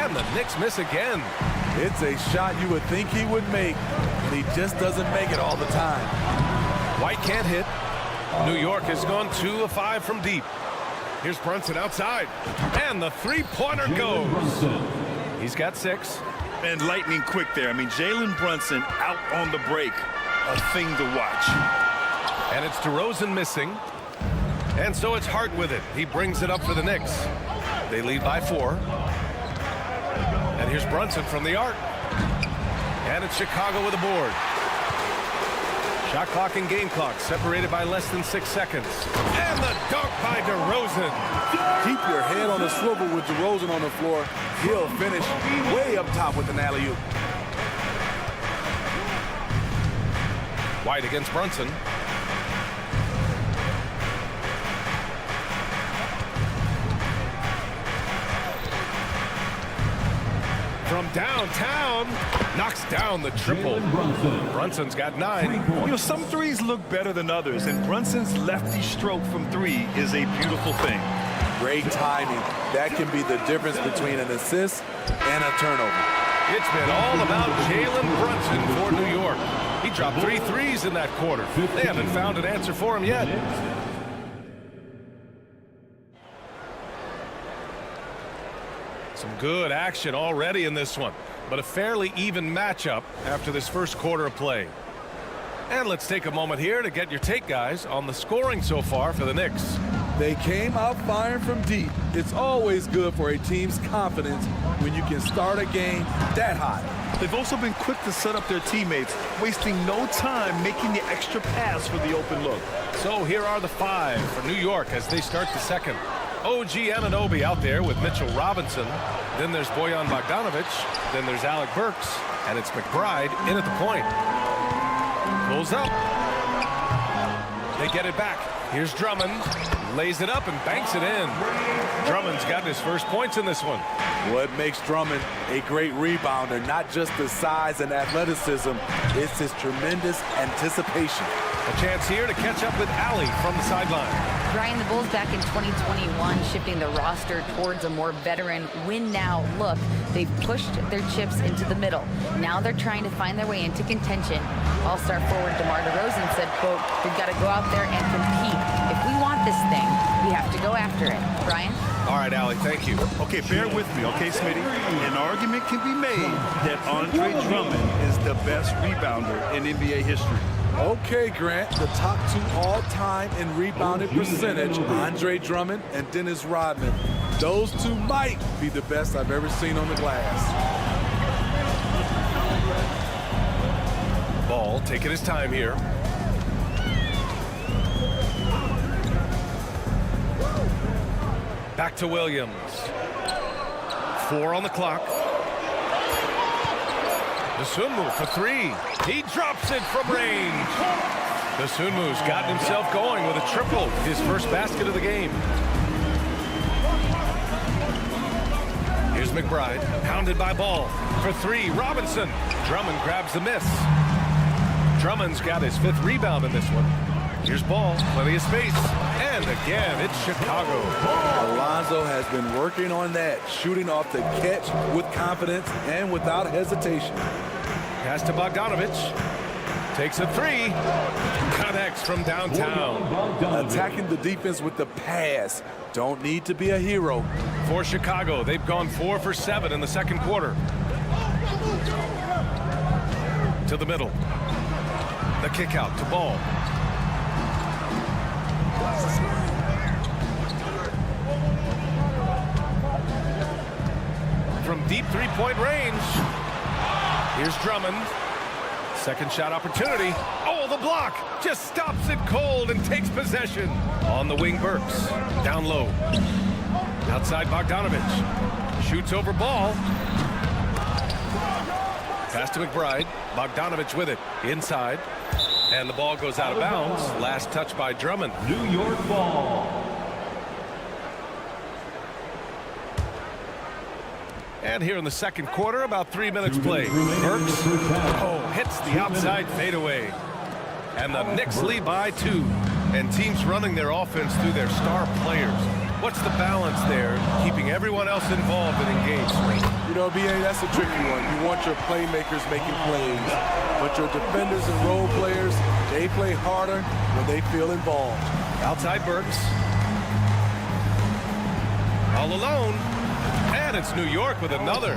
And the Knicks miss again. It's a shot you would think he would make, and he just doesn't make it all the time. White can't hit. New York has gone 2 of 5 from deep. Here's Brunson outside. And the three-pointer goes. He's got 6. And lightning quick there. I mean, Jalen Brunson out on the break. A thing to watch. And it's DeRozan missing. And so it's Hart with it. He brings it up for the Knicks. They lead by 4. And here's Brunson from the arc. And it's Chicago with a board. Shot clock and game clock separated by less than 6 seconds. And the dunk by DeRozan. Keep your head on a swivel with DeRozan on the floor. He'll finish way up top with an alley-oop. White against Brunson. From downtown, knocks down the triple. Brunson's got 9. You know, some threes look better than others, and Brunson's lefty stroke from 3 is a beautiful thing. Great timing. That can be the difference between an assist and a turnover. It's been all about Jalen Brunson for New York. He dropped 3 threes in that quarter. They haven't found an answer for him yet. Some good action already in this one, but a fairly even matchup after this first quarter of play. And let's take a moment here to get your take, guys, on the scoring so far for the Knicks. They came out firing from deep. It's always good for a team's confidence when you can start a game that hot. They've also been quick to set up their teammates, wasting no time making the extra pass for the open look. So here are the 5 for New York as they start the second. OG Anunoby out there with Mitchell Robinson. Then there's Bojan Bogdanovic. Then there's Alec Burks. And it's McBride in at the point. Pulls up. They get it back. Here's Drummond. Lays it up and banks it in. Drummond's gotten his first points in this one. What makes Drummond a great rebounder, not just the size and athleticism, it's his tremendous anticipation. A chance here to catch up with Allie from the sideline. Brian, the Bulls back in 2021 shifting the roster towards a more veteran win-now look. They've pushed their chips into the middle. Now they're trying to find their way into contention. All-star forward DeMar DeRozan said, quote, "We've got to go out there and compete. If we want this thing, we have to go after it." Brian? All right, Allie, thank you. Okay, bear with me, okay, Smitty? An argument can be made that Andre Drummond is the best rebounder in NBA history. Okay, Grant, the top 2 all-time in rebounding percentage, Andre Drummond and Dennis Rodman. Those 2 might be the best I've ever seen on the glass. Ball taking his time here. Back to Williams. 4 on the clock. Dosunmu for 3. He drops it from range. Dosunmu's gotten himself going with a triple. His first basket of the game. Here's McBride, pounded by Ball. For 3, Robinson. Drummond grabs the miss. Drummond's got his 5th rebound in this one. Here's Ball, plenty of space. And again, it's Chicago. Alonzo has been working on that, shooting off the catch with confidence and without hesitation. Pass to Bogdanovic. Takes a 3. Connects from downtown. Attacking the defense with the pass. Don't need to be a hero. For Chicago, they've gone 4 for 7 in the second quarter. To the middle. The kick out to Ball. From deep 3-point range. Here's Drummond. Second shot opportunity. Oh, the block just stops it cold and takes possession. On the wing, Burks. Down low. Outside Bogdanovic. Shoots over Ball. Pass to McBride. Bogdanovic with it. Inside. And the ball goes out of bounds. Last touch by Drummond. New York ball. And here in the second quarter, about 3 minutes played. Burks, hits the outside fadeaway. And the Knicks lead by 2. And teams running their offense through their star players. What's the balance there, keeping everyone else involved and engaged? You know, B.A., that's a tricky one. You want your playmakers making plays. But your defenders and role players, they play harder when they feel involved. Outside Burks. All alone. And it's New York with another.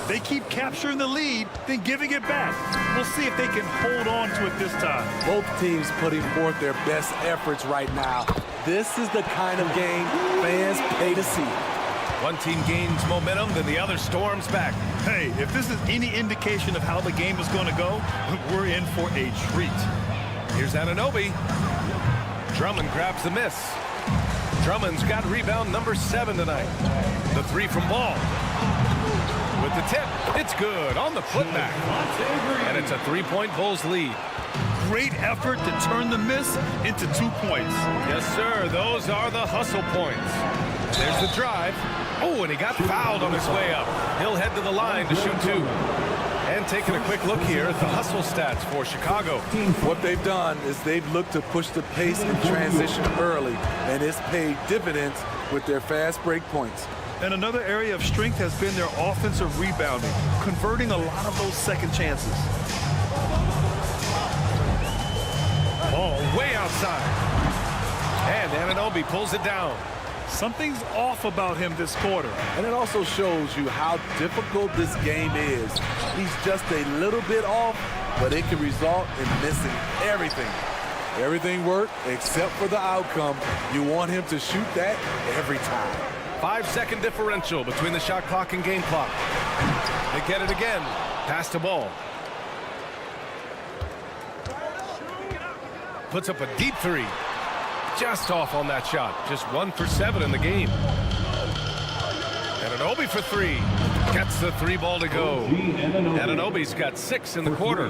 They keep capturing the lead, then giving it back. We'll see if they can hold on to it this time. Both teams putting forth their best efforts right now. This is the kind of game fans pay to see. One team gains momentum, then the other storms back. Hey, if this is any indication of how the game is going to go, we're in for a treat. Here's Anunoby. Drummond grabs the miss. Drummond's got rebound number 7 tonight. The 3 from Ball. With the tip, it's good on the putback. And it's a 3-point Bulls lead. Great effort to turn the miss into 2 points. Yes, sir. Those are the hustle points. There's the drive. Oh, and he got fouled on his way up. He'll head to the line to shoot 2. And taking a quick look here at the hustle stats for Chicago. What they've done is they've looked to push the pace in transition early, and it's paid dividends with their fast break points. And another area of strength has been their offensive rebounding, converting a lot of those second chances. Ball way outside. And Anunoby pulls it down. Something's off about him this quarter. And it also shows you how difficult this game is. He's just a little bit off, but it can result in missing everything. Everything worked except for the outcome. You want him to shoot that every time. 5-second differential between the shot clock and game clock. They get it again. Pass the ball. Puts up a deep 3. Just off on that shot. Just 1 for 7 in the game. Anunoby for 3. Gets the 3 ball to go. Anunoby's got 6 in the quarter.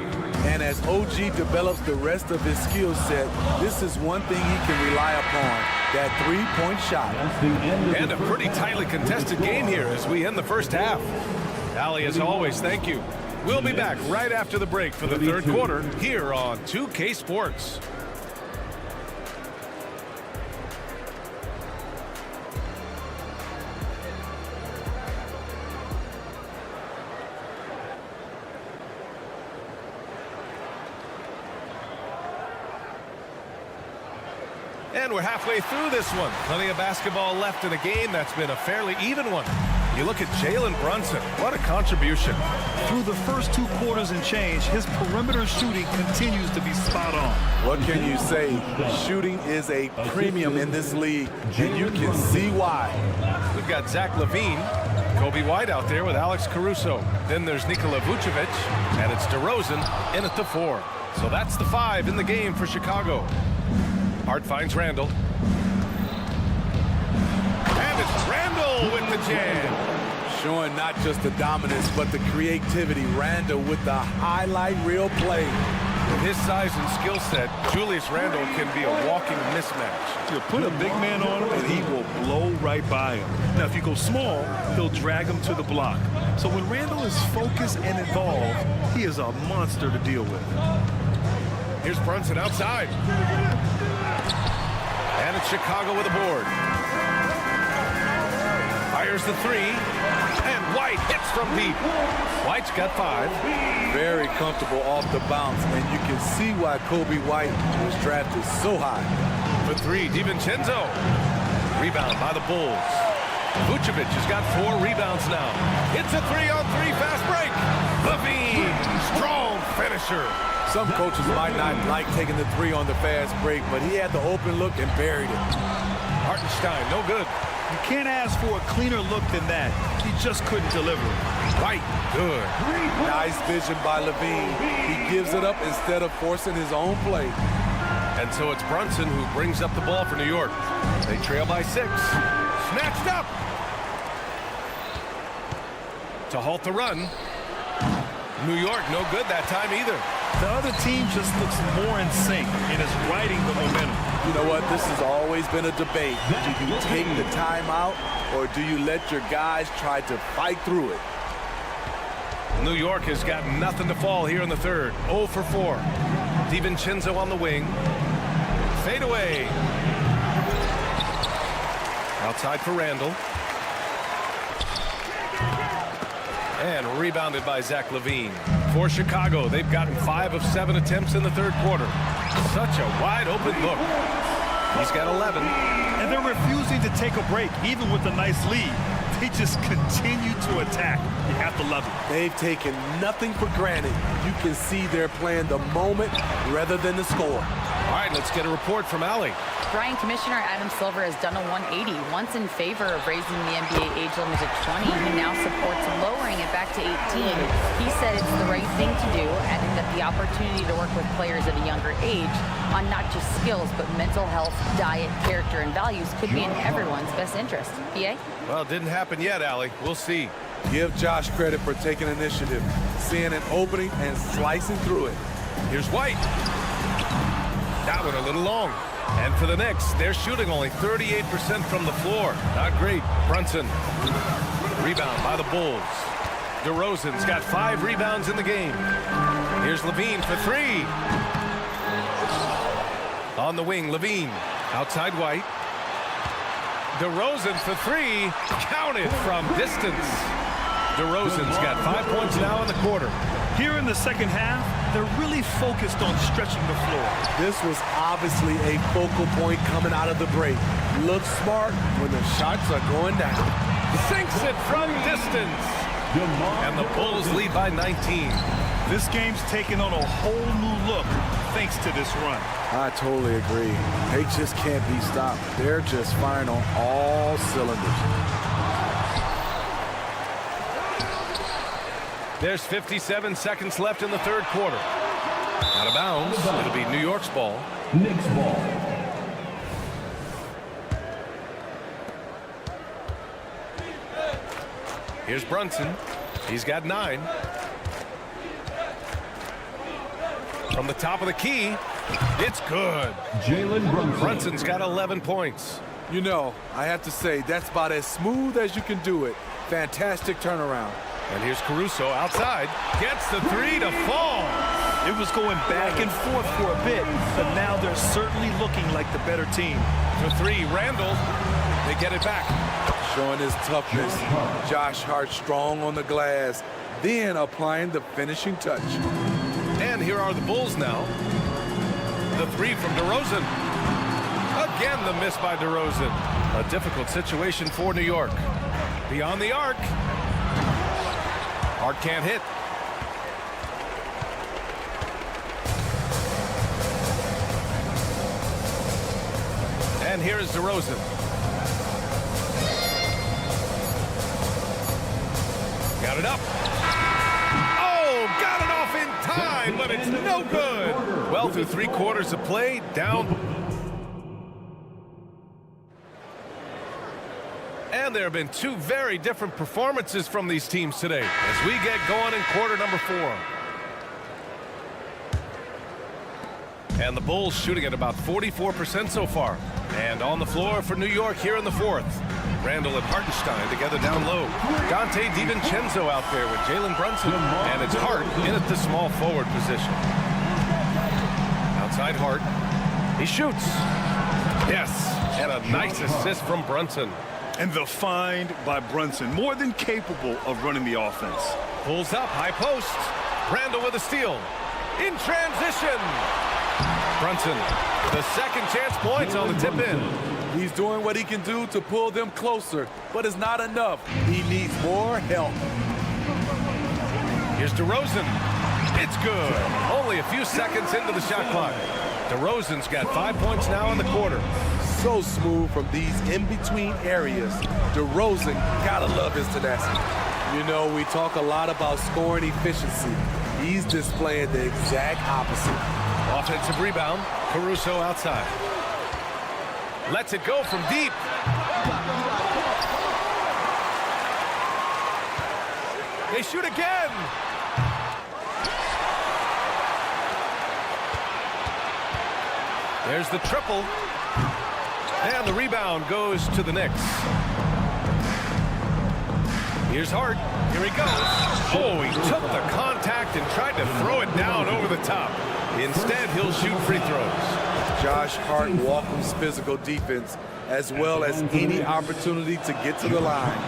And as OG develops the rest of his skill set, this is one thing he can rely upon, that 3-point shot. And a pretty tightly contested game here as we end the first half. Allie, as always, thank you. We'll be back right after the break for the third quarter here on 2K Sports. And we're halfway through this one. Plenty of basketball left in a game that's been a fairly even one. You look at Jalen Brunson. What a contribution. Through the first 2 quarters and change, his perimeter shooting continues to be spot on. What can you say? Shooting is a premium in this league, and you can see why. We've got Zach LaVine, Kobe White out there with Alex Caruso. Then there's Nikola Vucevic, and it's DeRozan in at the 4. So that's the 5 in the game for Chicago. Hart finds Randall. And it's Randall with the jam. Showing not just the dominance, but the creativity. Randall with the highlight reel play. With his size and skill set, Julius Randall can be a walking mismatch. You put a big man on him, and he will blow right by him. Now, if you go small, he'll drag him to the block. So when Randall is focused and involved, he is a monster to deal with. Here's Brunson outside. And it's Chicago with a board. Fires the 3. And White hits from deep. White's got 5. Very comfortable off the bounce, and you can see why Kobe White was drafted so high. For 3, DiVincenzo. Rebound by the Bulls. Vucevic has got 4 rebounds now. It's a 3-on-3 fast break. LaVine, strong finisher. Some coaches might not like taking the 3 on the fast break, but he had the open look and buried it. Hartenstein, no good. You can't ask for a cleaner look than that. He just couldn't deliver. White, good. Nice vision by LaVine. He gives it up instead of forcing his own play. And so it's Brunson who brings up the ball for New York. They trail by 6. Snatched up. To halt the run. New York, no good that time either. The other team just looks more in sync and is riding the momentum. You know what? This has always been a debate. Do you take the timeout, or do you let your guys try to fight through it? New York has got nothing to fall here in the third. 0 for 4. DiVincenzo on the wing. Fade away. Outside for Randall. And rebounded by Zach LaVine. For Chicago, they've gotten 5 of 7 attempts in the third quarter. Such a wide open look. He's got 11. And they're refusing to take a break, even with a nice lead. They just continue to attack. You have to love it. They've taken nothing for granted. You can see they're playing the moment rather than the score. All right, let's get a report from Allie. Brian, Commissioner Adam Silver has done a 180, once in favor of raising the NBA age limit to 20. He now supports lowering it back to 18. He said it's the right thing to do, adding that the opportunity to work with players at a younger age on not just skills, but mental health, diet, character, and values could be in everyone's best interest. PA? Well, it didn't happen yet, Allie. We'll see. Give Josh credit for taking initiative, seeing an opening and slicing through it. Here's White. That one a little long. And for the Knicks, they're shooting only 38% from the floor. Not great. Brunson. Rebound by the Bulls. DeRozan's got 5 rebounds in the game. Here's Levine for 3. On the wing, Levine. Outside White. DeRozan for 3. Counted from distance. DeRozan's got 5 points now in the quarter. Here in the second half, they're really focused on stretching the floor. This was obviously a focal point coming out of the break. Look smart when the shots are going down. Sinks it from distance. And the Bulls lead by 19. This game's taken on a whole new look thanks to this run. I totally agree. They just can't be stopped. They're just firing on all cylinders. There's 57 seconds left in the third quarter. Out of bounds. It'll be New York's ball. Knicks ball. Here's Brunson. He's got 9. From the top of the key, it's good. Jalen Brunson. Brunson's got 11 points. You know, I have to say, that's about as smooth as you can do it. Fantastic turnaround. And here's Caruso outside. Gets the 3 to fall. It was going back and forth for a bit, but now they're certainly looking like the better team. For 3, Randall. They get it back. Showing his toughness. Josh Hart strong on the glass, then applying the finishing touch. And here are the Bulls now. The 3 from DeRozan. Again, the miss by DeRozan. A difficult situation for New York. Beyond the arc. Hart can't hit. And here is DeRozan. Got it up. Oh, got it off in time, but it's no good. Well, through 3 quarters of play, down. And there have been 2 very different performances from these teams today as we get going in quarter number 4. And the Bulls shooting at about 44% so far. And on the floor for New York here in the 4th. Randall and Hartenstein together down low. Dante DiVincenzo out there with Jalen Brunson. And it's Hart in at the small forward position. Outside Hart. He shoots. Yes. And a nice assist from Brunson. And the find by Brunson, more than capable of running the offense. Pulls up, high post. Randall with a steal. In transition. Brunson, the second chance points on the tip in. He's doing what he can do to pull them closer, but it's not enough. He needs more help. Here's DeRozan. It's good. Only a few seconds into the shot clock. DeRozan's got 5 points now in the quarter. So smooth from these in-between areas. DeRozan, gotta love his tenacity. You know, we talk a lot about scoring efficiency. He's displaying the exact opposite. Offensive rebound. Caruso outside. Lets it go from deep. They shoot again. There's the triple. And the rebound goes to the Knicks. Here's Hart. Here he goes. Oh, he took the contact and tried to throw it down over the top. Instead, he'll shoot free throws. Josh Hart welcomes physical defense as well as any opportunity to get to the line.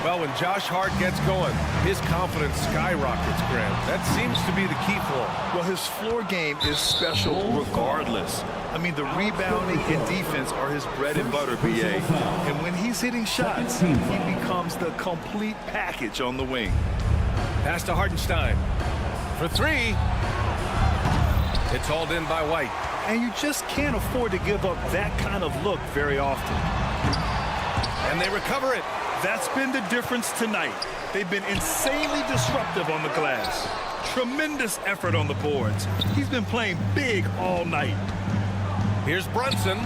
Well, when Josh Hart gets going, his confidence skyrockets, Graham. That seems to be the key for him. Well, his floor game is special regardless. I mean, the rebounding and defense are his bread and butter, BA. And when he's hitting shots, he becomes the complete package on the wing. Pass to Hartenstein. For 3. It's hauled in by White. And you just can't afford to give up that kind of look very often. And they recover it. That's been the difference tonight. They've been insanely disruptive on the glass. Tremendous effort on the boards. He's been playing big all night. Here's Brunson.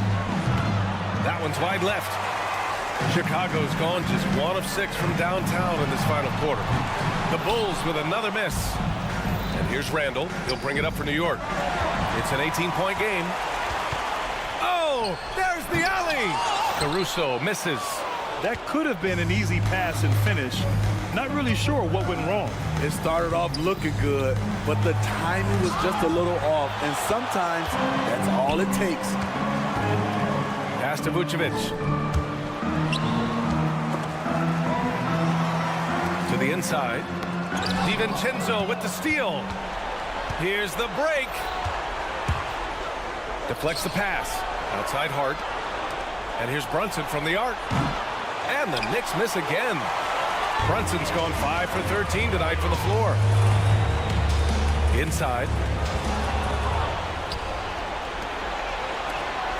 That one's wide left. Chicago's gone just 1 of 6 from downtown in this final quarter. The Bulls with another miss. And here's Randall. He'll bring it up for New York. It's an 18-point game. Oh, Caruso. There's the alley. Caruso misses. That could have been an easy pass and finish. Not really sure what went wrong. It started off looking good, but the timing was just a little off, and sometimes that's all it takes. Pass to Vucevic. To the inside. DiVincenzo with the steal. Here's the break. Deflects the pass. Outside Hart. And here's Brunson from the arc. And the Knicks miss again. Brunson's gone 5 for 13 tonight from the floor. Inside.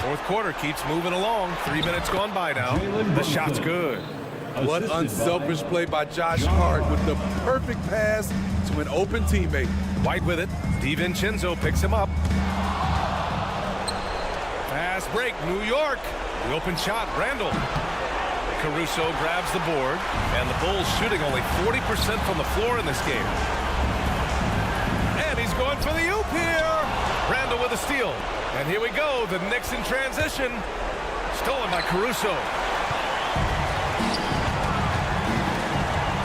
Fourth quarter keeps moving along. 3 minutes gone by now. The shot's good. What unselfish play by Josh Hart with the perfect pass to an open teammate. White with it. DiVincenzo picks him up. Fast break, New York. The open shot, Randall. Caruso grabs the board, and the Bulls shooting only 40% from the floor in this game. And he's going for the oop here. Randall with a steal. And here we go, the Knicks in transition. Stolen by Caruso.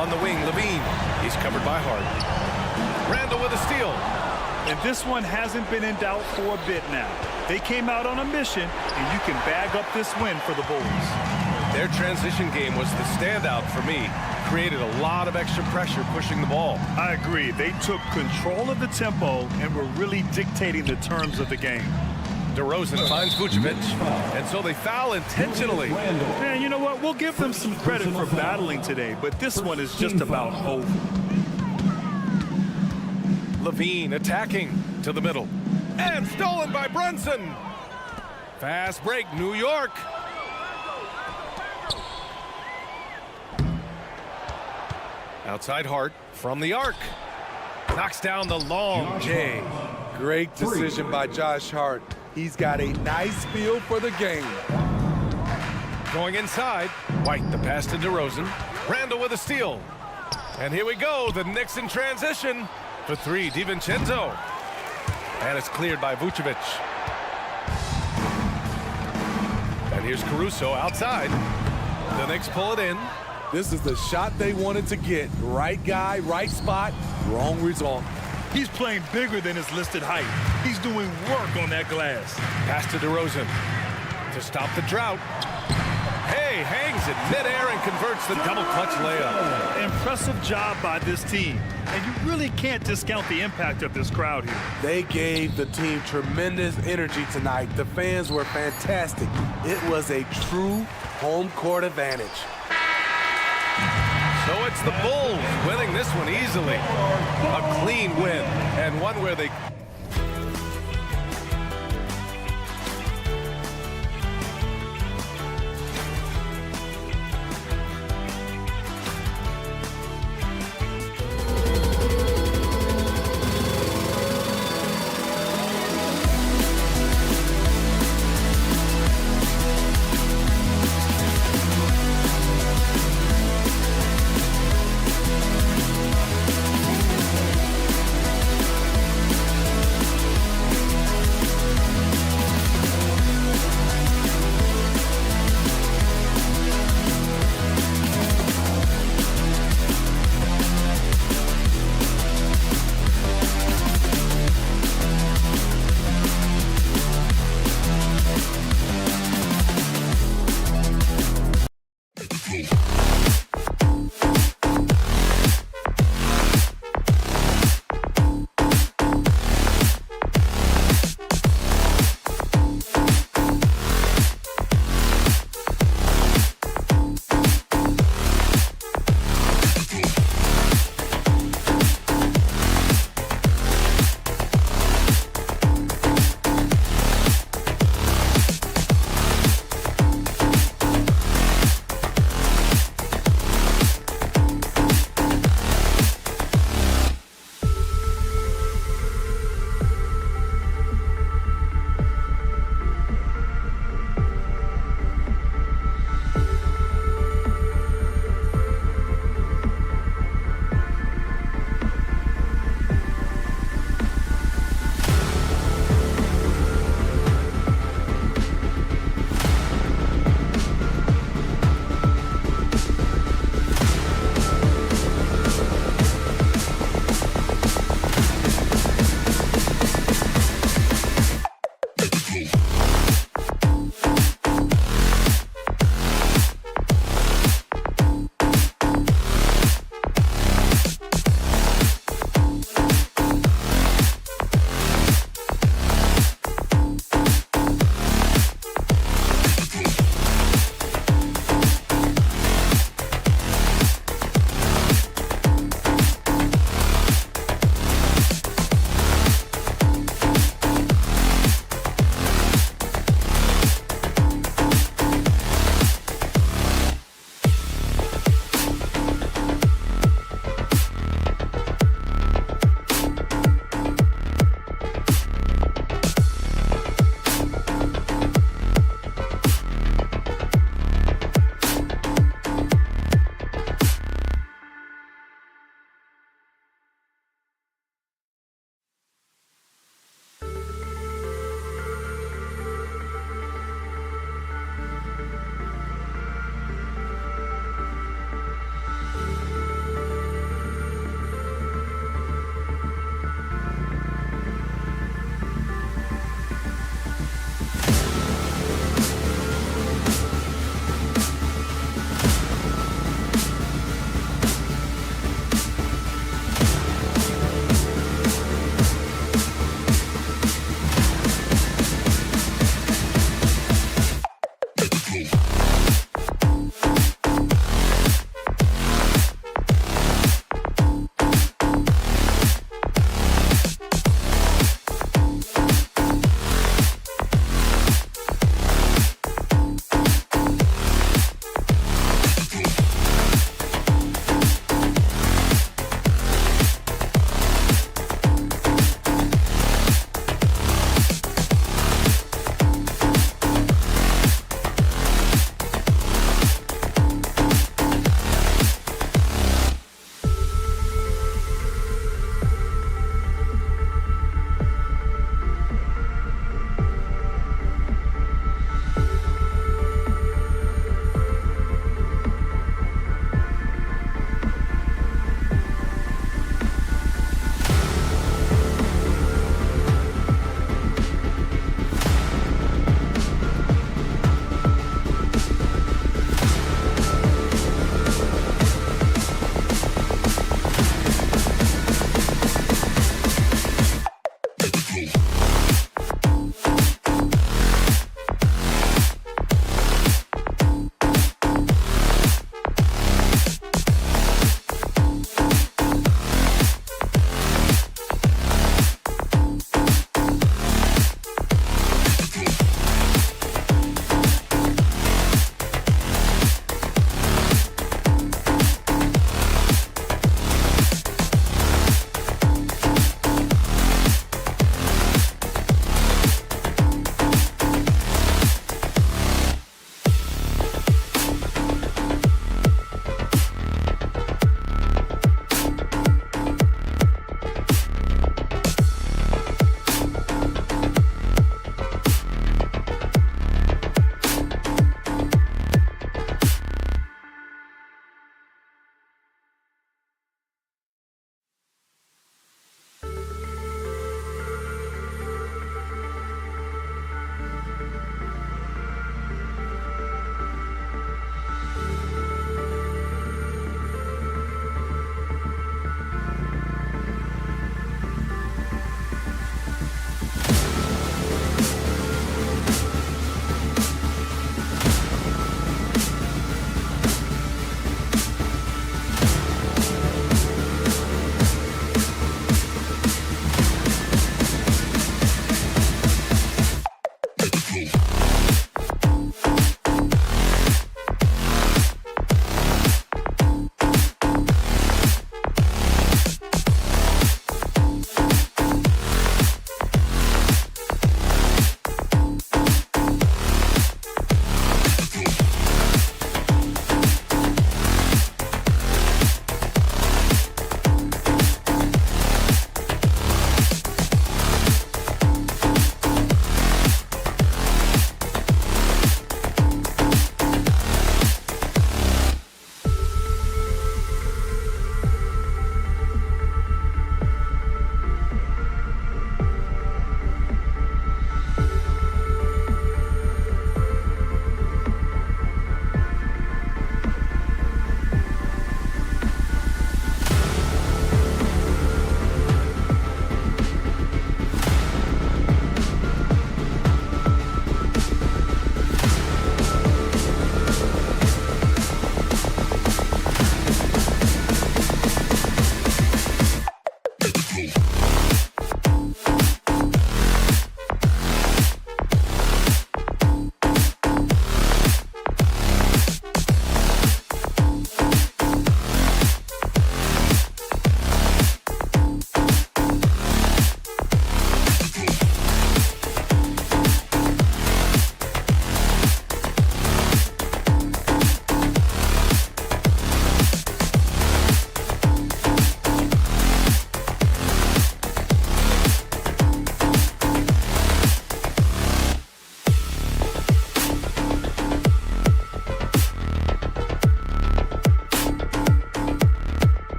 On the wing, Levine. He's covered by Hart. Randall with a steal. And this one hasn't been in doubt for a bit now. They came out on a mission, and you can bag up this win for the Bulls. Their transition game was the standout for me. Created a lot of extra pressure pushing the ball. I agree. They took control of the tempo and were really dictating the terms of the game. DeRozan finds Vucevic, and so they foul intentionally. Man, you know what? We'll give them some credit for battling today, but this one is just about over. Levine attacking to the middle. And stolen by Brunson. Fast break, New York. Outside Hart from the arc. Knocks down the long J. Great decision by Josh Hart. He's got a nice feel for the game. Going inside. White, the pass to DeRozan. Randall with a steal. And here we go, the Knicks in transition. For three, DiVincenzo. And it's cleared by Vucevic. And here's Caruso outside. The Knicks pull it in. This is the shot they wanted to get. Right guy, right spot, wrong result. He's playing bigger than his listed height. He's doing work on that glass. Pass to DeRozan to stop the drought. Hey, hangs it midair and converts the double clutch layup. Impressive job by this team. And you really can't discount the impact of this crowd here. They gave the team tremendous energy tonight. The fans were fantastic. It was a true home court advantage. So it's the Bulls winning this one easily. A clean win, and one where they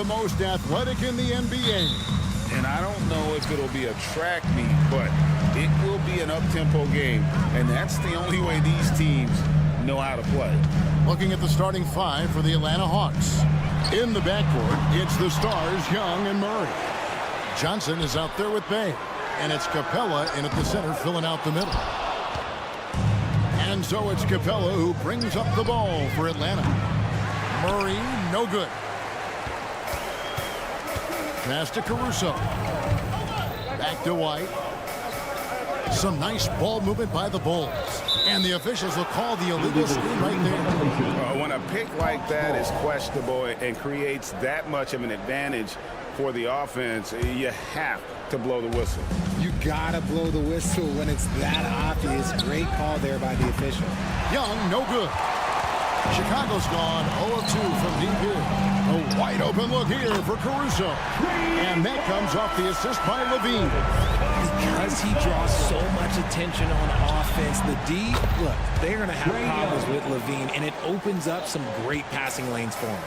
most athletic in the NBA. And I don't know if it'll be a track meet, but it will be an up-tempo game. And that's the only way these teams know how to play. Looking at the starting five for the Atlanta Hawks. In the backcourt, it's the stars Young and Murray. Johnson is out there with Bay. And it's Capella in at the center filling out the middle. And so it's Capella who brings up the ball for Atlanta. Murray, no good. Pass to Caruso. Back to White. Some nice ball movement by the Bulls. And the officials will call the illegal screen right there. When a pick like that is questionable and creates that much of an advantage for the offense, you have to blow the whistle. You gotta blow the whistle when it's that obvious. Great call there by the official. Young, no good. Chicago's gone 0 of 2 from deep here. A wide open look here for Caruso. And that comes off the assist by Levine. Because he draws so much attention on offense, the D, look, they're going to have problems with Levine, and it opens up some great passing lanes for him.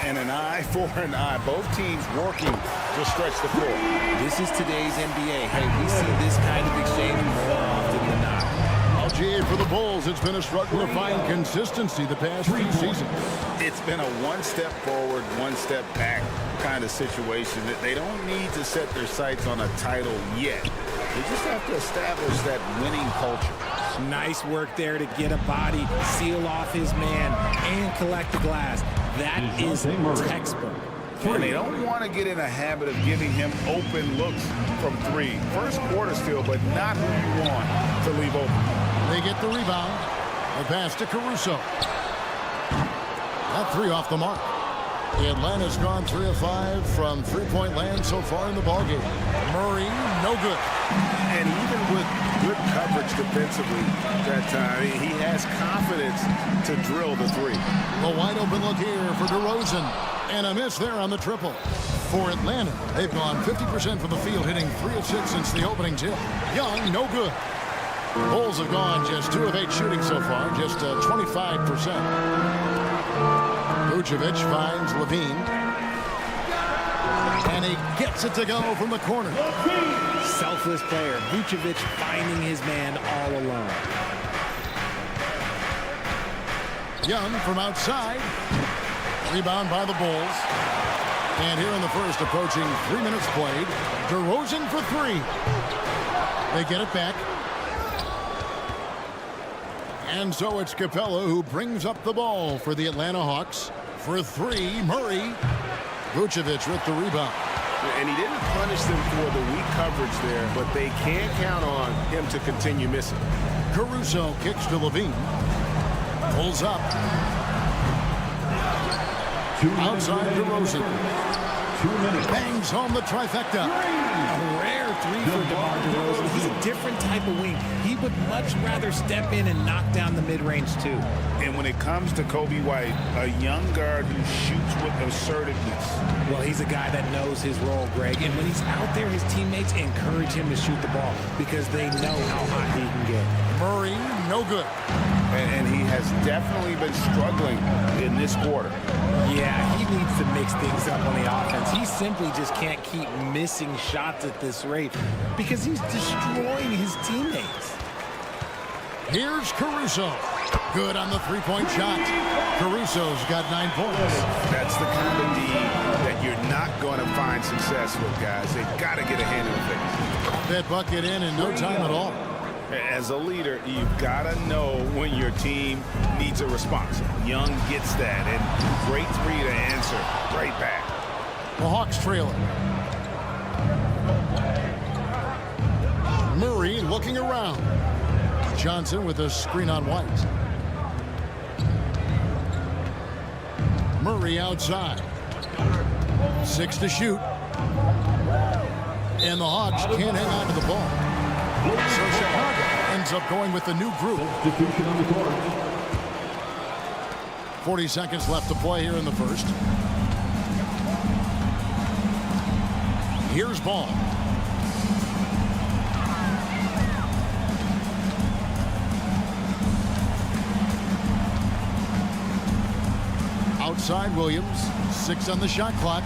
And an eye for an eye. Both teams working to stretch the floor. This is today's NBA. Hey, we see this kind of exchange more often than not. LGA for the Bulls. It's been a struggle to find consistency the past few seasons. It's been a one step forward, one step back kind of situation. That they don't need to set their sights on a title yet. They just have to establish that winning culture. Nice work there to get a body, seal off his man, and collect the glass. That is textbook. And they don't want to get in a habit of giving him open looks from three. First quarter still, but not who you want to leave open. They get the rebound. The pass to Caruso. That three off the mark. Atlanta's gone 3 of 5 from three-point land so far in the ballgame. Murray, no good. And even with good coverage defensively that time, he has confidence to drill the three. A wide open look here for DeRozan. And a miss there on the triple. For Atlanta, they've gone 50% from the field, hitting 3 of 6 since the opening tip. Young, no good. Bulls have gone just 2 of 8 shooting so far, just 25%. Vucevic finds Levine. And he gets it to go from the corner. Selfless player. Vucevic finding his man all alone. Young from outside. Rebound by the Bulls. And here in the first, approaching 3 minutes played. DeRozan for 3. They get it back. And so it's Capella who brings up the ball for the Atlanta Hawks. For 3, Murray. Vucevic with the rebound. And he didn't punish them for the weak coverage there, but they can't count on him to continue missing. Caruso kicks to Levine. Pulls up. Outside DeRozan. 2 minutes. Bangs home the trifecta. A rare three for DeMar DeRozan. He's a different type of wing. He would much rather step in and knock down the mid-range too. And when it comes to Kobe White, a young guard who shoots with assertiveness. Well, he's a guy that knows his role, Greg. And when he's out there, his teammates encourage him to shoot the ball because they know how hot he can get. Murray, no good. And he has definitely been struggling in this quarter. Yeah, he needs to mix things up on the offense. He simply just can't keep missing shots at this rate because he's destroying his teammates. Here's Caruso. Good on the three-point shot. Caruso's got 9 points. That's the kind of D that you're not going to find success with, guys. They've got to get a hand in the face. That bucket in no time at all. As a leader, you've got to know when your team needs a response. Young gets that, and great three to answer right back. The Hawks trail it. Murray looking around. Johnson with a screen on White. Murray outside. 6 to shoot. And the Hawks can't hang on to the ball. So Chicago ends up going with the new group. 40 seconds left to play here in the first. Here's Ball. side, Williams. 6 on the shot clock.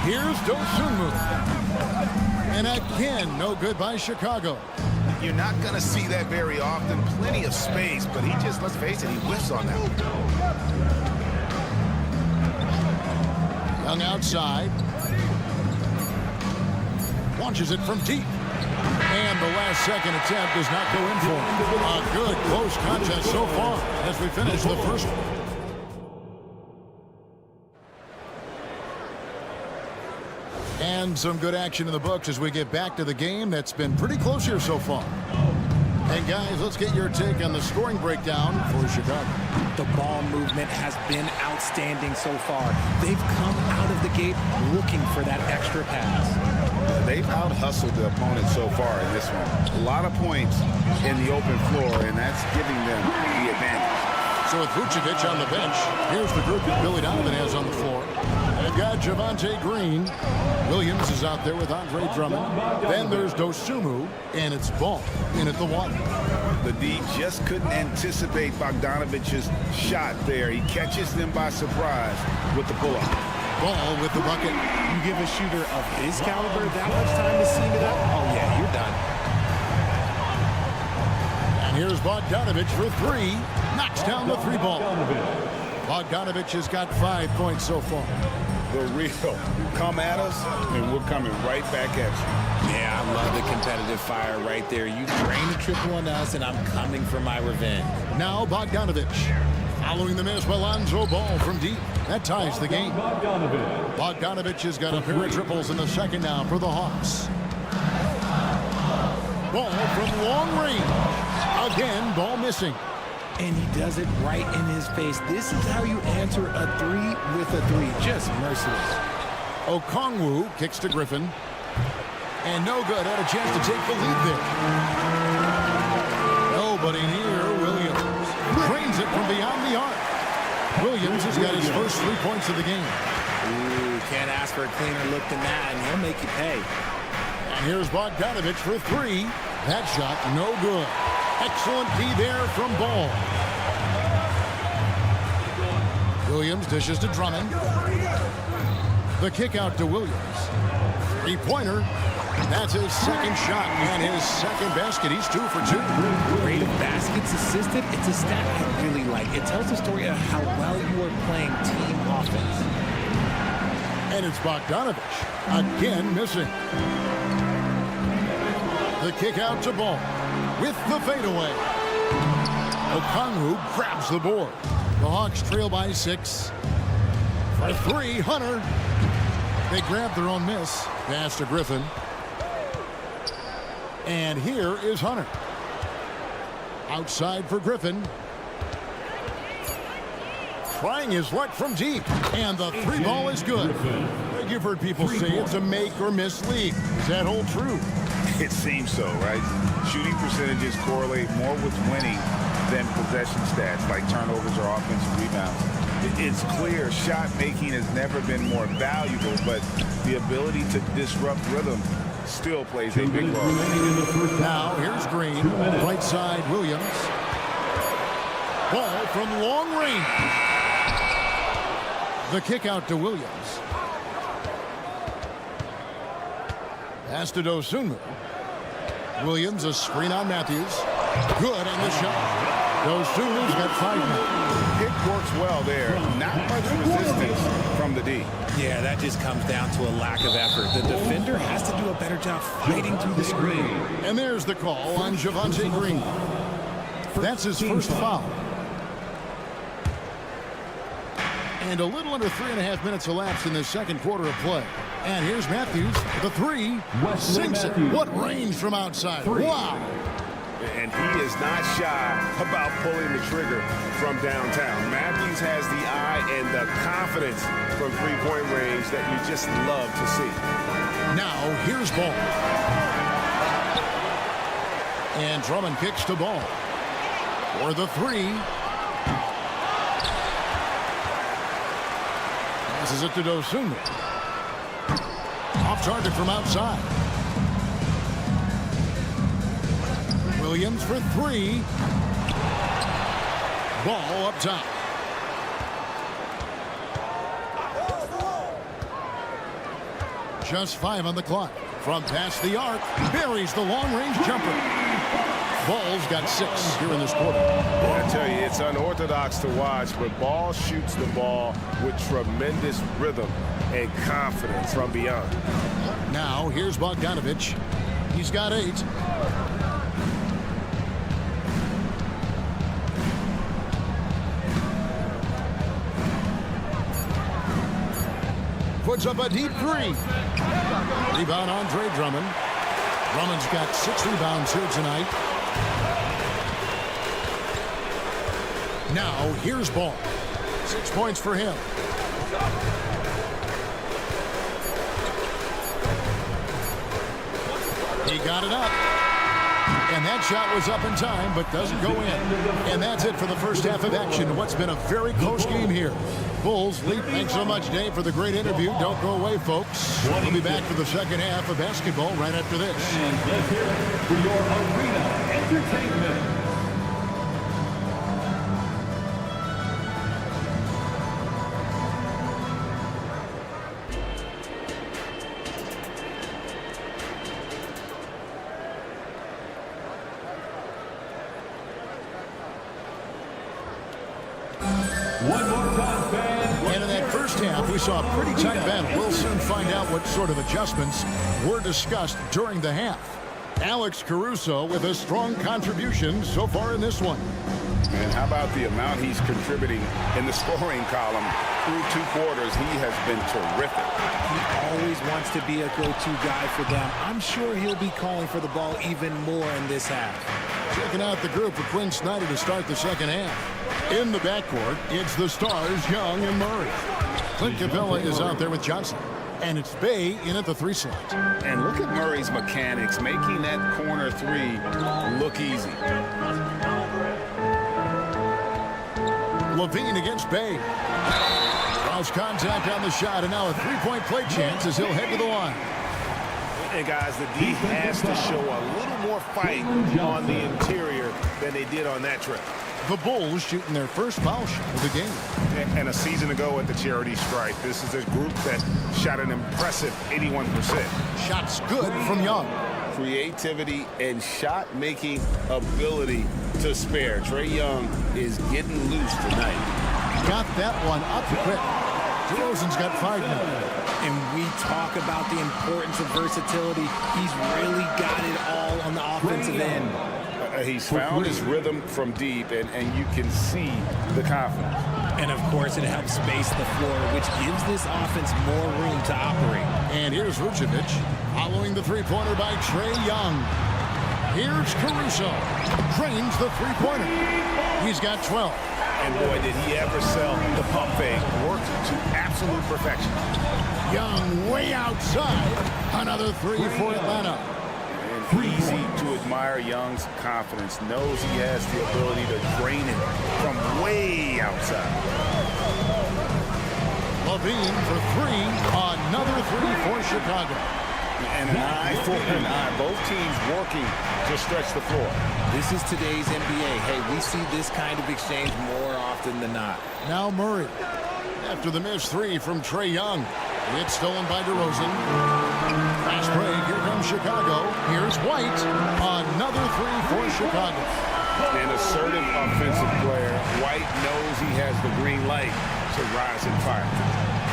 Here's Dosunmu. And again, no good by Chicago. You're not going to see that very often. Plenty of space, but he just, let's face it, he whiffs on that one. Young outside. Launches it from deep. And the last second attempt does not go in for him. A good close contest so far as we finish the first one. And some good action in the books as we get back to the game that's been pretty close here so far. And guys, let's get your take on the scoring breakdown for Chicago. The ball movement has been outstanding so far. They've come out of the gate looking for that extra pass. They've out-hustled the opponent so far in this one. A lot of points in the open floor, and that's giving them the advantage. So with Vucevic on the bench, here's the group that Billy Donovan has on the floor. They've got Javonte Green. Williams is out there with Andre Drummond. Then there's Dosunmu, and it's Ball in at the one. The D just couldn't anticipate Bogdanovic's shot there. He catches them by surprise with the pull-up. Ball with the bucket. You give a shooter of his caliber that much time to seam it up, oh yeah, you're done. And here's Bogdanovich for 3. Knocks down the 3 ball. Bogdanovich has got 5 points so far. The real come at us, and we're coming right back at you. Yeah, I love the competitive fire right there. You drain the triple on us, and I'm coming for my revenge. Now Bogdanovich. Following the miss by Lonzo Ball from deep. That ties the game. Bogdanovich has got a pair of triples in the second now for the Hawks. Ball from long range. Again, Ball missing. And he does it right in his face. This is how you answer a 3 with a 3. Just merciless. Okongwu kicks to Griffin. And no good. Had a chance to take the lead there. Nobody near Williams. Drains it from beyond the arc. Williams has got his first 3 points of the game. Ooh, can't ask for a cleaner look than that, and he'll make you pay. And here's Bogdanovich for 3. That shot, no good. Excellent D there from Ball. Williams dishes to Drummond. The kick out to Williams. 3-pointer. That's his second shot and his second basket. He's 2 for 2. Rate of baskets assisted, it's a stat I really like. It tells the story of how well you are playing team offense. And it's Bogdanovich again missing. The kick out to Ball with the fadeaway. Okongwu grabs the board. The Hawks trail by 6. For 3, Hunter. They grab their own miss. Pass to Griffin. And here is Hunter. Outside for Griffin. Trying his luck from deep. And the 3 ball is good. You've heard people say it's a make or miss league. Does that hold true? It seems so, right? Shooting percentages correlate more with winning than possession stats like turnovers or offensive rebounds. It's clear shot making has never been more valuable, but the ability to disrupt rhythm still plays a big role. Now here's Green. Right side Williams. Ball from long range. The kick out to Williams. Pass to Dosunmu. Williams, a screen on Matthews. Good on the shot. Dosunmu's got 5 now. It works well there. Not much resistance from the D. Yeah, that just comes down to a lack of effort. The defender has to do a better job fighting through the screen. And there's the call on Javonte Green. That's his first foul. And a little under 3.5 minutes elapsed in the second quarter of play. And here's Matthews. The 3 sinks it. What range from outside. Wow. And he is not shy about pulling the trigger from downtown. Matthews has the eye and the confidence from three-point range that you just love to see. Now here's Ball. And Drummond kicks to Ball. For the 3. Passes it to Dosunmu. Off target from outside. Williams for 3. Ball up top. Just 5 on the clock. From past the arc, buries the long-range jumper. Ball's got 6 here in this quarter. Yeah, I tell you, it's unorthodox to watch, but Ball shoots the ball with tremendous rhythm and confidence from beyond. Now, here's Bogdanovich. He's got 8. Puts up a deep 3. Rebound, Andre Drummond. Drummond's got 6 rebounds here tonight. Now, here's Ball. 6 points for him. He got it up. And that shot was up in time, but doesn't go in. And that's it for the first half of action. What's been a very close game here. Bulls lead. Thanks so much, Dave, for the great interview. Don't go away, folks. We'll be back for the second half of basketball right after this. And let's hear it for your arena entertainment. One more time, fans. And in that first half, we saw a pretty tight battle. We'll soon find out what sort of adjustments were discussed during the half. Alex Caruso with a strong contribution so far in this one. And how about the amount he's contributing in the scoring column through 2 quarters? He has been terrific. He always wants to be a go-to guy for them. I'm sure he'll be calling for the ball even more in this half. Checking out the group for Quinn Snyder to start the second half. In the backcourt, it's the stars, Young and Murray. Clint Capella is out there with Johnson. And it's Bay in at the 3 slot. And look at Murray's mechanics, making that corner 3 look easy. Levine against Bay. Cross contact on the shot, and now a 3-point play chance as he'll head to the line. And guys, the D has to show a little more fight on the interior than they did on that trip. The Bulls shooting their first foul shot of the game. And a season ago at the charity stripe, this is a group that shot an impressive 81%. Shots good from Young. Creativity and shot-making ability to spare. Trae Young is getting loose tonight. Got that one up quick. DeRozan's got 5 now. And we talk about the importance of versatility. He's really got it all on the offensive end. He's found his rhythm from deep, and you can see the confidence. And, of course, it helps space the floor, which gives this offense more room to operate. And here's Vucevic following the 3-pointer by Trae Young. Here's Caruso. Drains the 3-pointer. He's got 12. And boy, did he ever sell the pump fake. Worked to absolute perfection. Young way outside. Another 3 for Atlanta. And easy to admire Young's confidence. Knows he has the ability to drain it from way outside. Levine for 3. Another 3 for Chicago. And an eye for an eye. Both teams working to stretch the floor. This is today's NBA. Hey, we see this kind of exchange more often than not. Now Murray. After the missed 3 from Trae Young. It's stolen by DeRozan. Fast break. Here comes Chicago. Here's White. Another 3 for Chicago. An assertive offensive player. White knows he has the green light to rise and fire.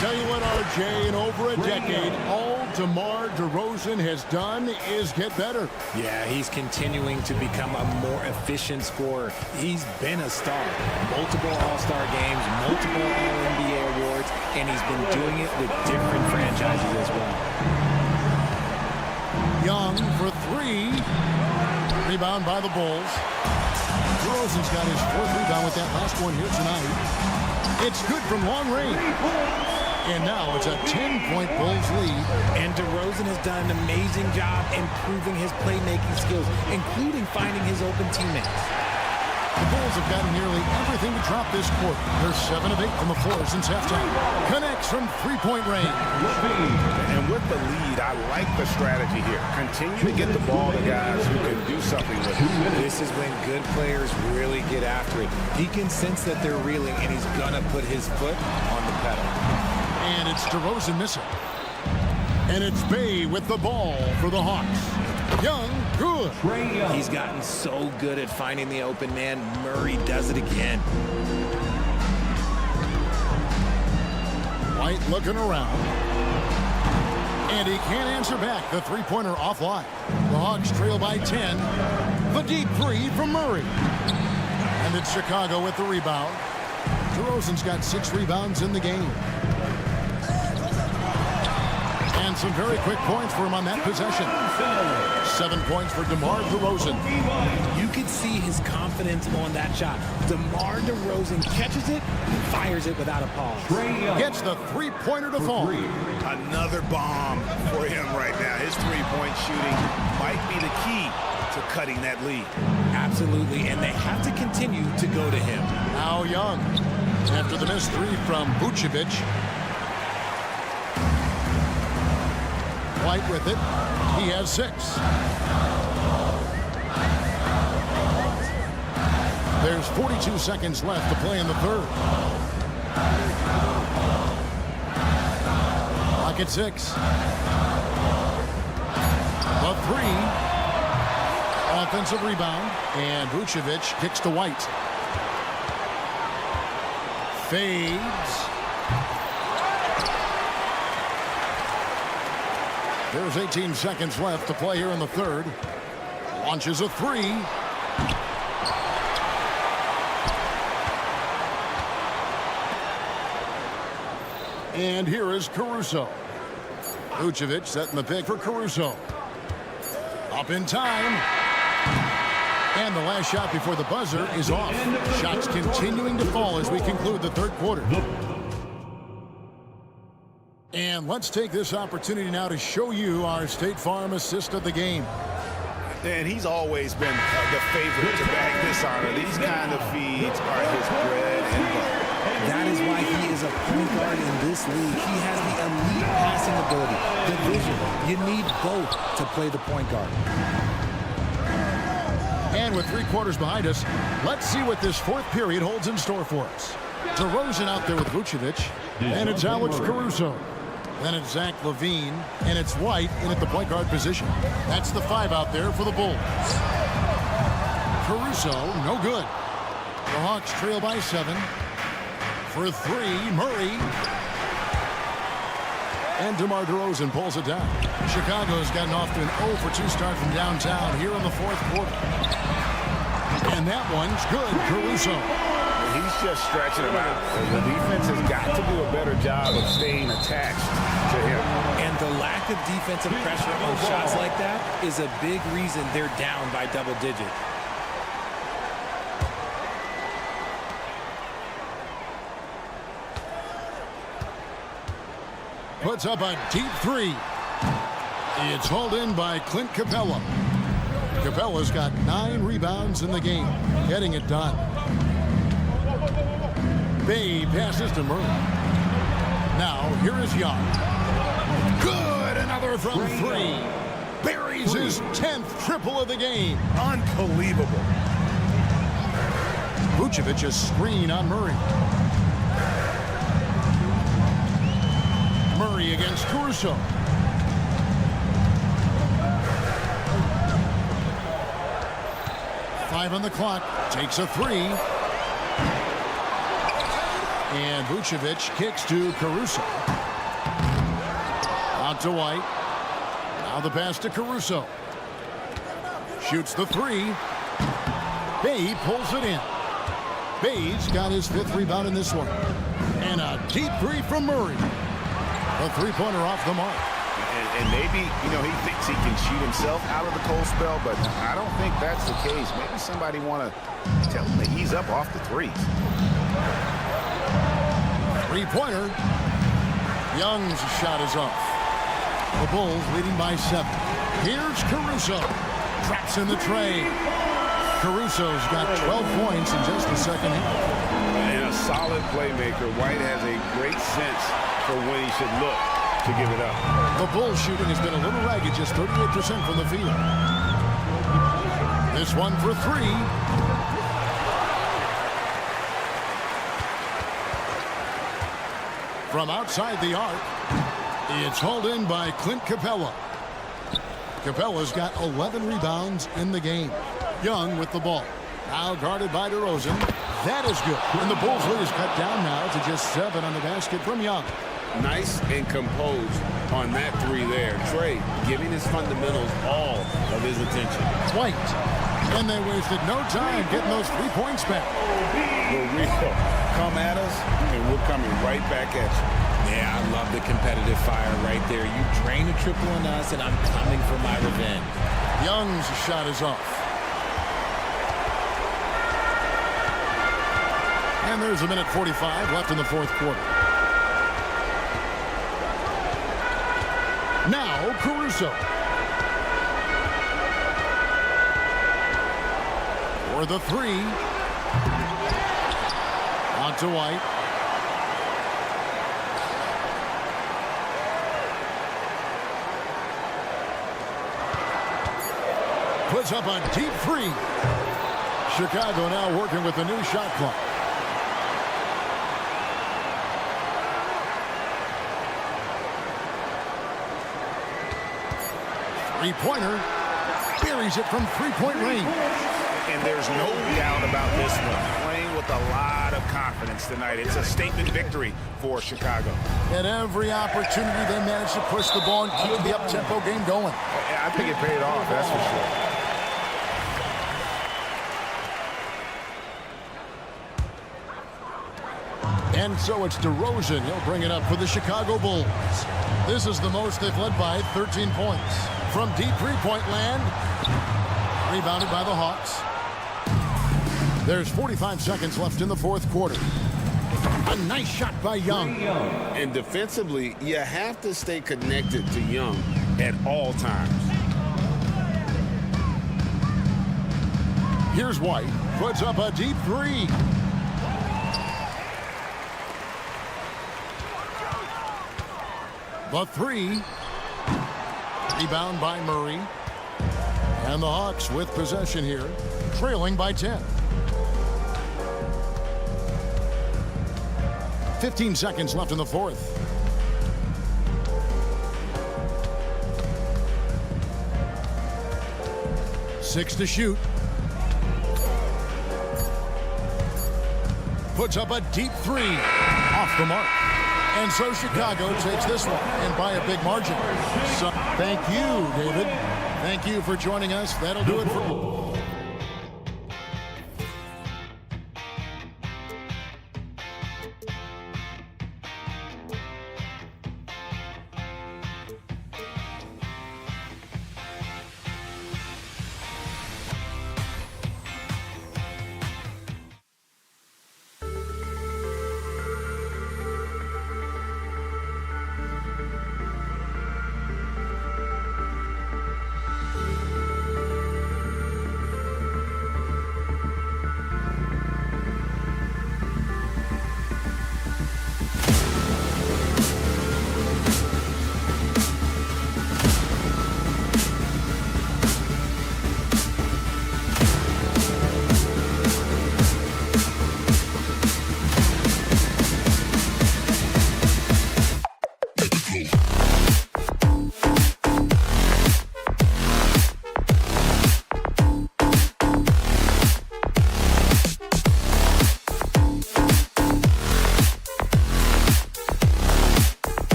Tell you what, RJ, in over a decade, all DeMar DeRozan has done is get better. Yeah, he's continuing to become a more efficient scorer. He's been a star. Multiple All-Star games, multiple All-NBA awards, and he's been doing it with different franchises as well. Young for 3. Rebound by the Bulls. DeRozan's got his 4th rebound with that last one here tonight. It's good from long range. And now it's a 10-point Bulls lead. And DeRozan has done an amazing job improving his playmaking skills, including finding his open teammates. The Bulls have gotten nearly everything to drop this quarter. They're 7 of 8 from the floor since halftime. Connects from 3-point range. And with the lead, I like the strategy here. Continue to get the ball to guys who can do something with it. This is when good players really get after it. He can sense that they're reeling, and he's going to put his foot on the pedal. And it's DeRozan missing. And it's Bay with the ball for the Hawks. Young, good. He's gotten so good at finding the open man. Murray does it again. White looking around. And he can't answer back. The three-pointer offline. The Hawks trail by 10. The deep three from Murray. And it's Chicago with the rebound. DeRozan's got 6 rebounds in the game. And some very quick points for him on that possession. 7 points for DeMar DeRozan. You could see his confidence on that shot. DeMar DeRozan catches it, fires it without a pause. Gets the three-pointer to fall. Another bomb for him right now. His three-point shooting might be the key to cutting that lead. Absolutely, and they have to continue to go to him. Now Young, after the missed 3 from Vucevic. White with it. He has 6. There's 42 seconds left to play in the third. Clock at 6. The 3. Offensive rebound. And Vucevic kicks to White. Fades. There's 18 seconds left to play here in the third. Launches a 3. And here is Caruso. Vucevic setting the pick for Caruso. Up in time. And the last shot before the buzzer is off. Shots continuing to fall as we conclude the third quarter. And let's take this opportunity now to show you our State Farm assist of the game. And he's always been the favorite to bag this honor. These kind of feeds are his bread and butter. That is why he is a point guard in this league. He has the elite passing ability, the vision. You need both to play the point guard. And with 3 quarters behind us, let's see what this fourth period holds in store for us. DeRozan out there with Vucevic, and it's Alex Caruso. Then it's Zach LaVine, and it's White in at the point guard position. That's the 5 out there for the Bulls. Caruso, no good. The Hawks trail by 7. For 3, Murray. And DeMar DeRozan pulls it down. Chicago's gotten off to an 0 for 2 start from downtown here in the fourth quarter. And that one's good, Caruso. He's just stretching him out. The defense has got to do a better job of staying attached to him. And the lack of defensive pressure on shots like that is a big reason they're down by double digits. Puts up a deep 3. It's hauled in by Clint Capella. Capella's got 9 rebounds in the game, getting it done. Bay passes to Murray. Now, here is Young. Good! Another from 3. Buries his 10th triple of the game. Unbelievable. Vucevic a screen on Murray. Murray against Caruso. Five on the clock. Takes a 3. And Vucevic kicks to Caruso. Out to White. Now the pass to Caruso. Shoots the 3. Bay pulls it in. Bay's got his 5th rebound in this one. And a deep 3 from Murray. A 3-pointer off the mark. And maybe, he thinks he can shoot himself out of the cold spell, but I don't think that's the case. Maybe somebody want to tell him to ease up off the 3s. 3-pointer. Young's shot is off. The Bulls leading by 7. Here's Caruso. Traps in the tray. Caruso's got 12 points in just the second half. And a solid playmaker. White has a great sense for when he should look to give it up. The Bulls shooting has been a little ragged, just 38% from the field. This one for 3. From outside the arc. It's hauled in by Clint Capella. Capella's got 11 rebounds in the game. Young with the ball. Now guarded by DeRozan. That is good. And the Bulls lead is cut down now to just 7 on the basket from Young. Nice and composed on that three there. Trey giving his fundamentals all of his attention. White. And they wasted no time getting those 3 points back. We're real. Come at us, and we're coming right back at you. Yeah, I love the competitive fire right there. You drain a triple on us, and I'm coming for my revenge. Young's shot is off. And there's a minute 45 left in the fourth quarter. Now Caruso. For the three. On to White. Puts up a deep three. Chicago now working with the new shot clock. Three-pointer. Buries it from three-point range. And there's no doubt about this one. Playing with a lot of confidence tonight. It's a statement victory for Chicago. At every opportunity, they managed to push the ball and keep the up-tempo game going. I think it paid off, that's for sure. And so it's DeRozan. He'll bring it up for the Chicago Bulls. This is the most they've led by 13 points. From deep three-point land. Rebounded by the Hawks. There's 45 seconds left in the fourth quarter. A nice shot by Young. And defensively, you have to stay connected to Young at all times. Here's White. Puts up a deep three. The three. Rebound by Murray. And the Hawks with possession here, trailing by 10. 15 seconds left in the fourth. Six to shoot. Puts up a deep three. Off the mark. And so Chicago takes this one, and by a big margin. So thank you, David. Thank you for joining us. That'll do it for